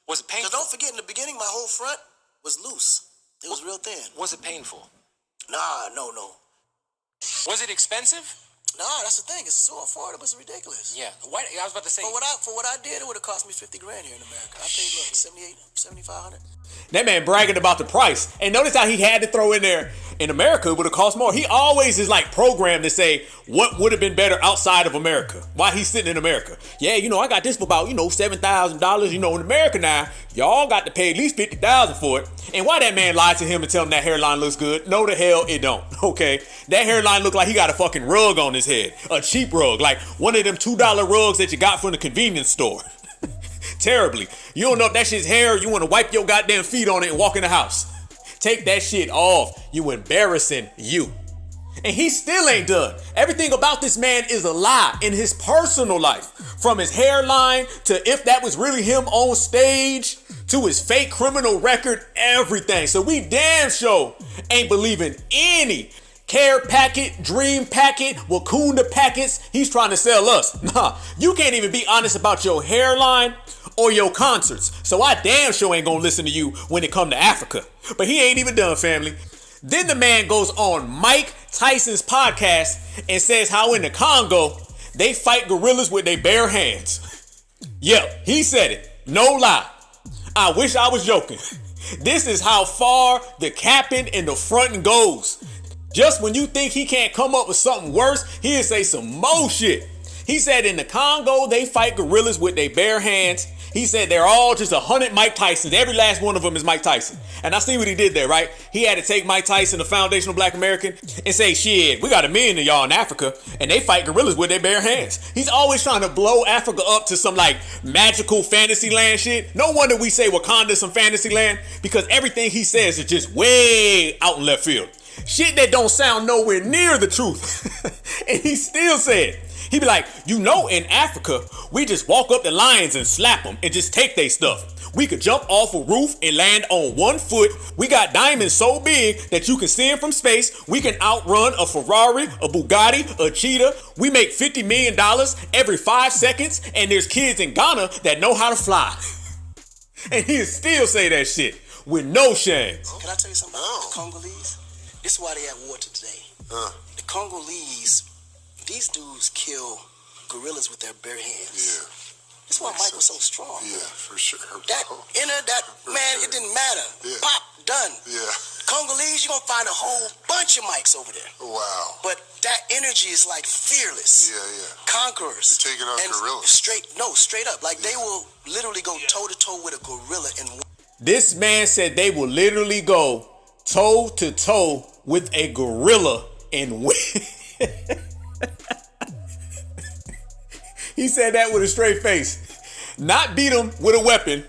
Speaker 18: Was it painful?
Speaker 5: Because don't forget, in the beginning, my whole front was loose. It was real thin.
Speaker 18: Was it painful?
Speaker 5: Nah, no.
Speaker 18: Was it expensive?
Speaker 5: Nah, that's the thing. It's so affordable. It's ridiculous.
Speaker 18: Yeah. What I was about to say.
Speaker 5: For what I did, it would have cost me $50,000 here in America. I paid $7,500.
Speaker 3: That man bragging about the price. And notice how he had to throw in there, in America, it would have cost more. He always is like programmed to say what would have been better outside of America. Why he's sitting in America. Yeah, I got this for about, $7,000. In America now, y'all got to pay at least $50,000 for it. And why that man lied to him and tell him that hairline looks good? No, the hell it don't. Okay. That hairline look like he got a fucking rug on his head. A cheap rug. Like one of them $2 rugs that you got from the convenience store. Terribly. You don't know if that shit's hair, you want to wipe your goddamn feet on it and walk in the house. Take that shit off. You embarrassing you. And he still ain't done. Everything about this man is a lie in his personal life. From his hairline to if that was really him on stage to his fake criminal record, everything. So we damn sure ain't believing any care packet, dream packet, Wakanda packets he's trying to sell us. Nah, you can't even be honest about your hairline or your concerts. So I damn sure ain't gonna listen to you when it come to Africa. But he ain't even done, family. Then the man goes on Mike Tyson's podcast and says how in the Congo, they fight gorillas with their bare hands. Yep, he said it. No lie. I wish I was joking. This is how far the capping and the fronting goes. Just when you think he can't come up with something worse, he'll say some more shit. He said in the Congo, they fight gorillas with their bare hands. He said they're all just 100 Mike Tysons. Every last one of them is Mike Tyson. And I see what he did there, right? He had to take Mike Tyson, a foundational black American, and say, shit, we got 1 million of y'all in Africa, and they fight gorillas with their bare hands. He's always trying to blow Africa up to some like magical fantasy land shit. No wonder we say Wakanda is some fantasy land, because everything he says is just way out in left field. Shit that don't sound nowhere near the truth. And he still said, he be like, you know, in Africa, we just walk up to lions and slap them and just take their stuff. We could jump off a roof and land on 1 foot. We got diamonds so big that you can see them from space. We can outrun a Ferrari, a Bugatti, a cheetah. We make $50 million every 5 seconds. And there's kids in Ghana that know how to fly. And he'll still say that shit with no shame.
Speaker 5: Can I tell you something about the Congolese? This is why they at war today. The Congolese, these dudes kill gorillas with their bare hands.
Speaker 4: Yeah.
Speaker 5: That's why Mike was so strong.
Speaker 4: Yeah, for sure.
Speaker 5: It didn't matter.
Speaker 4: Yeah.
Speaker 5: Pop, done.
Speaker 4: Yeah.
Speaker 5: Congolese, you're going to find a whole bunch of mics over there.
Speaker 4: Wow.
Speaker 5: But that energy is like fearless.
Speaker 4: Yeah.
Speaker 5: Conquerors.
Speaker 4: You're taking out gorillas.
Speaker 5: Straight up. Like they will literally go toe to toe with a gorilla and
Speaker 3: This man said they will literally go toe to toe with a gorilla and win. He said that with a straight face. Not beat him with a weapon.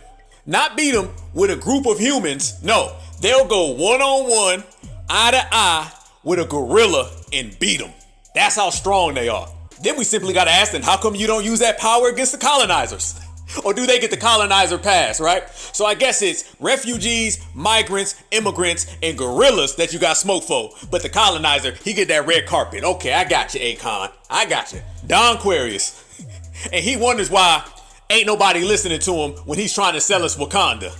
Speaker 3: Not beat him with a group of humans. No, they'll go one-on-one, eye to eye with a gorilla and beat them. That's how strong they are. Then we simply got to ask them, how come you don't use that power against the colonizers? Or do they get the colonizer pass, right? So I guess it's refugees, migrants, immigrants, and gorillas that you got smoke for. But the colonizer, he get that red carpet. Okay, I got you, Akon. I got you. Don Aquarius. And he wonders why ain't nobody listening to him when he's trying to sell us Wakanda.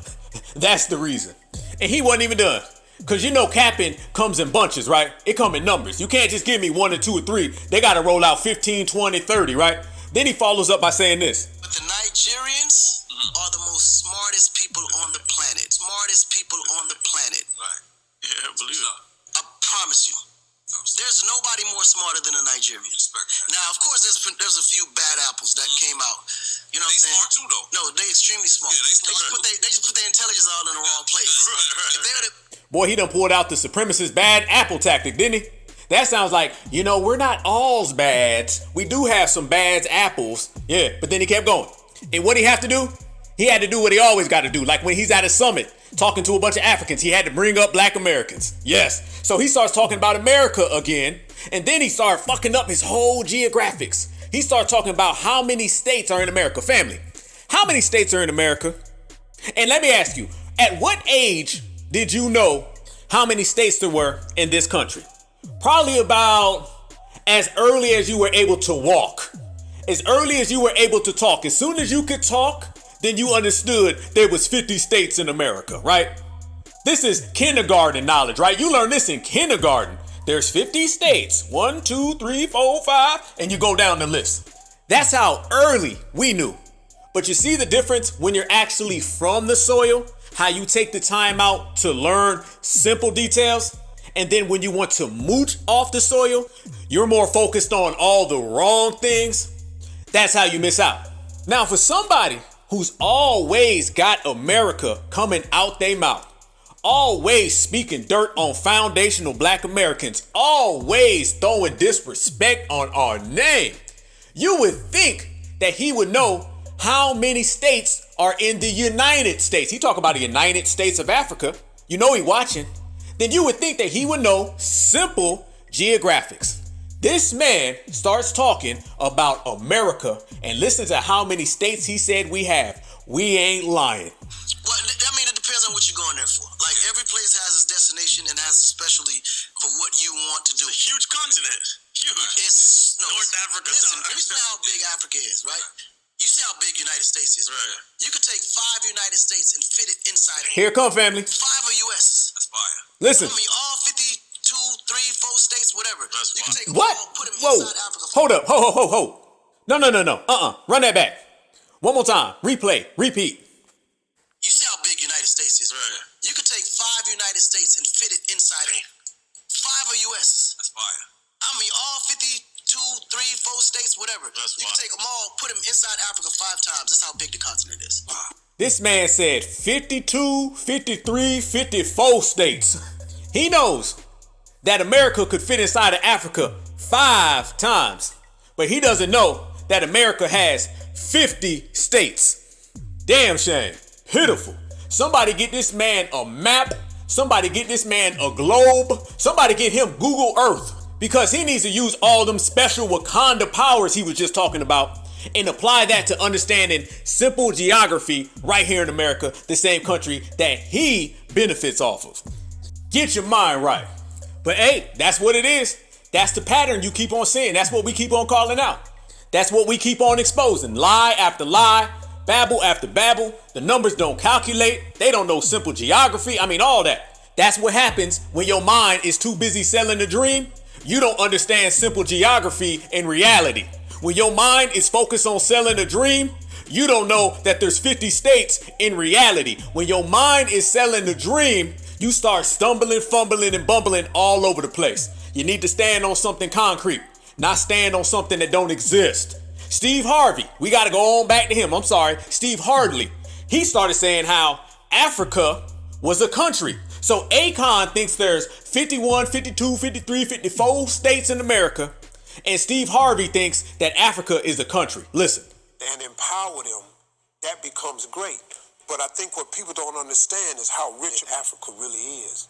Speaker 3: That's the reason. And he wasn't even done. Because you know capping comes in bunches, right? It come in numbers. You can't just give me 1 or 2 or 3. They got to roll out 15, 20, 30, right? Then he follows up by saying this.
Speaker 5: But the Nigerians are the most smartest people on the planet. Smartest people on the planet.
Speaker 6: Right. Yeah, I believe it.
Speaker 5: I promise you. There's nobody more smarter than the Nigerians. Now, of course, there's a few bad apples that came out. You know what I'm saying?
Speaker 6: Smart too, though.
Speaker 5: No, they extremely smart.
Speaker 6: Yeah,
Speaker 5: they just put their intelligence all in the wrong place.
Speaker 6: Right.
Speaker 3: Boy, he done pulled out the supremacist bad apple tactic, didn't he? That sounds like, you know, we're not alls bads. We do have some bads apples. Yeah, but then he kept going. And what he have to do? He had to do what he always got to do. Like when he's at a summit talking to a bunch of Africans, he had to bring up black Americans. Yes. So he starts talking about America again. And then he started fucking up his whole geographics. He started talking about how many states are in America. Family, how many states are in America? And let me ask you, at what age did you know how many states there were in this country? Probably about as early as you were able to walk. As early as you were able to talk. As soon as you could talk, then you understood there was 50 states in America, right? This is kindergarten knowledge, right? You learn this in kindergarten. There's 50 states. 1, 2, 3, 4, 5, and you go down the list. That's how early we knew. But you see the difference when you're actually from the soil? How you take the time out to learn simple details? And then when you want to mooch off the soil, you're more focused on all the wrong things. That's how you miss out. Now, for somebody who's always got America coming out their mouth, always speaking dirt on foundational black Americans, always throwing disrespect on our name, you would think that he would know how many states are in the United States. He talk about the United States of Africa. You know he watching. Then you would think that he would know simple geographics. This man starts talking about America and listen to how many states he said we have. We ain't lying.
Speaker 5: Well, I mean, it depends on what you're going there for. Like, every place has its destination and has a specialty for what you want to do.
Speaker 6: It's a huge continent. Huge.
Speaker 5: It's
Speaker 6: North Africa.
Speaker 5: Listen, let me explain how big Africa is, right? You see how big United States is. Right. You could take 5 United States and fit it inside of
Speaker 3: Here come family.
Speaker 5: 5 of U.S.'s.
Speaker 6: That's fire.
Speaker 3: Listen.
Speaker 5: I mean, all 52, 3, 4 states, whatever.
Speaker 6: That's
Speaker 5: you can take them
Speaker 3: What?
Speaker 5: all, put them
Speaker 3: Whoa.
Speaker 5: inside Africa.
Speaker 3: Hold up. Ho. No. Run that back. One more time. Replay. Repeat.
Speaker 5: You see how big United States is. Right. You could take 5 United States and fit it inside of 5 of U.S.'s.
Speaker 6: That's fire.
Speaker 5: I mean, all 52, 3, 4 states, whatever. You can take them all, put them inside Africa 5 times. That's how big the continent is. Wow.
Speaker 3: This man said 52, 53, 54 states. He knows that America could fit inside of Africa 5 times. But he doesn't know that America has 50 states. Damn shame. Pitiful. Somebody get this man a map. Somebody get this man a globe. Somebody get him Google Earth. Because he needs to use all them special Wakanda powers he was just talking about and apply that to understanding simple geography right here in America, the same country that he benefits off of. Get your mind right. But hey, that's what it is. That's the pattern you keep on seeing. That's what we keep on calling out. That's what we keep on exposing. Lie after lie, babble after babble. The numbers don't calculate. They don't know simple geography. I mean, all that. That's what happens when your mind is too busy selling the dream. You don't understand simple geography in reality. When your mind is focused on selling a dream, you don't know that there's 50 states in reality. When your mind is selling the dream, you start stumbling, fumbling, and bumbling all over the place. You need to stand on something concrete, not stand on something that don't exist. Steve Harvey, we got to go on back to him. I'm sorry, Steve Hardley. He started saying how Africa was a country. So Akon thinks there's 51, 52, 53, 54 states in America, and Steve Harvey thinks that Africa is a country. Listen.
Speaker 4: And empower them, that becomes great. But I think what people don't understand is how rich Africa really is.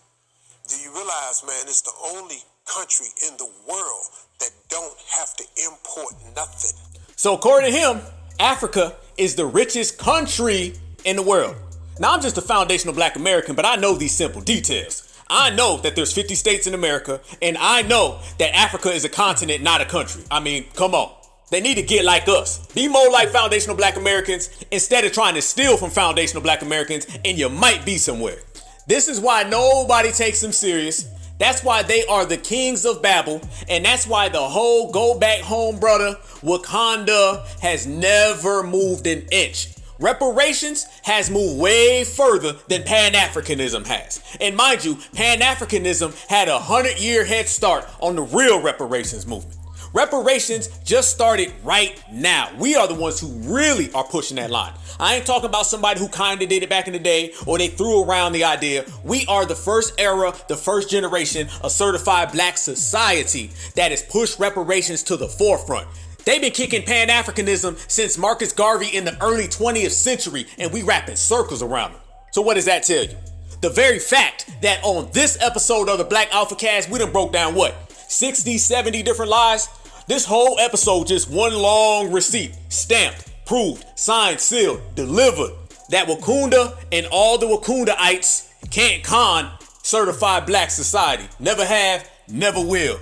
Speaker 4: Do you realize, man, it's the only country in the world that don't have to import nothing.
Speaker 3: So according to him, Africa is the richest country in the world. Now, I'm just a foundational Black American, but I know these simple details. I know that there's 50 states in America, and I know that Africa is a continent, not a country. I mean, come on. They need to get like us. Be more like foundational Black Americans instead of trying to steal from foundational Black Americans, and you might be somewhere. This is why nobody takes them serious. That's why they are the kings of Babel, and that's why the whole go back home, brother, Wakanda has never moved an inch. Reparations has moved way further than Pan-Africanism has. And mind you, Pan-Africanism had a 100-year head start on the real reparations movement. Reparations just started right now. We are the ones who really are pushing that line. I ain't talking about somebody who kind of did it back in the day or they threw around the idea. We are the first era, the first generation of certified Black society that has pushed reparations to the forefront. They've been kicking Pan-Africanism since Marcus Garvey in the early 20th century, and we wrapping circles around them. So what does that tell you? The very fact that on this episode of the Black Alpha Cast, we done broke down what? 60, 70 different lies? This whole episode just one long receipt, stamped, proved, signed, sealed, delivered, that Wakanda and all the Wakandaites can't con certified Black society. Never have, never will.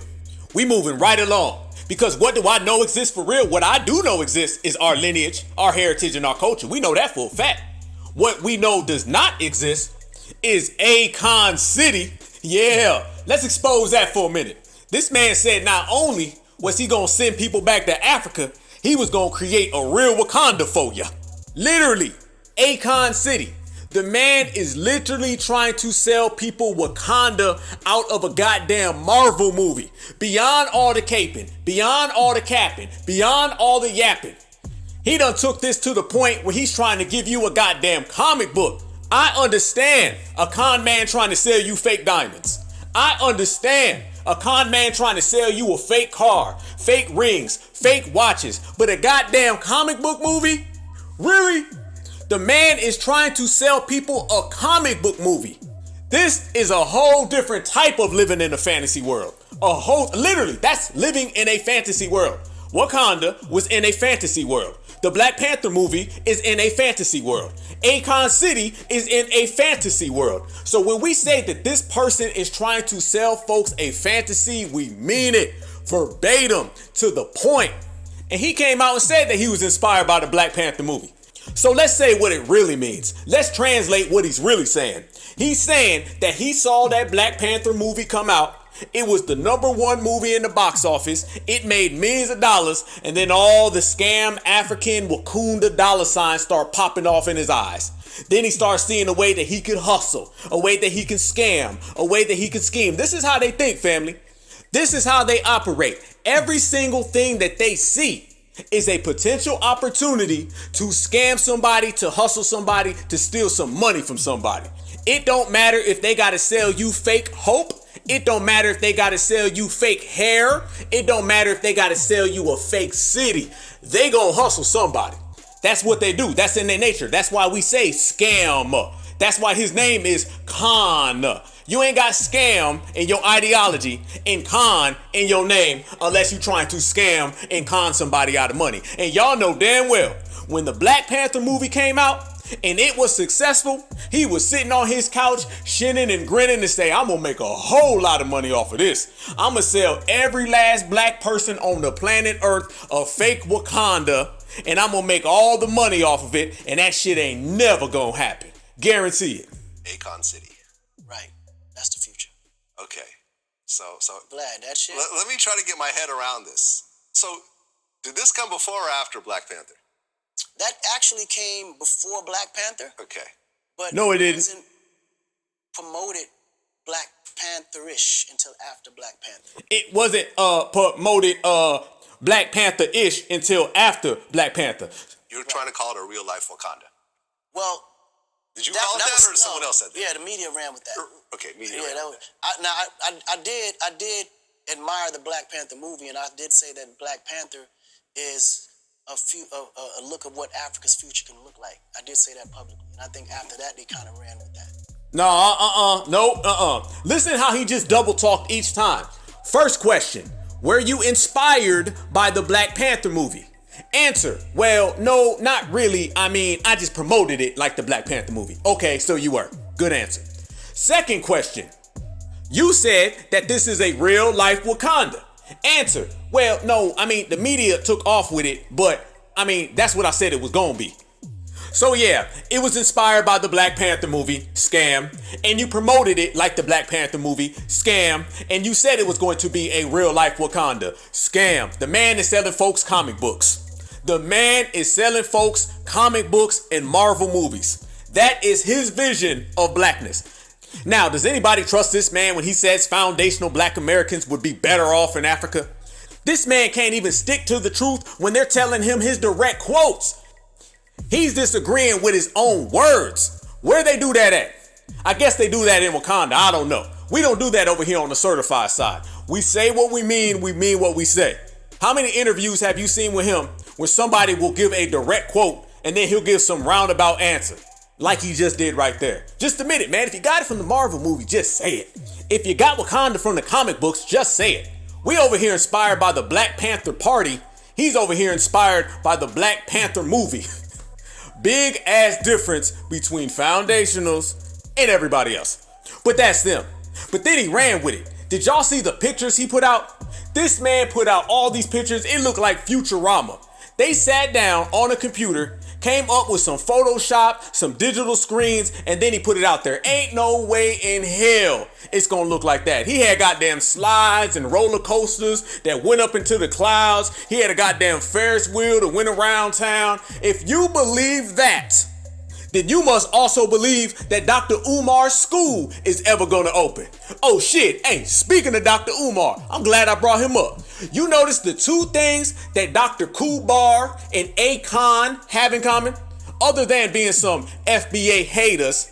Speaker 3: We moving right along. Because what do I know exists for real? What I do know exists is our lineage, our heritage, and our culture. We know that for a fact. What we know does not exist is Akon City. Yeah, let's expose that for a minute. This man said not only was he gonna send people back to Africa, he was gonna create a real Wakanda for ya. Literally, Akon City. The man is literally trying to sell people Wakanda out of a goddamn Marvel movie. Beyond all the caping, beyond all the capping, beyond all the yapping. He done took this to the point where he's trying to give you a goddamn comic book. I understand a con man trying to sell you fake diamonds. I understand a con man trying to sell you a fake car, fake rings, fake watches. But a goddamn comic book movie? Really? The man is trying to sell people a comic book movie. This is a whole different type of living in a fantasy world. Literally, that's living in a fantasy world. Wakanda was in a fantasy world. The Black Panther movie is in a fantasy world. Akon City is in a fantasy world. So when we say that this person is trying to sell folks a fantasy, we mean it verbatim to the point. And he came out and said that he was inspired by the Black Panther movie. So let's say what it really means. Let's translate what he's really saying. He's saying that he saw that Black Panther movie come out. It was the #1 movie in the box office. It made millions of dollars. And then all the scam African Wakanda dollar signs start popping off in his eyes. Then he starts seeing a way that he could hustle, a way that he can scam, a way that he can scheme. This is how they think, family. This is how they operate. Every single thing that they see is a potential opportunity to scam somebody, to hustle somebody, to steal some money from somebody. It don't matter if they got to sell you fake hope. It don't matter if they got to sell you fake hair. It don't matter if they got to sell you a fake city. They gonna hustle somebody. That's what they do. That's in their nature. That's why we say scam. That's why his name is Con. You ain't got scam in your ideology and con in your name unless you're trying to scam and con somebody out of money. And y'all know damn well when the Black Panther movie came out and it was successful, he was sitting on his couch shinning and grinning and say, I'm gonna make a whole lot of money off of this. I'm gonna sell every last black person on the planet Earth a fake Wakanda, and I'm gonna make all the money off of it, and that shit ain't never gonna happen. Guarantee it.
Speaker 5: Akon City. Right. That's the future.
Speaker 7: Okay. So
Speaker 5: Glad that shit.
Speaker 7: Let me try to get my head around this. So, did this come before or after Black Panther?
Speaker 5: That actually came before Black Panther.
Speaker 7: Okay.
Speaker 5: But
Speaker 3: no, it didn't.
Speaker 5: Wasn't promoted Black Panther-ish until after Black Panther.
Speaker 3: It wasn't promoted Black Panther-ish until after Black Panther.
Speaker 7: You're trying to call it a real life Wakanda.
Speaker 5: Well,
Speaker 7: did you call it that, or someone else said that?
Speaker 5: Yeah, the media ran with that.
Speaker 7: Okay, media.
Speaker 5: Yeah, that was, I did admire the Black Panther movie, and I did say that Black Panther is a look of what Africa's future can look like. I did say that publicly, and I think after that they kind of ran with that.
Speaker 3: Listen how he just double talked each time. First question: were you inspired by the Black Panther movie? Answer: well, no, not really. I mean, I just promoted it like the Black Panther movie. Okay, so you were. Good answer. Second question: you said that this is a real life Wakanda. Answer: well, no, I mean, the media took off with it, but I mean, that's what I said it was gonna be. So yeah, it was inspired by the Black Panther movie, scam, and you promoted it like the Black Panther movie, scam, and you said it was going to be a real life Wakanda, scam. The man is selling folks comic books. The man is selling folks comic books and Marvel movies. That is his vision of blackness. Now, does anybody trust this man when he says foundational black Americans would be better off in Africa? This man can't even stick to the truth when they're telling him his direct quotes. He's disagreeing with his own words. Where they do that at? I guess they do that in Wakanda. I don't know. We don't do that over here on the certified side. We say what we mean what we say. How many interviews have you seen with him where somebody will give a direct quote and then he'll give some roundabout answer? Like he just did right there. Just admit it, man. If you got it from the Marvel movie, just say it. If you got Wakanda from the comic books, just say it. We over here inspired by the Black Panther party. He's over here inspired by the Black Panther movie. Big ass difference between foundationals and everybody else. But that's them. But then he ran with it. Did y'all see the pictures he put out? This man put out all these pictures. It looked like Futurama. They sat down on a computer, came up with some Photoshop, some digital screens, and then he put it out there. Ain't no way in hell it's gonna look like that. He had goddamn slides and roller coasters that went up into the clouds. He had a goddamn Ferris wheel that went around town. If you believe that, then you must also believe that Dr. Umar's school is ever gonna open. Oh shit, hey, speaking of Dr. Umar, I'm glad I brought him up. You notice the two things that Dr. Kubar and Akon have in common? Other than being some FBA haters,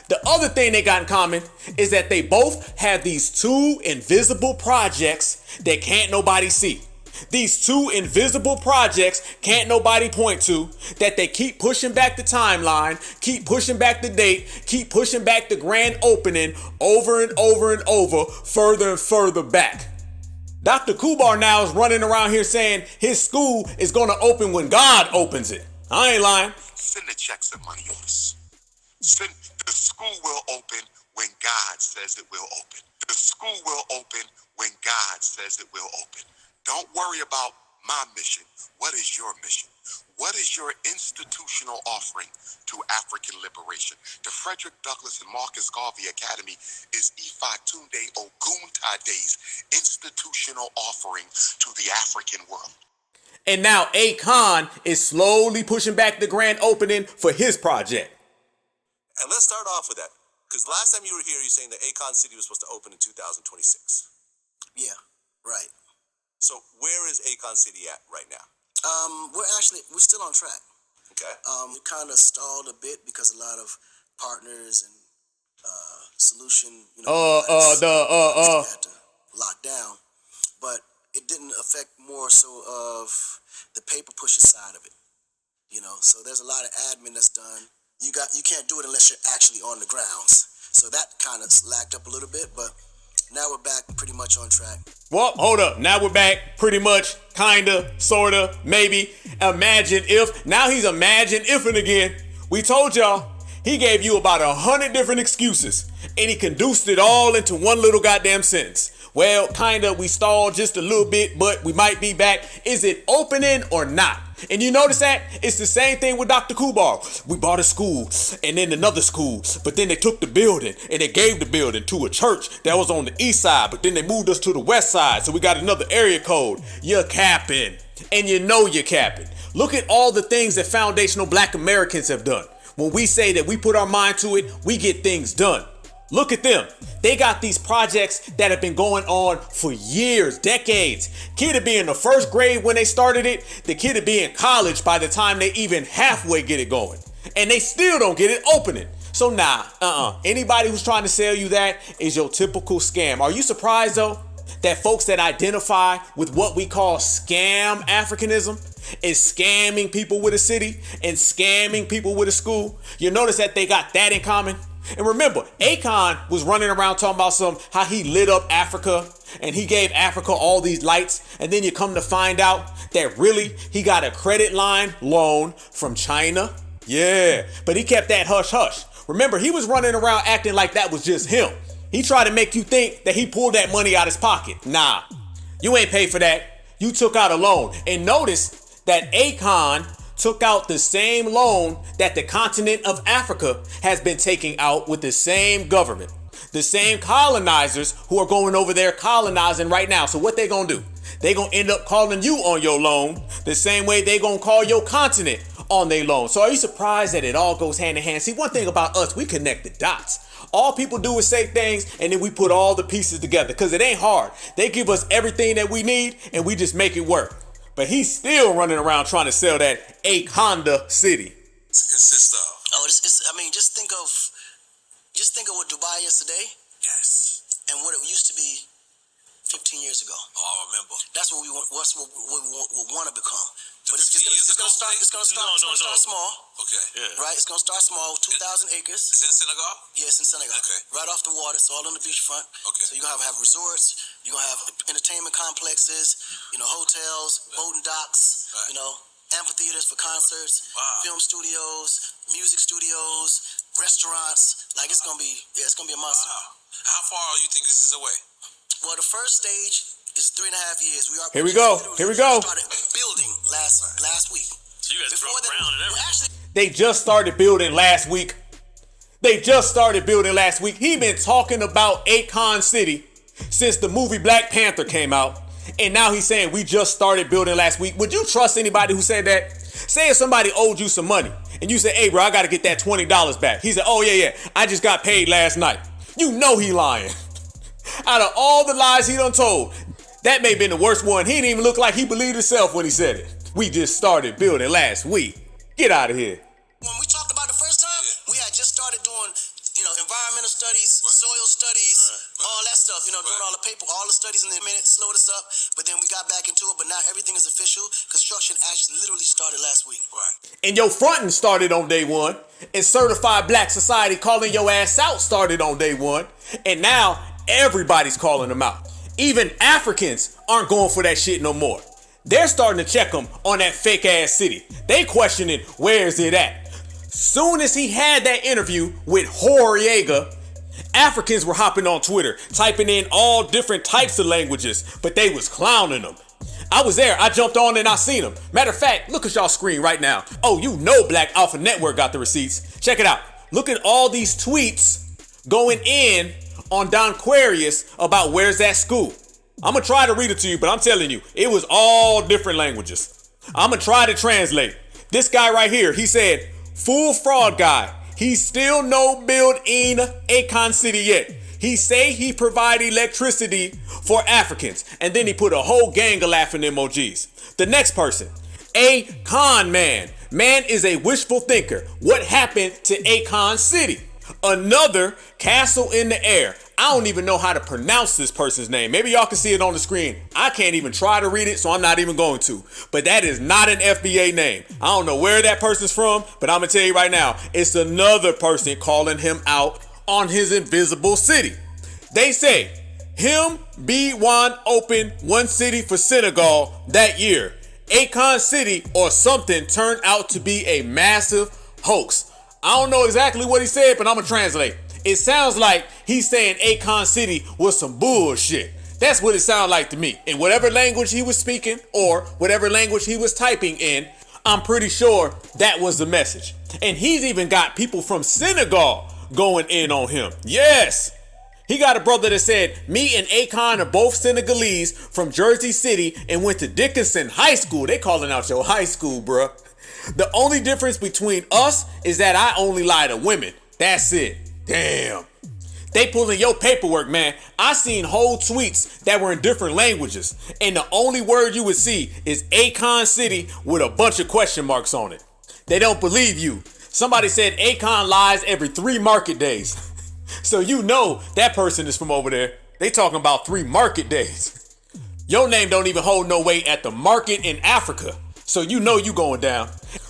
Speaker 3: the other thing they got in common is that they both have these two invisible projects that can't nobody see. These two invisible projects can't nobody point to, that they keep pushing back the timeline, keep pushing back the date, keep pushing back the grand opening over and over and over, further and further back. Dr. Kubar now is running around here saying his school is going to open when God opens it. I ain't lying.
Speaker 4: Send the checks and money orders. The school will open when God says it will open. The school will open when God says it will open. Don't worry about my mission. What is your mission? What is your institutional offering to African liberation? The Frederick Douglass and Marcus Garvey Academy is Ifatunde Oguntade's institutional offering to the African world.
Speaker 3: And now Akon is slowly pushing back the grand opening for his project.
Speaker 7: And let's start off with that. Because last time you were here, you're saying that Akon City was supposed to open in 2026.
Speaker 5: Yeah, right.
Speaker 7: So where is Akon City at right now?
Speaker 5: We're still on track.
Speaker 7: Okay.
Speaker 5: We kind of stalled a bit because a lot of partners and solution, had to lock down, but it didn't affect more so of the paper pusher side of it. So there's a lot of admin that's done. You can't do it unless you're actually on the grounds. So that kind of slacked up a little bit, but now we're back pretty much on track.
Speaker 3: Well, hold up. Now we're back pretty much, kinda, sorta, maybe. Imagine if. Now he's imagine ifing again. We told y'all, he gave you about 100 different excuses, and he condensed it all into one little goddamn sentence. Well, kinda, we stalled just a little bit, but we might be back. Is it opening or not? And you notice that? It's the same thing with Dr. Kubar. We bought a school and then another school, but then they took the building and they gave the building to a church that was on the east side, but then they moved us to the west side, so we got another area code. You're capping, and you know you're capping. Look at all the things that foundational Black Americans have done. When we say that we put our mind to it, we get things done. Look at them. They got these projects that have been going on for years, decades. Kid would be in the first grade when they started it. The kid would be in college by the time they even halfway get it going. And they still don't get it opening. So nah, anybody who's trying to sell you that is your typical scam. Are you surprised though that folks that identify with what we call scam Africanism is scamming people with a city and scamming people with a school? You notice that they got that in common? And remember, Akon was running around talking about how he lit up Africa and he gave Africa all these lights. And then you come to find out that really he got a credit line loan from China. Yeah, but he kept that hush hush. Remember, he was running around acting like that was just him. He tried to make you think that he pulled that money out his pocket. Nah, you ain't paid for that. You took out a loan. And notice that Akon took out the same loan that the continent of Africa has been taking out with the same government. The same colonizers who are going over there colonizing right now. So what they gonna do? They gonna end up calling you on your loan the same way they gonna call your continent on their loan. So are you surprised that it all goes hand in hand? See, one thing about us, we connect the dots. All people do is say things and then we put all the pieces together because it ain't hard. They give us everything that we need and we just make it work. But he's still running around trying to sell that Wakanda City.
Speaker 7: Consist of.
Speaker 5: Just think of what Dubai is today.
Speaker 7: Yes.
Speaker 5: And what it used to be 15 years ago.
Speaker 7: Oh, I remember.
Speaker 5: That's what we want to become. But it's gonna start small.
Speaker 7: Okay. Yeah.
Speaker 5: Right? It's gonna start small, 2,000 acres.
Speaker 7: It's in Senegal?
Speaker 5: Yes, in Senegal. Okay. Right off the water, it's all on the beachfront.
Speaker 7: Okay.
Speaker 5: So you're gonna have resorts, you're gonna have entertainment complexes, hotels, boating docks, amphitheaters for concerts, film studios, music studios, restaurants. Like it's gonna be a monster.
Speaker 7: Wow. How far do you think this is away?
Speaker 5: Well, the first stage is 3.5 years.
Speaker 3: Here we go.
Speaker 5: Started building last week.
Speaker 6: So you guys broke ground and everything.
Speaker 3: They just started building last week. He been talking about Akon City since the movie Black Panther came out. And now he's saying we just started building last week. Would you trust anybody who said that? Say if somebody owed you some money and you say, hey bro, I got to get that $20 back. He said, oh yeah, I just got paid last night. You know he lying. Out of all the lies he done told, that may have been the worst one. He didn't even look like he believed himself when he said it. We just started building last week. Get out of here.
Speaker 5: When we talked about the first time, we had just started doing, environmental studies, soil studies, all that stuff, doing all the paper, all the studies in a minute, slowed us up, but then we got back into it, but now everything is official. Construction actually literally started last week. Right.
Speaker 3: And your fronting started on day one, and Certified Black Society calling your ass out started on day one, and now everybody's calling them out. Even Africans aren't going for that shit no more. They're starting to check them on that fake ass city. They questioning where is it at. Soon as he had that interview with Noriega, Africans were hopping on Twitter, typing in all different types of languages, but they was clowning them. I was there. I jumped on and I seen them. Matter of fact, look at y'all screen right now. Oh, you know Black Alpha Network got the receipts. Check it out. Look at all these tweets going in on Don Quarius about where's that school. I'm going to try to read it to you, but I'm telling you, it was all different languages. I'm going to try to translate. This guy right here, he said, "Full fraud guy. He still no build in Akon City yet. He say he provide electricity for Africans." And then he put a whole gang of laughing emojis. The next person, a con man. Man is a wishful thinker. What happened to Akon City? Another castle in the air. I don't even know how to pronounce this person's name. Maybe y'all can see it on the screen. I can't even try to read it, so I'm not even going to. But that is not an FBA name. I don't know where that person's from, but I'm going to tell you right now, it's another person calling him out on his invisible city. They say, him B1 opened one city for Senegal that year. Akon City or something turned out to be a massive hoax. I don't know exactly what he said, but I'm going to translate. It sounds like he's saying Akon City was some bullshit. That's what it sounded like to me. In whatever language he was speaking or whatever language he was typing in, I'm pretty sure that was the message. And he's even got people from Senegal going in on him. Yes. He got a brother that said, "Me and Akon are both Senegalese from Jersey City and went to Dickinson High School." They calling out your high school, bruh. "The only difference between us is that I only lie to women. That's it." Damn. They pulling your paperwork, man. I seen whole tweets that were in different languages, and the only word you would see is Akon City with a bunch of question marks on it. They don't believe you. Somebody said Akon lies every 3 market days. So you know that person is from over there. They talking about 3 market days. Your name don't even hold no weight at the market in Africa. So you know you going down.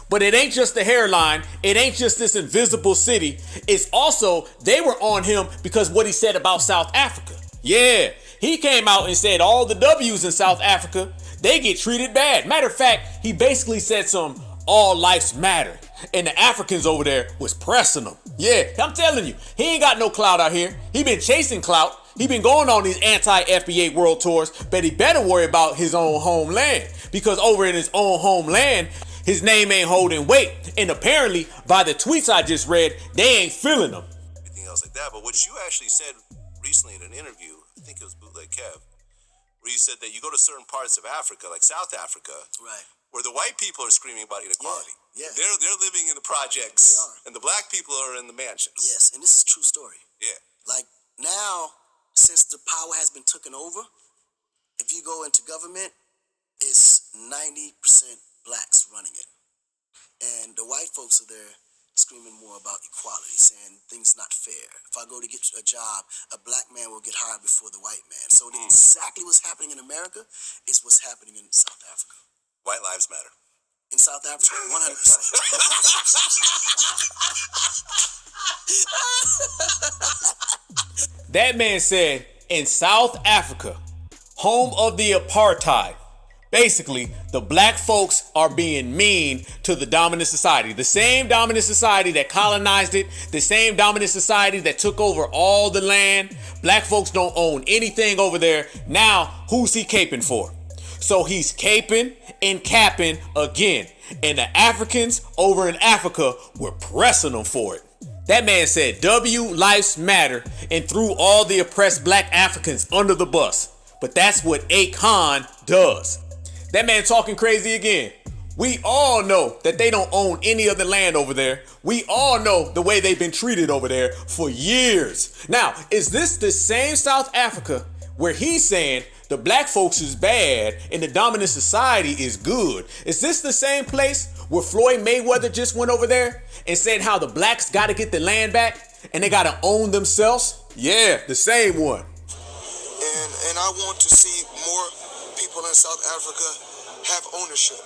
Speaker 3: But it ain't just the hairline. It ain't just this invisible city. It's also, they were on him because what he said about South Africa. Yeah, he came out and said all the W's in South Africa, they get treated bad. Matter of fact, he basically said some all lives matter. And the Africans over there was pressing him. Yeah, I'm telling you, he ain't got no clout out here. He been chasing clout. He been going on these anti-FBA world tours, but he better worry about his own homeland. Because over in his own homeland, his name ain't holding weight. And apparently, by the tweets I just read, they ain't feeling him.
Speaker 7: Everything else like that. But what you actually said recently in an interview, I think it was Bootleg Kev, where you said that you go to certain parts of Africa, like South Africa,
Speaker 5: right,
Speaker 7: where the white people are screaming about inequality.
Speaker 5: Yeah.
Speaker 7: They're living in the projects, and the black people are in the mansions.
Speaker 5: Yes, and this is a true story.
Speaker 7: Yeah.
Speaker 5: Like now, since the power has been taken over, if you go into government, it's 90% blacks running it. And the white folks are there screaming more about equality, saying things not fair. If I go to get a job, a black man will get hired before the white man. So exactly what's happening in America is what's happening in South Africa.
Speaker 7: White lives matter.
Speaker 5: In South Africa, 100%.
Speaker 3: That man said in South Africa, home of the apartheid, basically the black folks are being mean to the dominant society. The same dominant society that colonized it, the same dominant society that took over all the land. Black folks don't own anything over there. Now, who's he caping for? So he's caping and capping again. And the Africans over in Africa were pressing him for it. That man said W lives matter and threw all the oppressed black Africans under the bus. But that's what Akon does. That man talking crazy again. We all know that they don't own any of the land over there. We all know the way they've been treated over there for years. Now, is this the same South Africa where he's saying the black folks is bad and the dominant society is good? Is this the same place where Floyd Mayweather just went over there and said how the blacks got to get the land back and they got to own themselves? Yeah, the same one.
Speaker 4: And I want to see more people in South Africa have ownership.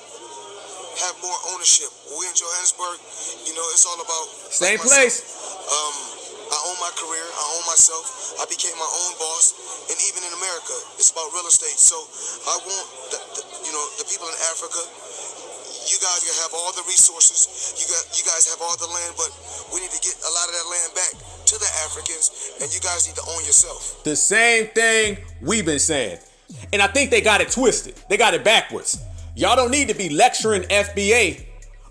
Speaker 4: Have more ownership. We in Johannesburg, it's all about
Speaker 3: same place.
Speaker 4: I own my career. I own myself. I became my own boss. And even in America, it's about real estate. So I want the people in Africa. You guys have all the resources. You guys have all the land, but we need to get a lot of that land back to the Africans, and you guys need to own yourself.
Speaker 3: The same thing we've been saying. And I think they got it twisted. They got it backwards. Y'all don't need to be lecturing FBA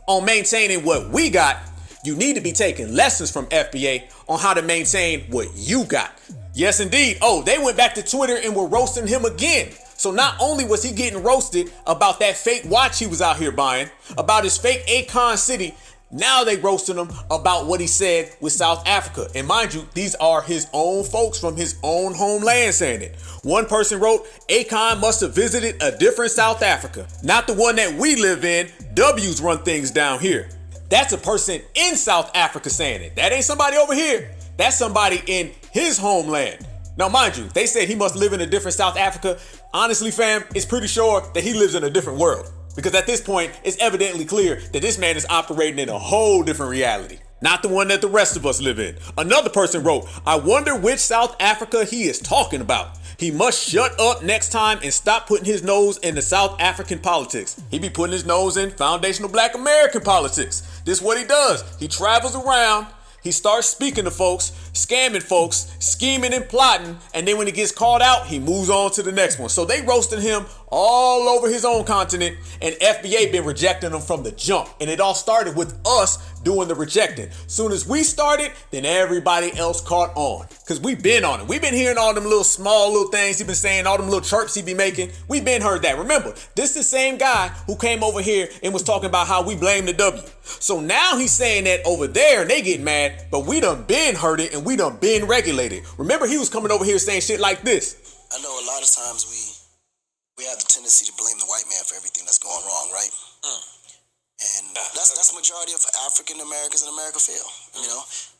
Speaker 3: on maintaining what we got. You need to be taking lessons from FBA on how to maintain what you got. Yes, indeed. Oh, they went back to Twitter and were roasting him again. So not only was he getting roasted about that fake watch he was out here buying, about his fake Akon city, now they roasting him about what he said with South Africa. And mind you, these are his own folks from his own homeland saying it. One person wrote, Akon must have visited a different South Africa, not the one that we live in. W's run things down here. That's a person in South Africa saying it. That ain't somebody over here. That's somebody in his homeland. Now, mind you, they said he must live in a different South Africa. Honestly, fam, it's pretty sure that he lives in a different world. Because at this point, it's evidently clear that this man is operating in a whole different reality. Not the one that the rest of us live in. Another person wrote, I wonder which South Africa he is talking about. He must shut up next time and stop putting his nose in the South African politics. He be putting his nose in foundational Black American politics. This is what he does. He travels around. He starts speaking to folks, scamming folks, scheming and plotting, and then when he gets called out, he moves on to the next one. So they roasted him all over his own continent, and FBA been rejecting him from the jump. And it all started with us doing the rejecting. Soon as we started, then everybody else caught on. Because we been on it. We've been hearing all them small little things he been saying, all them little chirps he be making. We been heard that. Remember, this is the same guy who came over here and was talking about how we blame the W. So now he's saying that over there and they get mad, but we done been heard it and we done been regulated. Remember, he was coming over here saying shit like this.
Speaker 5: I know a lot of times we have the tendency to blame the white man for everything that's going wrong, right? And that's the majority of African Americans in America feel.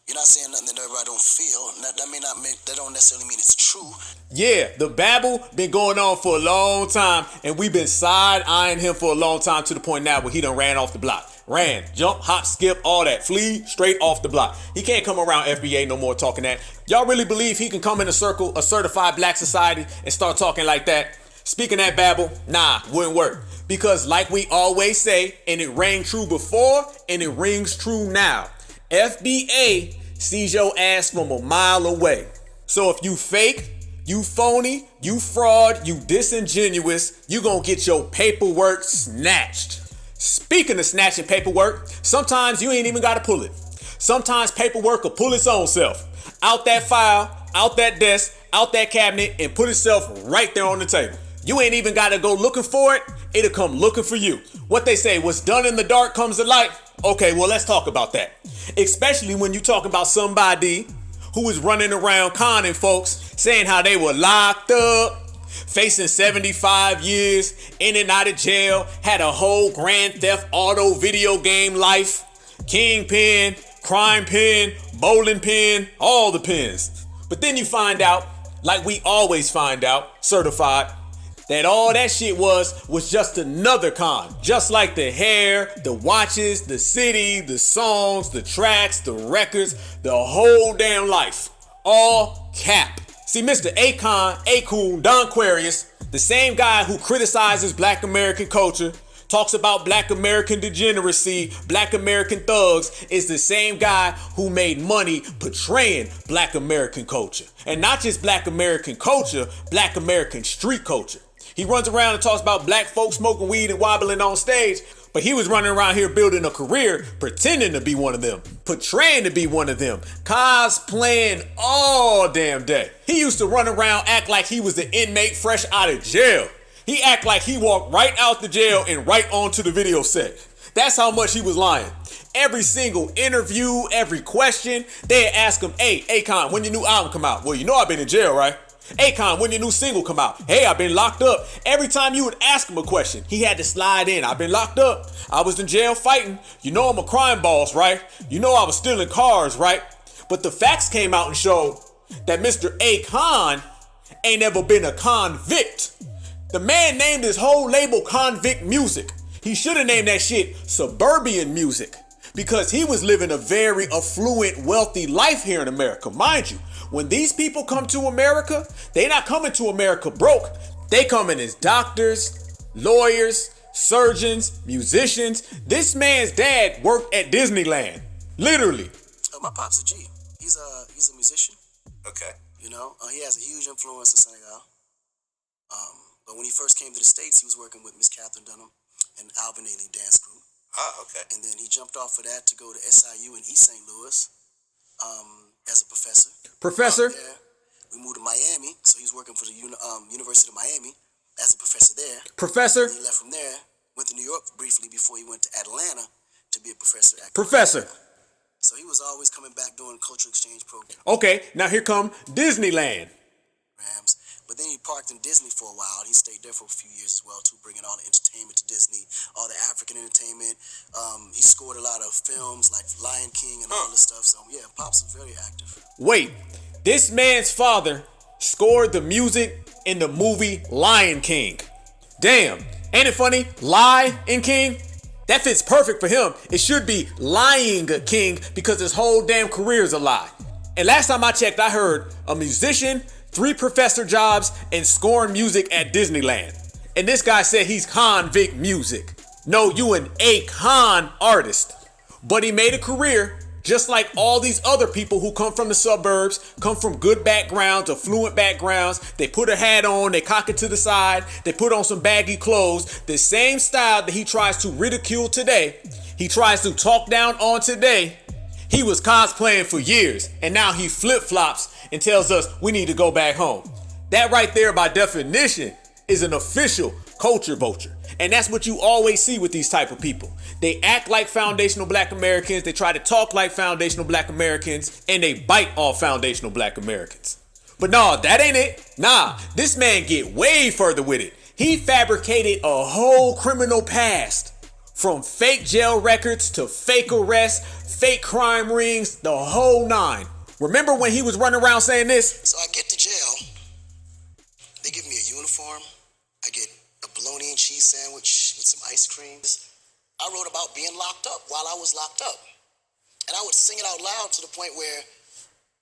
Speaker 5: You're not saying nothing that everybody don't feel. That don't necessarily mean it's true.
Speaker 3: Yeah, the babble been going on for a long time, and we've been side-eyeing him for a long time to the point now where he done ran off the block. Ran, jump, hop, skip, all that. Flee straight off the block. He can't come around FBA no more talking that. Y'all really believe he can come in a circle, a certified black society, and start talking like that? Speaking that babble, nah, wouldn't work. Because like we always say, and it rang true before, and it rings true now, FBA sees your ass from a mile away. So if you fake, you phony, you fraud, you disingenuous, you gonna get your paperwork snatched. Speaking of snatching paperwork, sometimes you ain't even gotta pull it. Sometimes paperwork will pull its own self. Out that file, out that desk, out that cabinet, and put itself right there on the table. You ain't even gotta go looking for it, it'll come looking for you. What they say, what's done in the dark comes to light. Okay, well, let's talk about that. Especially when you talk about somebody who was running around conning folks, saying how they were locked up, facing 75 years, in and out of jail, had a whole Grand Theft Auto video game life, kingpin, crime pin, bowling pin, all the pins. But then you find out, like we always find out, certified, that all that shit was just another con. Just like the hair, the watches, the city, the songs, the tracks, the records, the whole damn life. All cap. See, Mr. Akon, Don Aquarius, the same guy who criticizes Black American culture, talks about Black American degeneracy, Black American thugs, is the same guy who made money portraying Black American culture. And not just Black American culture, Black American street culture. He runs around and talks about black folks smoking weed and wobbling on stage, but he was running around here building a career, pretending to be one of them, portraying to be one of them, cosplaying all damn day. He used to run around, act like he was the inmate fresh out of jail. He act like he walked right out the jail and right onto the video set. That's how much he was lying. Every single interview, every question, they'd ask him, hey, Akon, when your new album come out? Well, you know I've been in jail, right? Akon, when your new single come out? Hey, I've been locked up. Every time you would ask him a question, he had to slide in. I've been locked up. I was in jail fighting. You know I'm a crime boss, right? You know I was stealing cars, right? But the facts came out and showed that Mr. Akon ain't ever been a convict. The man named his whole label Convict Music. He should have named that shit Suburban Music, because he was living a very affluent, wealthy life here in America. Mind you, when these people come to America, they not coming to America broke. They coming as doctors, lawyers, surgeons, musicians. This man's dad worked at Disneyland. Literally.
Speaker 5: My pop's a G. He's a musician.
Speaker 7: Okay.
Speaker 5: You know, he has a huge influence in Senegal. But when he first came to the States, he was working with Miss Catherine Dunham and Alvin Ailey dance group.
Speaker 7: Ah, okay.
Speaker 5: And then he jumped off of that to go to SIU in East St. Louis as a professor.
Speaker 3: Professor?
Speaker 5: Yeah. We moved to Miami, so he was working for the University of Miami as a professor there.
Speaker 3: Professor?
Speaker 5: And he left from there, went to New York briefly before he went to Atlanta to be a professor.
Speaker 3: Professor.
Speaker 5: So he was always coming back doing cultural exchange programs.
Speaker 3: Okay, now here come Disneyland.
Speaker 5: But then he parked in Disney for a while. He stayed there for a few years as well, too, bringing all the entertainment to Disney, all the African entertainment. He scored a lot of films like Lion King and all this stuff. So, yeah, Pops was very active.
Speaker 3: Wait, this man's father scored the music in the movie Lion King. Damn, ain't it funny? Lion King? That fits perfect for him. It should be Lying King, because his whole damn career is a lie. And last time I checked, I heard a musician, 3 professor jobs, and scoring music at Disneyland. And this guy said he's convict music. No, you an Akon artist. But he made a career just like all these other people who come from the suburbs, come from good backgrounds, affluent backgrounds. They put a hat on, they cock it to the side, they put on some baggy clothes. The same style that he tries to ridicule today, he tries to talk down on today. He was cosplaying for years, and now he flip-flops and tells us we need to go back home. That right there, by definition, is an official culture vulture. And that's what you always see with these type of people. They act like foundational black Americans, they try to talk like foundational black Americans, and they bite off foundational black Americans. But no, that ain't it. Nah, this man get way further with it. He fabricated a whole criminal past. From fake jail records to fake arrests, fake crime rings, the whole 9. Remember when he was running around saying this?
Speaker 5: So I get to jail. They give me a uniform. I get a bologna and cheese sandwich with some ice cream. I wrote about being locked up while I was locked up. And I would sing it out loud to the point where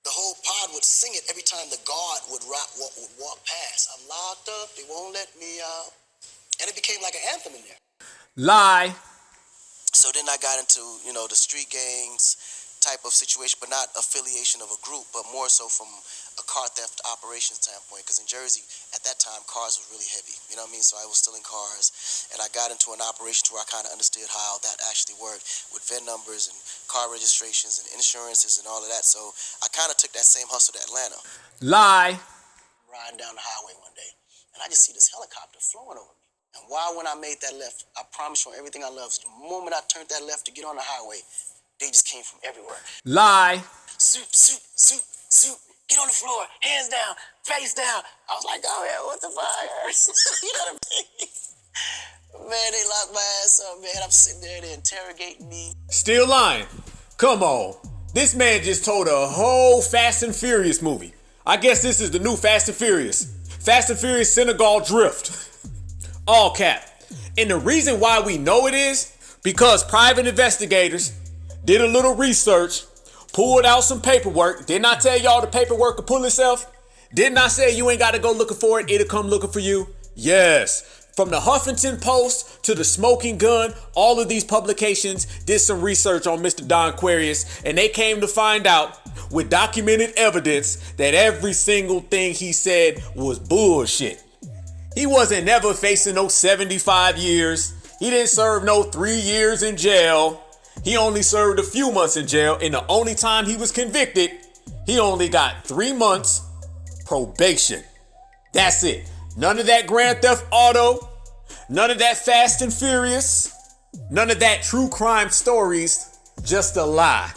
Speaker 5: the whole pod would sing it every time the guard would walk past. I'm locked up, they won't let me out. And it became like an anthem in there.
Speaker 3: Lie.
Speaker 5: So then I got into, the street gangs type of situation, but not affiliation of a group, but more so from a car theft operation standpoint. Because in Jersey, at that time, cars were really heavy. You know what I mean? So I was stealing cars, and I got into an operation where I kind of understood how that actually worked with VIN numbers and car registrations and insurances and all of that. So I kind of took that same hustle to Atlanta.
Speaker 3: Lie.
Speaker 5: Riding down the highway one day, and I just see this helicopter flowing over me. And when I made that left, I promise you on everything I love, the moment I turned that left to get on the highway, they just came from everywhere.
Speaker 3: Lie.
Speaker 5: Zoop, zoop, zoop, zoop. Get on the floor, hands down, face down. I was like, oh yeah, what the fuck? You know what I mean? Man, they locked my ass up, man. I'm sitting there, they interrogating me.
Speaker 3: Still lying. Come on. This man just told a whole Fast and Furious movie. I guess this is the new Fast and Furious. Fast and Furious Senegal Drift. All cap. And the reason why we know it is because private investigators did a little research, pulled out some paperwork. Didn't I tell y'all the paperwork will pull itself? Didn't I say you ain't got to go looking for it? It'll come looking for you. Yes. From the Huffington Post to the Smoking Gun, all of these publications did some research on Mr. Don Aquarius, and they came to find out with documented evidence that every single thing he said was bullshit. He wasn't never facing no 75 years. He didn't serve no 3 years in jail. He only served a few months in jail, and the only time he was convicted, he only got 3 months probation. That's it. None of that Grand Theft Auto, none of that Fast and Furious, none of that true crime stories, just a lie.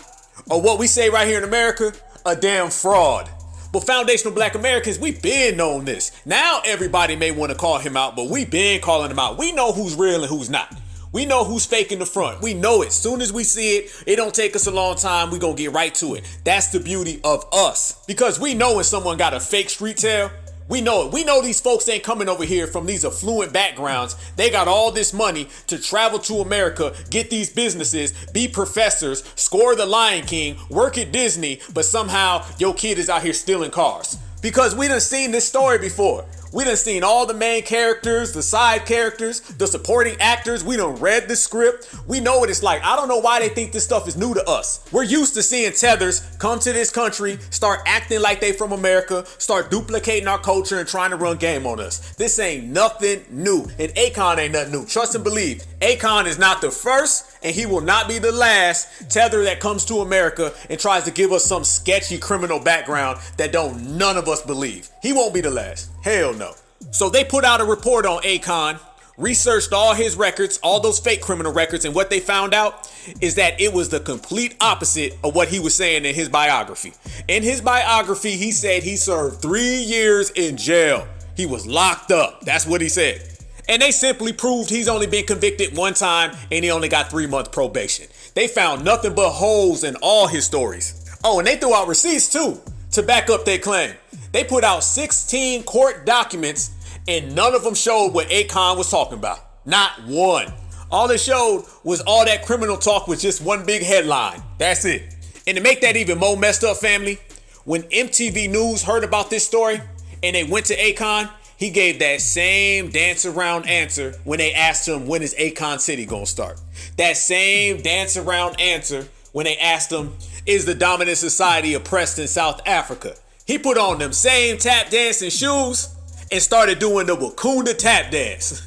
Speaker 3: Or what we say right here in America, a damn fraud. But foundational black Americans, we been known this. Now everybody may want to call him out, but we been calling him out. We know who's real and who's not. We know who's faking the front. We know it. Soon as we see it, it don't take us a long time. We gonna get right to it. That's the beauty of us. Because we know when someone got a fake street tail, we know it. We know these folks ain't coming over here from these affluent backgrounds. They got all this money to travel to America, get these businesses, be professors, score the Lion King, work at Disney, but somehow your kid is out here stealing cars. Because we done seen this story before. We done seen all the main characters, the side characters, the supporting actors. We done read the script. We know what it's like. I don't know why they think this stuff is new to us. We're used to seeing tethers come to this country, start acting like they from America, start duplicating our culture and trying to run game on us. This ain't nothing new. And Akon ain't nothing new. Trust and believe. Akon is not the first and he will not be the last tether that comes to America and tries to give us some sketchy criminal background that don't none of us believe. He won't be the last. Hell no. So they put out a report on Akon, researched all his records, all those fake criminal records, and what they found out is that it was the complete opposite of what he was saying in his biography. In his biography, he said he served 3 years in jail. He was locked up. That's what he said. And they simply proved he's only been convicted one time and he only got 3 months probation. They found nothing but holes in all his stories. Oh, and they threw out receipts too to back up their claim. They put out 16 court documents and none of them showed what Akon was talking about. Not one. All it showed was all that criminal talk with just one big headline. That's it. And to make that even more messed up, family, when MTV News heard about this story and they went to Akon, he gave that same dance around answer when they asked him when is Akon City gonna start. That same dance around answer when they asked him is the dominant society oppressed in South Africa. He put on them same tap dancing shoes and started doing the Wakanda tap dance.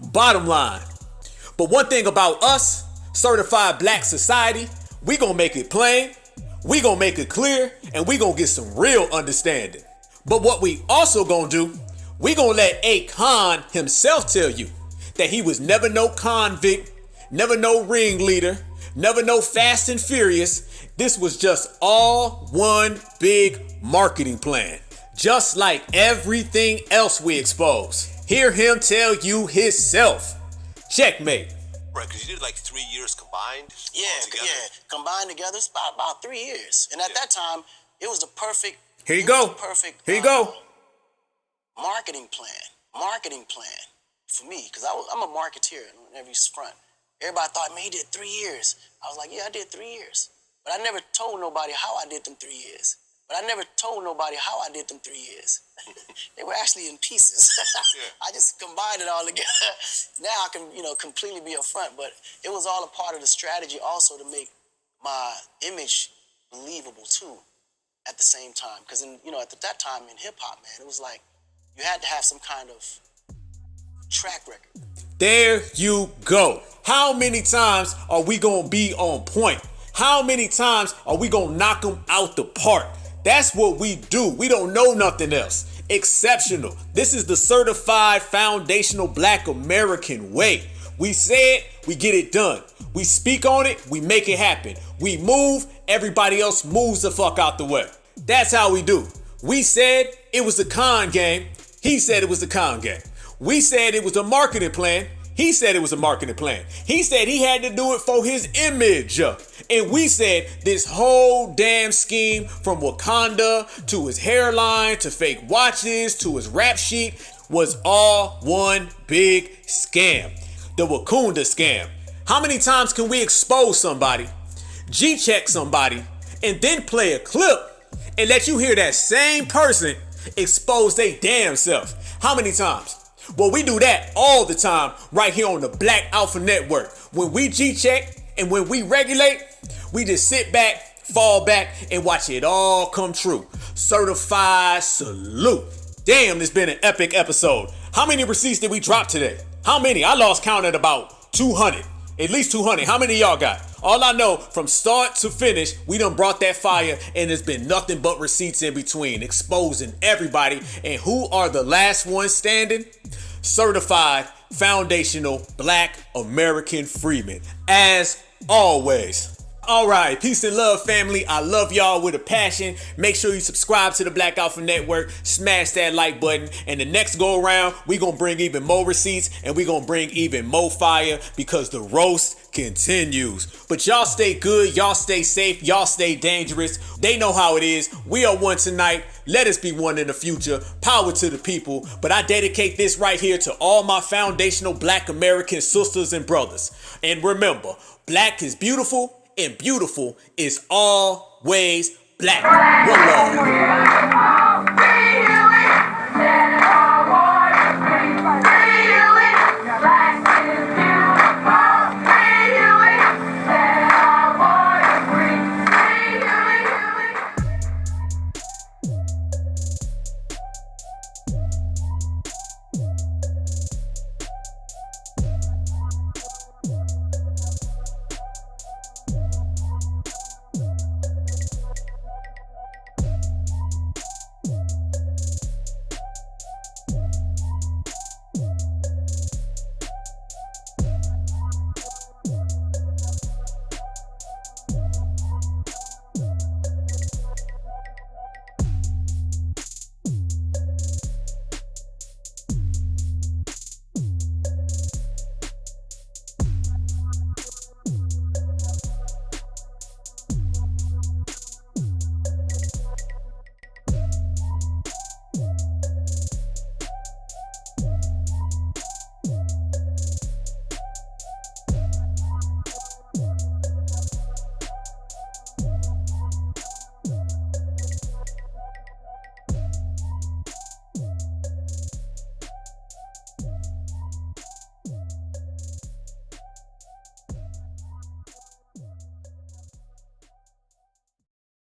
Speaker 3: Bottom line. But one thing about us, certified black society, we gonna make it plain, we gonna make it clear, and we gonna get some real understanding. But what we also gonna do, we gonna let Akon himself tell you that he was never no convict, never no ringleader, never no Fast and Furious. This was just all one big marketing plan. Just like everything else we expose. Hear him tell you himself. Checkmate.
Speaker 7: Right, because you did like 3 years combined?
Speaker 5: Yeah, combined together, it's about 3 years. And at that time, it was the perfect.
Speaker 3: Here you go. Here you go.
Speaker 5: Marketing plan for me, because I'm a marketeer on every front. Everybody thought, man, he did 3 years. I was like, yeah, I did 3 years. But I never told nobody how I did them 3 years. They were actually in pieces. I just combined it all together. Now I can, completely be upfront. But it was all a part of the strategy also to make my image believable too at the same time. Because at that time in hip hop, man, it was like you had to have some kind of track record.
Speaker 3: There you go. How many times are we gonna be on point? How many times are we gonna knock them out the park? That's what we do. We don't know nothing else. Exceptional. This is the certified foundational black American way. We say it, we get it done. We speak on it, we make it happen. We move, everybody else moves the fuck out the way. That's how we do. We said it was a con game. He said it was a con game. We said it was a marketing plan. He said it was a marketing plan. He said he had to do it for his image. And we said this whole damn scheme, from Wakanda to his hairline to fake watches to his rap sheet, was all one big scam. The Wakanda scam. How many times can we expose somebody, G-check somebody, and then play a clip and let you hear that same person expose their damn self? How many times? Well, we do that all the time right here on the Black Alpha Network. When we G-check and when we regulate, we just sit back, fall back, and watch it all come true. Certified salute. Damn, it's been an epic episode. How many receipts did we drop today? How many? I lost count at about 200. At least 200. How many of y'all got? All I know, from start to finish, we done brought that fire, and there's been nothing but receipts in between, exposing everybody. And who are the last ones standing? Certified foundational black American freemen. As always, All right, peace and love, family. I love y'all with a passion. Make sure you subscribe to the Black Alpha Network, smash that like button, and the next go around, we gonna bring even more receipts and we gonna bring even more fire because the roast continues. But y'all stay good, y'all stay safe, y'all stay dangerous. They know how it is. We are one tonight. Let us be one in the future. Power to the people. But I dedicate this right here to all my foundational Black American sisters and brothers. And remember, Black is beautiful, and beautiful is always Black. One love.